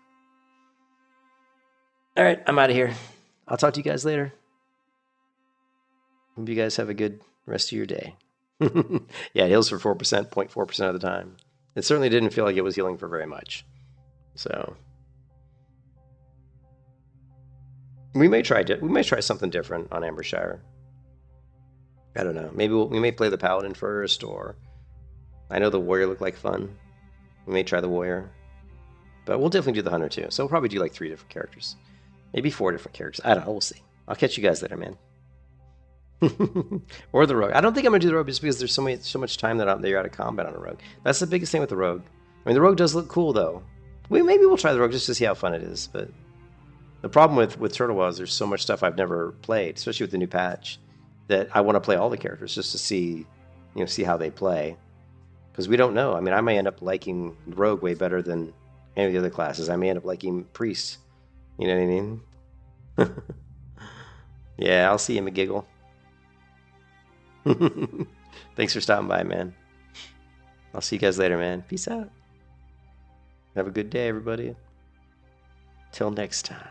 All right, I'm out of here. I'll talk to you guys later. Hope you guys have a good rest of your day. Yeah, it heals for 4%, 0.4% of the time. It certainly didn't feel like it was healing for very much. So we may try something different on Ambershire. I don't know. Maybe we may play the Paladin first, or I know the Warrior looked like fun. We may try the Warrior. But we'll definitely do the Hunter too. So we'll probably do like 3 different characters. Maybe 4 different characters. I don't know. We'll see. I'll catch you guys later, man. Or the Rogue. I don't think I'm going to do the Rogue just because there's so much time that you're out of combat on a Rogue. That's the biggest thing with the Rogue. I mean, the Rogue does look cool, though. Maybe we'll try the Rogue just to see how fun it is. But the problem with Turtle Well is there's so much stuff I've never played, especially with the new patch, that I want to play all the characters just to see how they play. Because we don't know. I mean, I may end up liking Rogue way better than any of the other classes. I may end up liking Priest. You know what I mean? Yeah, I'll see you, McGiggle. Thanks for stopping by, man. I'll see you guys later, man. Peace out. Have a good day, everybody. Till next time.